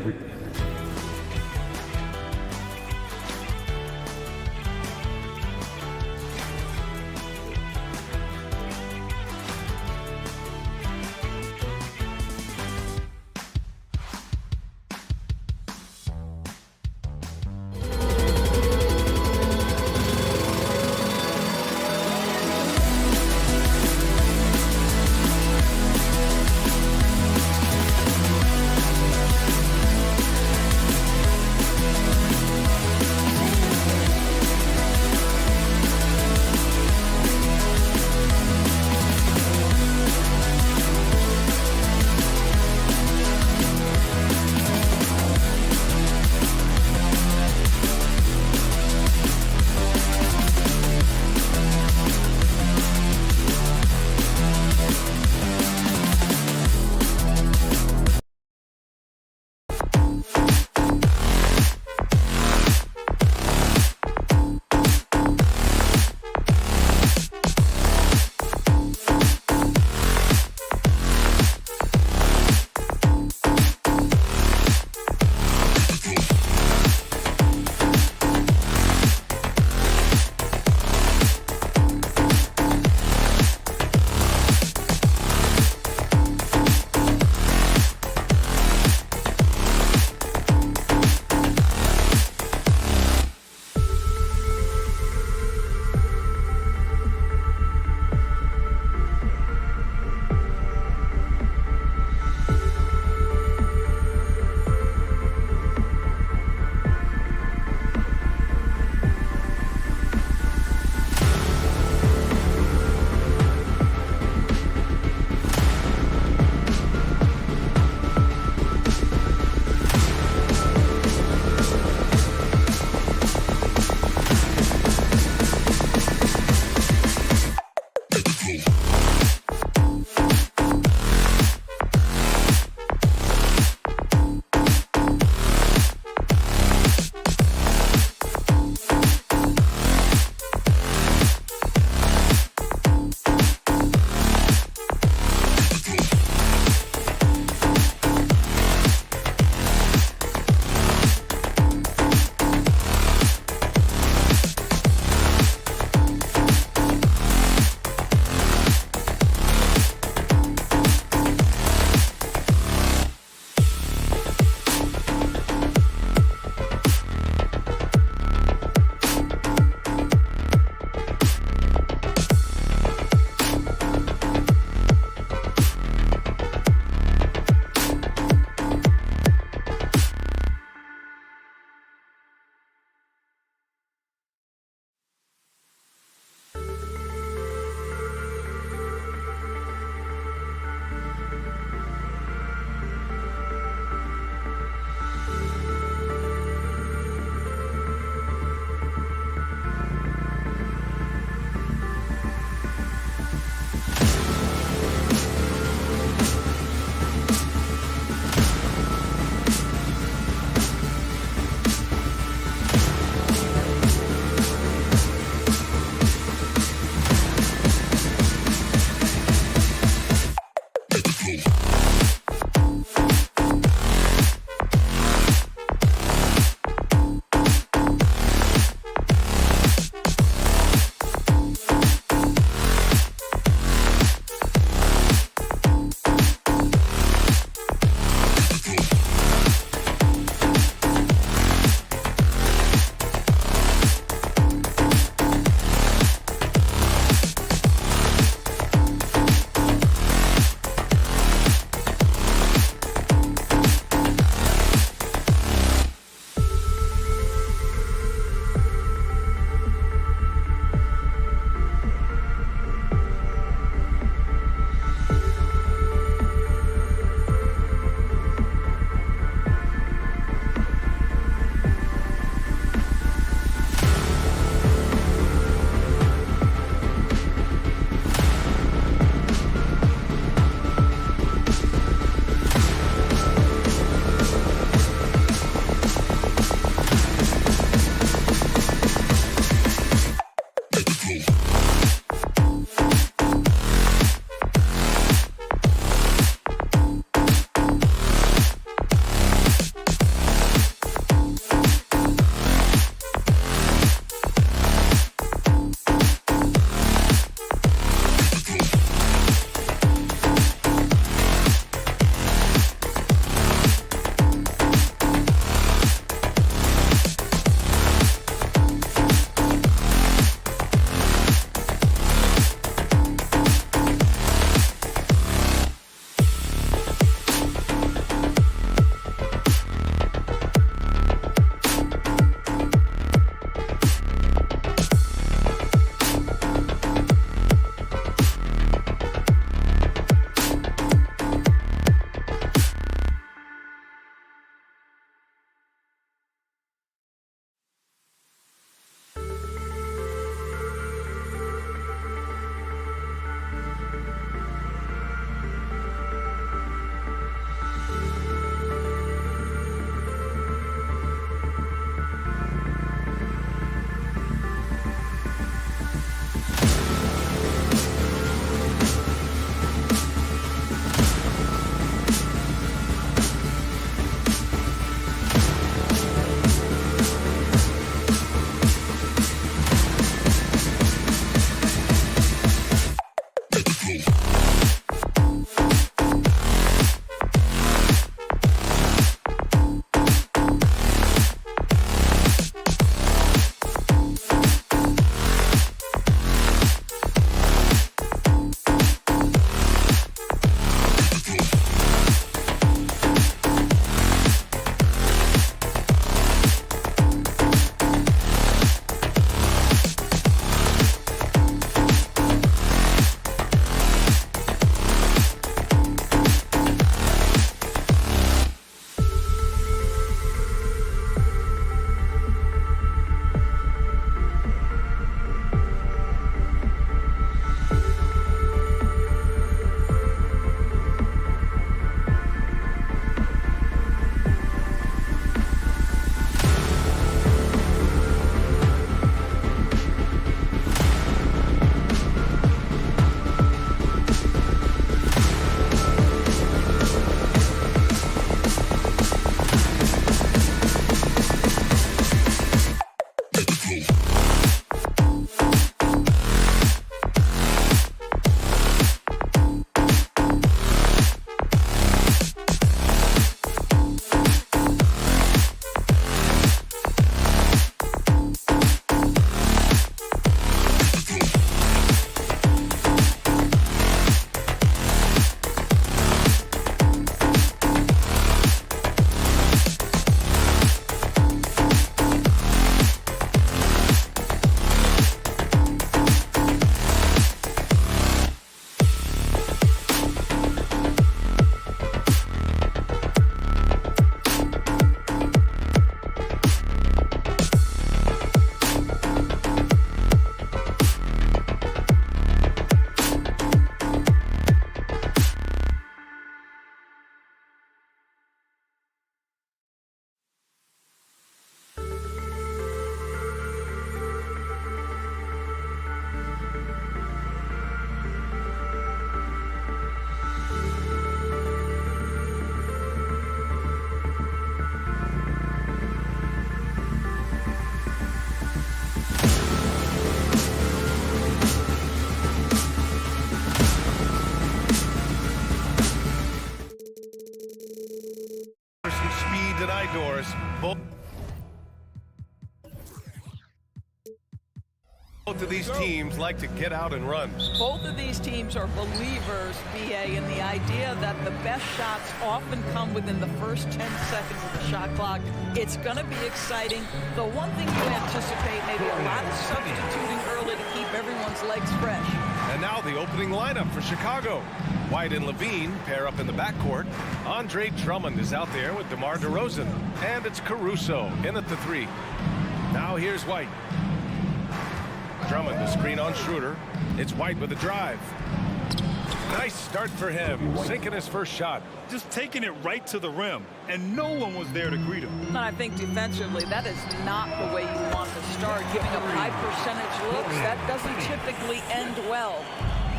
Denied doors. Both of these teams like to get out and run. Both of these teams are believers, BA, in the idea that the best shots often come within the first 10 seconds of the shot clock. It's going to be exciting. The one thing you anticipate, maybe a lot of substituting early to keep everyone's legs fresh. And now the opening lineup for Chicago. White and Levine pair up in the backcourt. Andre Drummond is out there with DeMar DeRozan. And it's Caruso in at the 3. Now here's White. Drummond, the screen on Schroeder. It's White with a drive. Nice start for him, sinking his first shot. Just taking it right to the rim, and no one was there to greet him. And I think defensively, that is not the way you want to start. Giving up high percentage looks, that doesn't typically end well.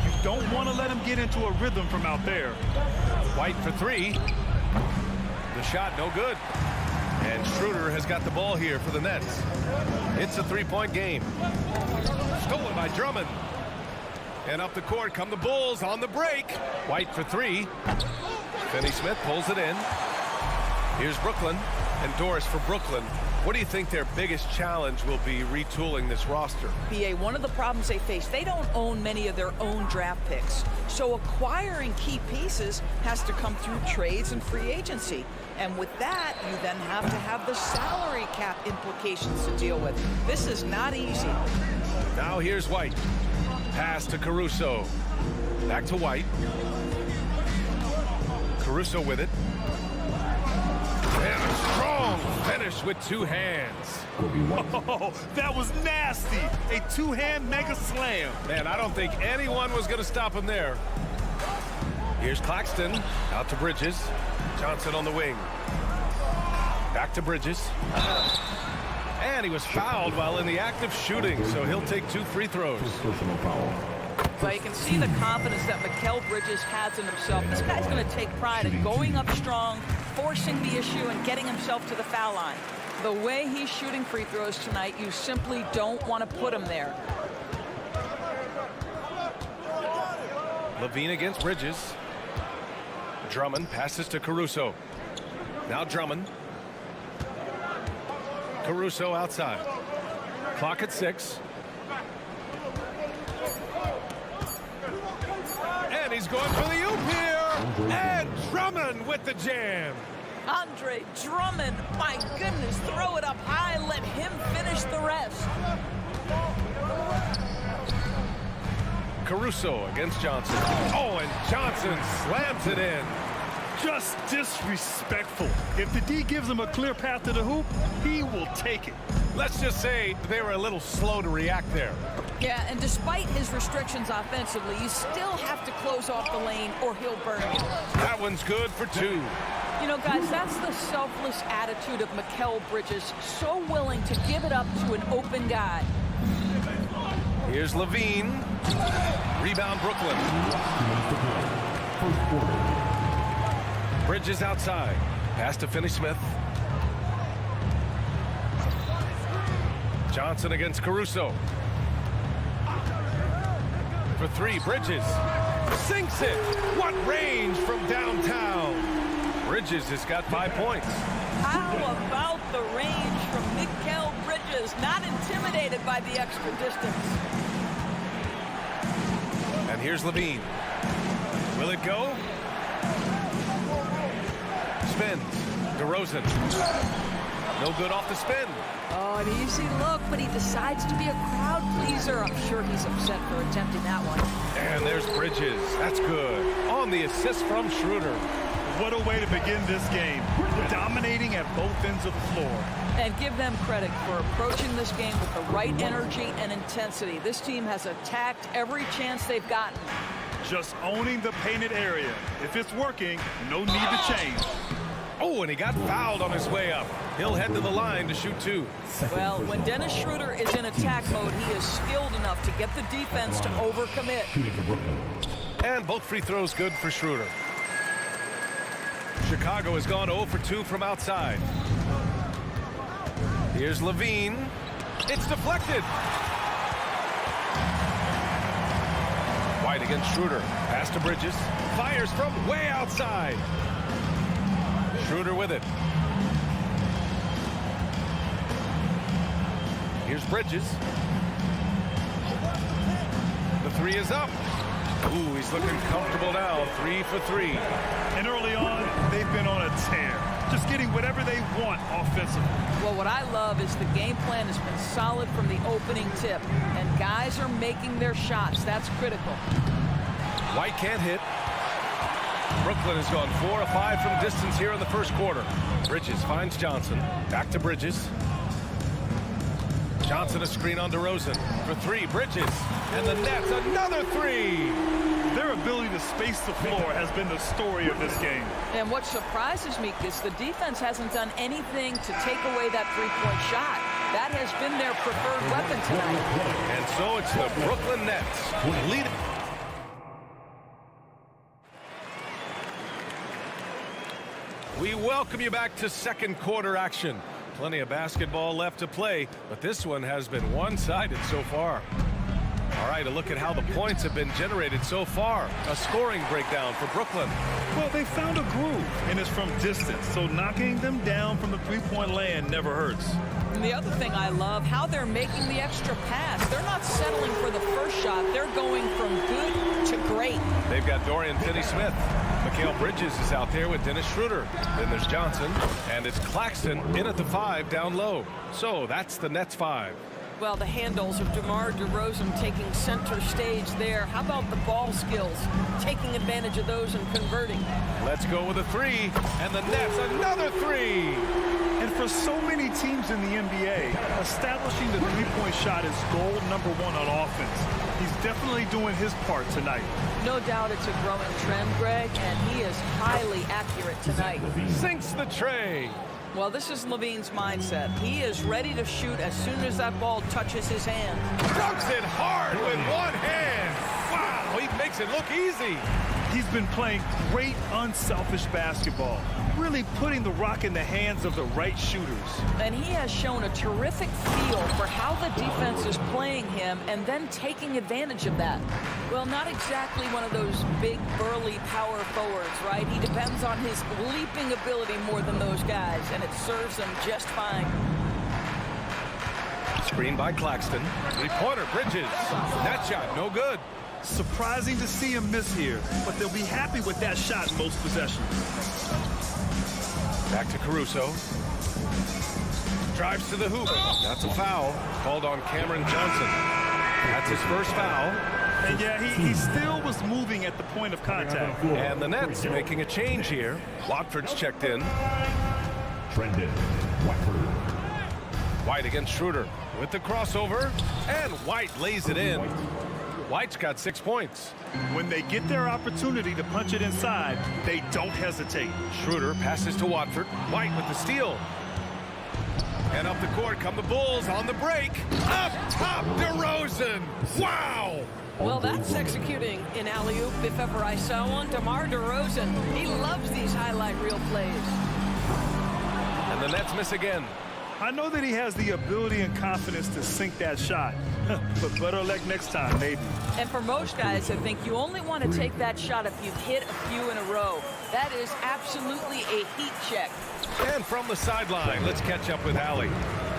You don't want to let him get into a rhythm from out there. White for 3. The shot no good. And Schroeder has got the ball here for the Nets. It's a 3-point game. Stolen by Drummond. And up the court come the Bulls on the break. White for 3. Finney-Smith pulls it in. Here's Brooklyn and Doris for Brooklyn. What do you think their biggest challenge will be retooling this roster? BA, one of the problems they face, they don't own many of their own draft picks. So acquiring key pieces has to come through trades and free agency. And with that, you then have to have the salary cap implications to deal with. This is not easy. Now here's White. Pass to Caruso. Back to White. Caruso with it. And a strong finish with 2 hands. Oh, that was nasty. A 2-hand mega slam. Man, I don't think anyone was going to stop him there. Here's Claxton. Out to Bridges. Johnson on the wing. Back to Bridges. And he was fouled while in the act of shooting, so he'll take 2 free throws. Well, you can see the confidence that Mikal Bridges has in himself. This guy's going to take pride in going up strong, forcing the issue, and getting himself to the foul line. The way he's shooting free throws tonight, you simply don't want to put him there. Levine against Bridges. Drummond passes to Caruso. Now Drummond. Caruso outside. Clock at 6. And he's going for the oop here. And Drummond with the jam. Andre Drummond, my goodness, throw it up high, let him finish the rest. Caruso against Johnson. Oh, and Johnson slams it in. Just disrespectful. If the D gives him a clear path to the hoop, he will take it. Let's just say they were a little slow to react there. Yeah, and despite his restrictions offensively, you still have to close off the lane or he'll burn you. That one's good for 2. You know, guys, that's the selfless attitude of Mikal Bridges. So willing to give it up to an open guy. Here's Levine. Rebound Brooklyn. Bridges outside. Pass to Finney-Smith. Johnson against Caruso. For 3, Bridges. Sinks it. What range from downtown. Bridges has got 5 points. How about the range from Mikal Bridges? Not intimidated by the extra distance. And here's Levine. Will it go? Spins. DeRozan. No good off the spin. Oh, an easy look, but he decides to be a crowd pleaser. I'm sure he's upset for attempting that one. And there's Bridges. That's good. On the assist from Schroeder. What a way to begin this game. Dominating at both ends of the floor. And give them credit for approaching this game with the right energy and intensity. This team has attacked every chance they've gotten. Just owning the painted area. If it's working, no need to change. Oh, and he got fouled on his way up. He'll head to the line to shoot 2. Well, when Dennis Schroeder is in attack mode, he is skilled enough to get the defense to overcommit. And both free throws good for Schroeder. Chicago has gone 0 for 2 from outside. Here's Levine. It's deflected. White against Schroeder. Pass to Bridges. Fires from way outside. Schroeder with it. Here's Bridges. The 3 is up. Ooh, he's looking comfortable now. 3 for 3. And early on, they've been on a tear. Just getting whatever they want offensively. Well, what I love is the game plan has been solid from the opening tip. And guys are making their shots. That's critical. White can't hit. Brooklyn has gone 4 of 5 from distance here in the first quarter. Bridges finds Johnson. Back to Bridges. Johnson a screen on DeRozan. For 3, Bridges. And the Nets, another 3. Their ability to space the floor has been the story of this game. And what surprises me is the defense hasn't done anything to take away that three-point shot. That has been their preferred weapon tonight. And so it's the Brooklyn Nets leading. We welcome you back to second quarter action. Plenty of basketball left to play, but this one has been one-sided so far. All right, a look at how the points have been generated so far. A scoring breakdown for Brooklyn. Well, they found a groove, and it's from distance, so knocking them down from the three-point land never hurts. And the other thing I love, how they're making the extra pass. They're not settling for the first shot. They're going from good to great. They've got Dorian Finney-Smith. Mikal Bridges is out there with Dennis Schroeder. Then there's Johnson, and it's Claxton in at the 5 down low. So that's the Nets 5. Well, the handles of DeMar DeRozan taking center stage there. How about the ball skills? Taking advantage of those and converting. Let's go with a 3, and the Nets another 3. And for so many teams in the NBA, establishing the three-point shot is goal number 1 on offense. He's definitely doing his part tonight. No doubt it's a growing trend, Greg, and he is highly accurate tonight. Sinks the tray. Well, this is Levine's mindset. He is ready to shoot as soon as that ball touches his hand. Dunks it hard with one hand. Wow, he makes it look easy. He's been playing great, unselfish basketball, really putting the rock in the hands of the right shooters. And he has shown a terrific feel for how the defense is playing him and then taking advantage of that. Well, not exactly one of those big, burly power forwards, right? He depends on his leaping ability more than those guys, and it serves him just fine. Screen by Claxton. Three-pointer, Bridges. That shot, no good. Surprising to see him miss here, but they'll be happy with that shot in most possessions. Back to Caruso. Drives to the hoop. That's a foul. Called on Cameron Johnson. That's his first foul. And yeah, he still was moving at the point of contact. And the Nets making a change here. Watford's checked in. Trendon Watford. White against Schroeder with the crossover. And White lays it in. White's got 6 points. When they get their opportunity to punch it inside, they don't hesitate. Schroeder passes to Watford. White with the steal. And up the court come the Bulls on the break. Up top, DeRozan. Wow! Well, that's executing an alley-oop if ever I saw one. DeMar DeRozan, he loves these highlight reel plays. And the Nets miss again. I know that he has the ability and confidence to sink that shot, but better luck next time, maybe. And for most guys, I think you only want to take that shot if you've hit a few in a row. That is absolutely a heat check. And from the sideline, let's catch up with Allie.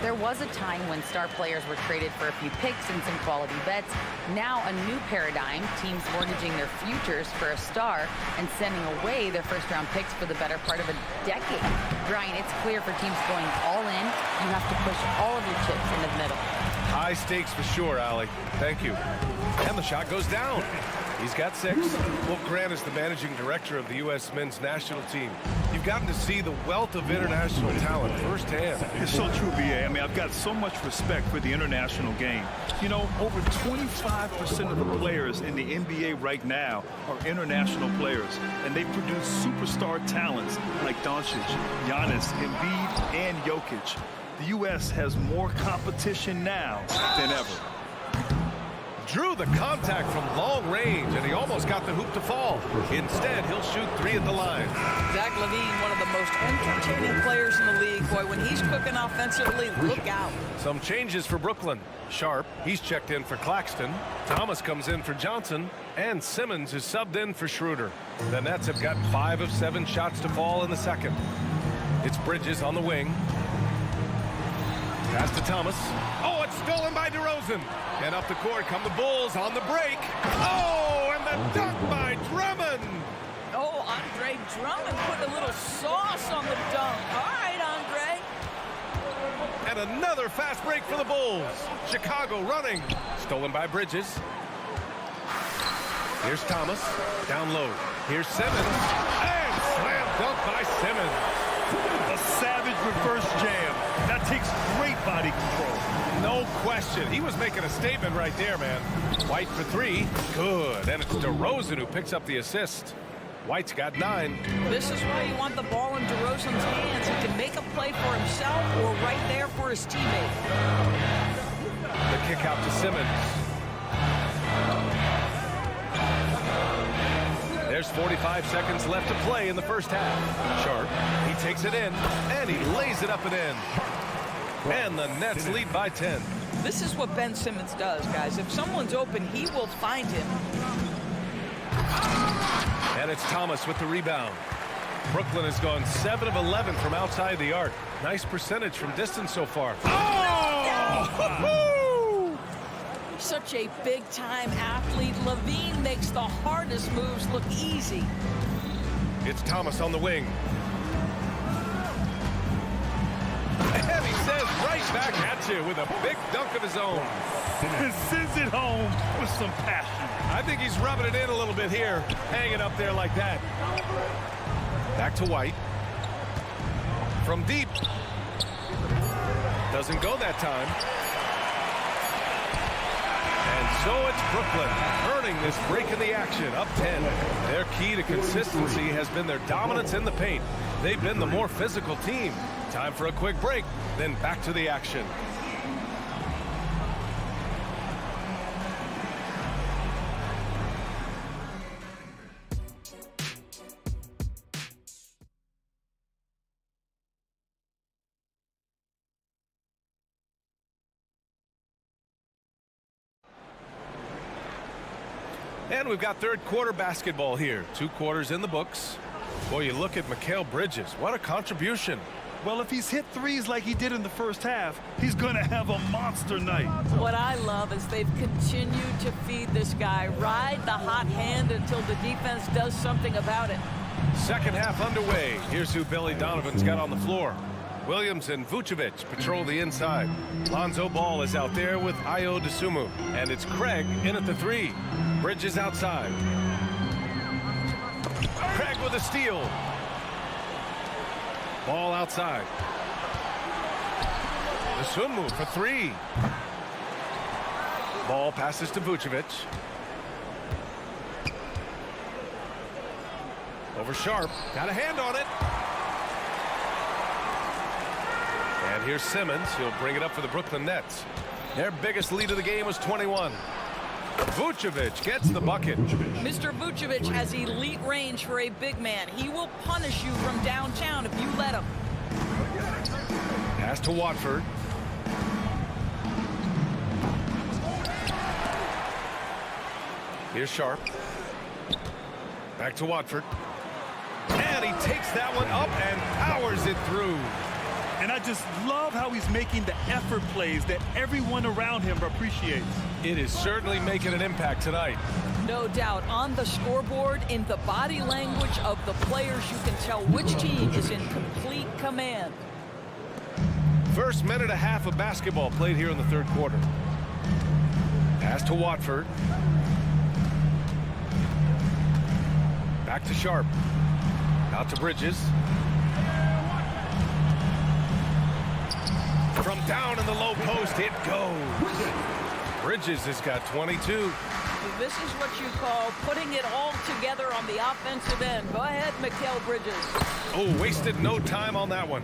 There was a time when star players were traded for a few picks and some quality bets. Now a new paradigm, teams mortgaging their futures for a star and sending away their first-round picks for the better part of a decade. Brian, it's clear for teams going all in, you have to push all of your chips into the middle. High stakes for sure, Allie. Thank you. And the shot goes down. He's got 6. Well, Grant is the managing director of the U.S. men's national team. You've gotten to see the wealth of international talent firsthand. It's so true, B.A. I mean, I've got so much respect for the international game. You know, over 25% of the players in the NBA right now are international players, and they produce superstar talents like Doncic, Giannis, Embiid, and Jokic. The U.S. has more competition now than ever. Drew the contact from long range, and he almost got the hoop to fall. Instead, he'll shoot 3 at the line. Zach LaVine, one of the most entertaining players in the league. Boy, when he's cooking offensively, look out. Some changes for Brooklyn. Sharp, he's checked in for Claxton. Thomas comes in for Johnson. And Simmons is subbed in for Schroeder. The Nets have got 5 of 7 shots to fall in the second. It's Bridges on the wing. Pass to Thomas. Oh, it's stolen by DeRozan. And up the court come the Bulls on the break. Oh, and the dunk by Drummond. Oh, Andre Drummond put a little sauce on the dunk. All right, Andre. And another fast break for the Bulls. Chicago running. Stolen by Bridges. Here's Thomas. Down low. Here's Simmons. And slam dunk by Simmons. A savage reverse jam. That takes great body control. No question. He was making a statement right there, man. White for 3. Good. And it's DeRozan who picks up the assist. White's got 9. This is why you want the ball in DeRozan's hands. He can make a play for himself or right there for his teammate. The kick out to Simmons. There's 45 seconds left to play in the first half. Sharp, he takes it in, and he lays it up and in. And the Nets lead by 10. This is what Ben Simmons does, guys. If someone's open, he will find him. And it's Thomas with the rebound. Brooklyn has gone 7 of 11 from outside the arc. Nice percentage from distance so far. Oh! Such a big-time athlete. LaVine makes the hardest moves look easy. It's Thomas on the wing. And he says right back at you with a big dunk of his own. And sends it home with some passion. I think he's rubbing it in a little bit here, hanging up there like that. Back to White. From deep. Doesn't go that time. And so it's Brooklyn earning this break in the action, up 10. Their key to consistency has been their dominance in the paint. They've been the more physical team. Time for a quick break, then back to the action. And we've got third quarter basketball here. 2 quarters in the books. Boy, you look at Mikal Bridges. What a contribution. Well, if he's hit threes like he did in the first half, he's going to have a monster night. What I love is they've continued to feed this guy. Ride the hot hand until the defense does something about it. Second half underway. Here's who Billy Donovan's got on the floor. Williams and Vucevic patrol the inside. Lonzo Ball is out there with Ayo Dosunmu. And it's Craig in at the 3. Bridges outside. Craig with a steal. Ball outside. Dosunmu for 3. Ball passes to Vucevic. Over Sharp. Got a hand on it. And here's Simmons. He'll bring it up for the Brooklyn Nets. Their biggest lead of the game was 21. Vucevic gets the bucket. Mr. Vucevic has elite range for a big man. He will punish you from downtown if you let him. Pass to Watford. Here's Sharp. Back to Watford. And he takes that one up and powers it through. And I just love how he's making the effort plays that everyone around him appreciates. It is certainly making an impact tonight. No doubt. On the scoreboard, in the body language of the players, you can tell which team is in complete command. First minute and a half of basketball played here in the third quarter. Pass to Watford. Back to Sharp. Out to Bridges. From down in the low post, it goes. Bridges has got 22. This is what you call putting it all together on the offensive end. Go ahead, Mikal Bridges. Oh, wasted no time on that one.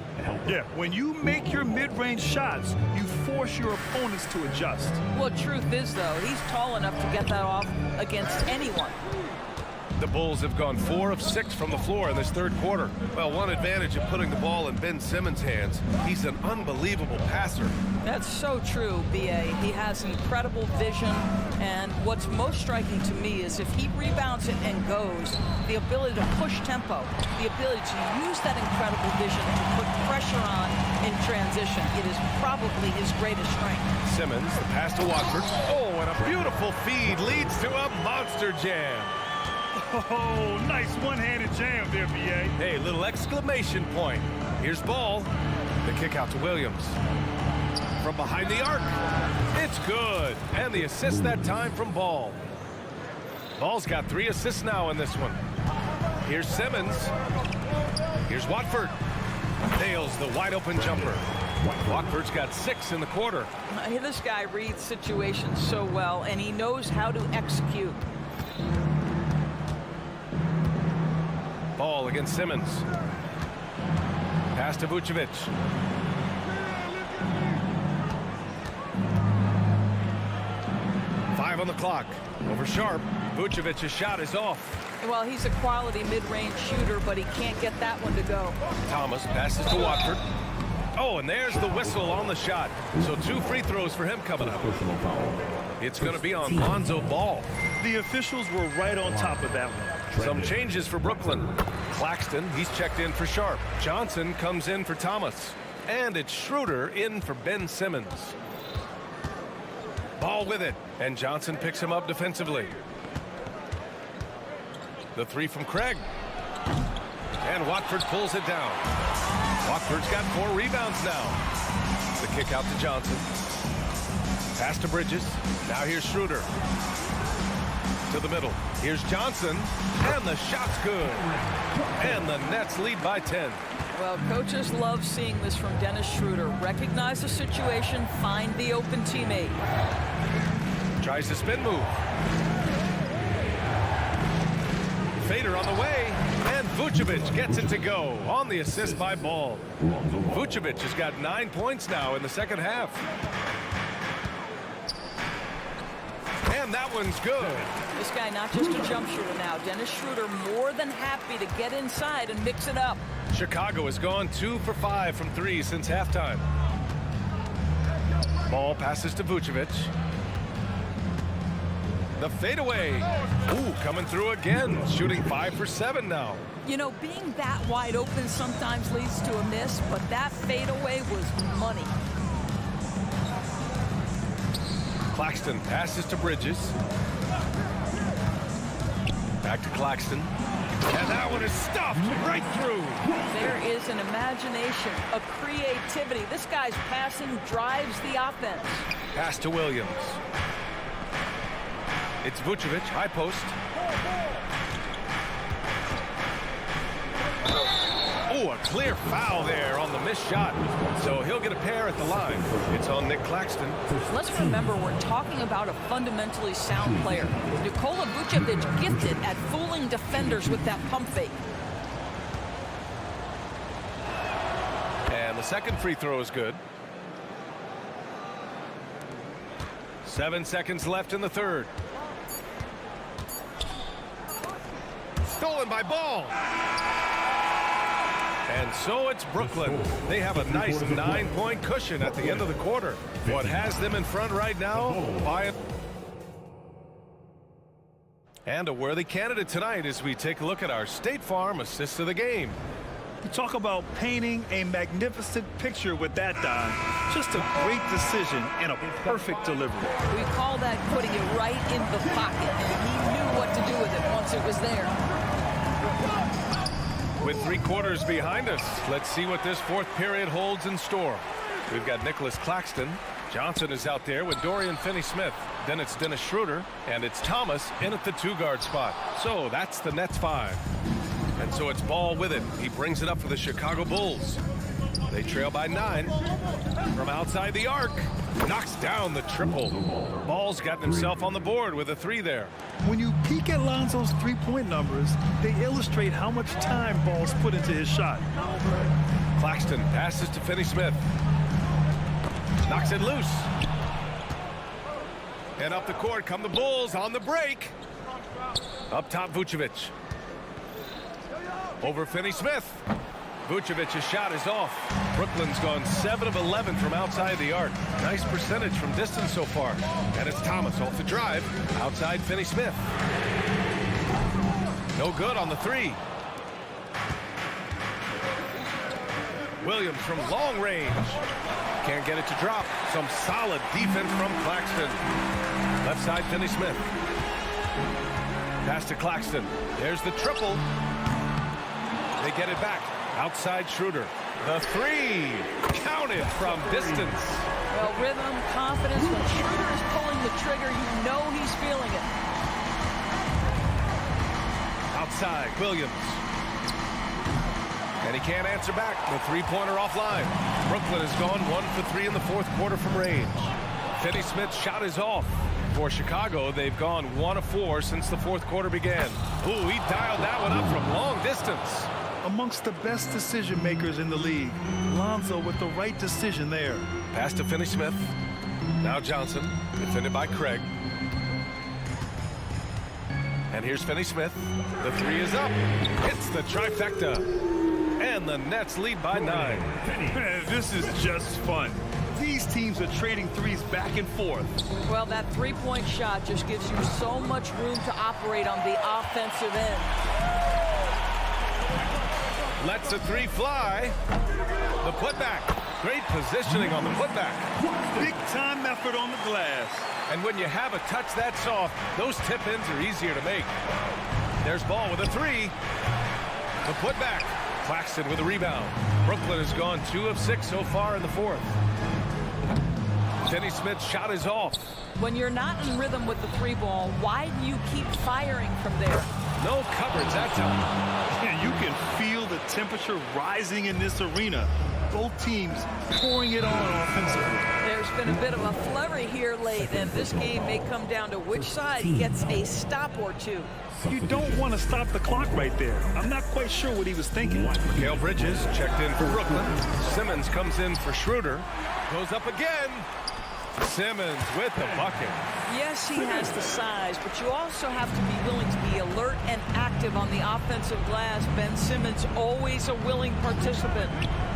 Yeah, when you make your mid-range shots, you force your opponents to adjust. Well, truth is, though, he's tall enough to get that off against anyone. The Bulls have gone 4 of 6 from the floor in this third quarter. Well, one advantage of putting the ball in Ben Simmons' hands, he's an unbelievable passer. That's so true, B.A. He has incredible vision, and what's most striking to me is if he rebounds it and goes, the ability to push tempo, the ability to use that incredible vision to put pressure on in transition. It is probably his greatest strength. Simmons, the pass to Watford. Oh, and a beautiful feed leads to a monster jam. Oh, nice one-handed jam there, B.A. Hey, little exclamation point. Here's Ball. The kick out to Williams. From behind the arc. It's good. And the assist that time from Ball. Ball's got 3 assists now in this one. Here's Simmons. Here's Watford. Nails the wide-open jumper. Watford's got 6 in the quarter. This guy reads situations so well, and he knows how to execute. Ball against Simmons. Pass to Vucevic. Five on the clock. Over Sharp. Vucevic's shot is off. Well, he's a quality mid-range shooter, but he can't get that one to go. Thomas passes to Watford. Oh, and there's the whistle on the shot. So 2 free throws for him coming up. It's going to be on Lonzo Ball. The officials were right on top of that one. Some changes for Brooklyn. Claxton, he's checked in for Sharp. Johnson comes in for Thomas. And it's Schroeder in for Ben Simmons. Ball with it. And Johnson picks him up defensively. The 3 from Craig. And Watford pulls it down. Watford's got 4 rebounds now. The kick out to Johnson. Pass to Bridges. Now here's Schroeder. To the middle. Here's Johnson. And the shot's good. And the Nets lead by 10. Well, coaches love seeing this from Dennis Schroeder. Recognize the situation, find the open teammate. Tries the spin move. Fader on the way. And Vucevic gets it to go on the assist by Ball. Vucevic has got 9 points now in the second half. And that one's good. This guy not just a jump shooter now. Dennis Schroeder more than happy to get inside and mix it up. Chicago has gone 2 for 5 from 3 since halftime. Ball passes to Vucevic. The fadeaway. Ooh, coming through again. Shooting 5 for 7 now. You know, being that wide open sometimes leads to a miss, but that fadeaway was money. Claxton passes to Bridges. Back to Claxton. And that one is stuffed right through. There is an imagination, a creativity. This guy's passing drives the offense. Pass to Williams. It's Vucevic, high post. Oh, a clear foul there on the missed shot. So he'll get a pair at the line. It's on Nick Claxton. Let's remember, we're talking about a fundamentally sound player. Nikola Vucevic gifted at fooling defenders with that pump fake. And the second free throw is good. 7 seconds left in the third. Stolen by Ball. And so it's Brooklyn. They have a nice 9-point cushion at the end of the quarter. What has them in front right now? And a worthy candidate tonight as we take a look at our State Farm assist of the game. You talk about painting a magnificent picture with that, Don. Just a great decision and a perfect delivery. We call that putting it right in the pocket, and he knew what to do with it once it was there. With 3 quarters behind us, let's see what this fourth period holds in store. We've got Nicholas Claxton. Johnson is out there with Dorian Finney-Smith. Then it's Dennis Schroeder, and it's Thomas in at the 2-guard spot. So that's the Nets 5. And so it's Ball with it. He brings it up for the Chicago Bulls. They trail by 9. From outside the arc, knocks down the triple. Ball's gotten himself on the board with a 3 there. When you peek at Lonzo's three-point numbers, they illustrate how much time Ball's put into his shot. Claxton passes to Finney-Smith. Knocks it loose. And up the court come the Bulls on the break. Up top, Vucevic. Over Finney-Smith. Vucevic's shot is off. Brooklyn's gone 7 of 11 from outside the arc. Nice percentage from distance so far. And it's Thomas off the drive. Outside Finney-Smith. No good on the 3. Williams from long range. Can't get it to drop. Some solid defense from Claxton. Left side Finney-Smith. Pass to Claxton. There's the triple. They get it back. Outside Schroeder. The 3. Counted from distance. Well, rhythm, confidence. When Schroeder is pulling the trigger, you know he's feeling it. Outside Williams. And he can't answer back. The 3-pointer offline. Brooklyn has gone 1 for 3 in the fourth quarter from range. Finney-Smith's shot is off. For Chicago, they've gone 1 of 4 since the fourth quarter began. Ooh, he dialed that one up from long distance. Amongst the best decision makers in the league, Lonzo with the right decision there. Pass to Finney-Smith. Now Johnson, defended by Craig. And here's Finney-Smith. The 3 is up. Hits the trifecta. And the Nets lead by 9. This is just fun. These teams are trading threes back and forth. Well, that 3-point shot just gives you so much room to operate on the offensive end. Lets a 3 fly. The putback. Great positioning on the putback. Big time effort on the glass. And when you have a touch that soft, those tip-ins are easier to make. There's Ball with a 3. The putback. Claxton with a rebound. Brooklyn has gone 2 of 6 so far in the fourth. Finney-Smith's shot is off. When you're not in rhythm with the 3 ball, why do you keep firing from there? No coverage that time. And you can feel the temperature rising in this arena. Both teams pouring it on offensively. There's been a bit of a flurry here late, and this game may come down to which side he gets a stop or 2. You don't want to stop the clock right there. I'm not quite sure what he was thinking. Mikal Bridges checked in for Brooklyn. Simmons comes in for Schroeder. Goes up again. Simmons with the bucket. Yes, he has the size, but you also have to be willing to be alert and active on the offensive glass. Ben Simmons, always a willing participant.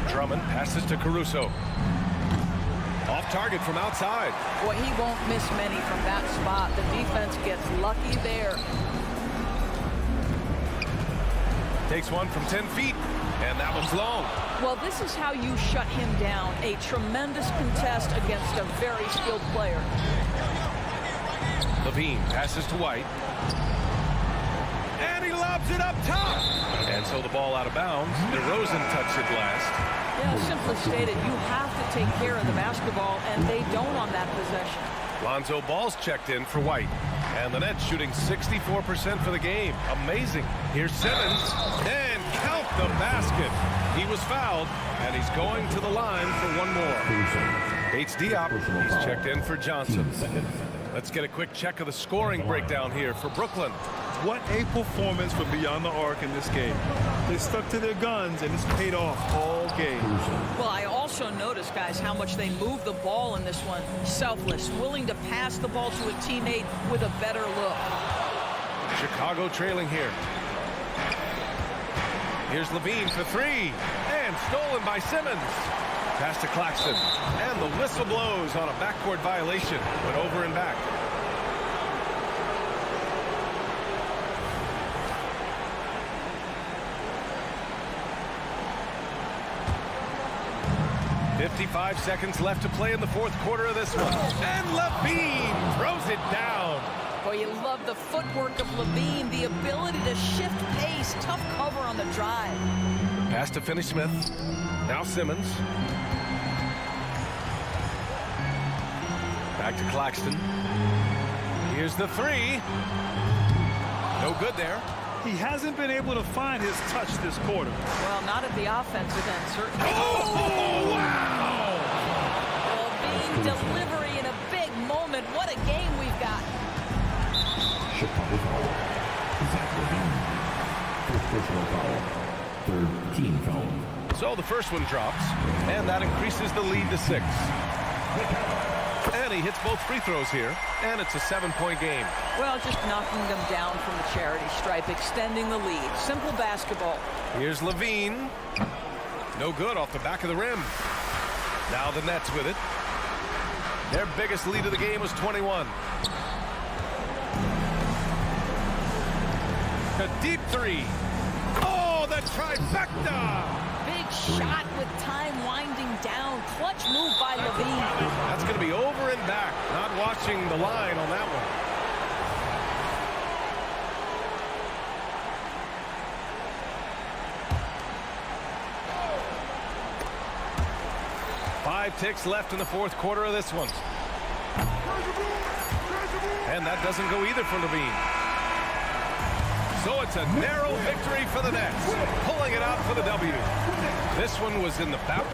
Drummond passes to Caruso. Off target from outside. Boy, he won't miss many from that spot. The defense gets lucky there. Takes one from 10 feet, and that one's long. Well, this is how you shut him down. A tremendous contest against a very skilled player. Levine passes to White. And he lobs it up top. And so the ball out of bounds. DeRozan touched it last. Yeah, simply stated, you have to take care of the basketball, and they don't on that possession. Lonzo Ball's checked in for White. And the Nets shooting 64% for the game. Amazing. Here's Simmons. And count the basket. He was fouled, and he's going to the line for one more. Bates Diop. He's checked in for Johnson. Let's get a quick check of the scoring breakdown here for Brooklyn. What a performance from beyond the arc in this game. They stuck to their guns, and it's paid off all game. Well, I also noticed, guys, how much they moved the ball in this one. Selfless, willing to pass the ball to a teammate with a better look. Chicago trailing here. Here's Levine for three. And stolen by Simmons. Pass to Claxton. And the whistle blows on a backcourt violation. Went over and back. "55 seconds left to play in the fourth quarter of this one. And Levine throws it down. Boy, you love the footwork of Levine, the ability to shift pace, tough cover on the drive. Pass to Finney-Smith. Now Simmons. Back to Claxton. Here's the three. No good there. He hasn't been able to find his touch this quarter. Well, not at the offensive end, certainly. Oh, wow! Levine delivery in a big moment. What a game we've got. Chicago foul. Zach Levine. First personal foul. Third team foul. So the first one drops, and that increases the lead to 6. And he hits both free throws here, and it's a 7-point game. Well, just knocking them down from the charity stripe, extending the lead. Simple basketball. Here's Levine. No good off the back of the rim. Now the Nets with it. Their biggest lead of the game was 21. A deep three. Oh, the trifecta! Big shot with time winding down. Clutch move by Levine. That's going to be over and back. Not watching the line on that one. Five ticks left in the fourth quarter of this one. And that doesn't go either for Levine. So it's a narrow victory for the Nets, pulling it out for the W. This one was in the back.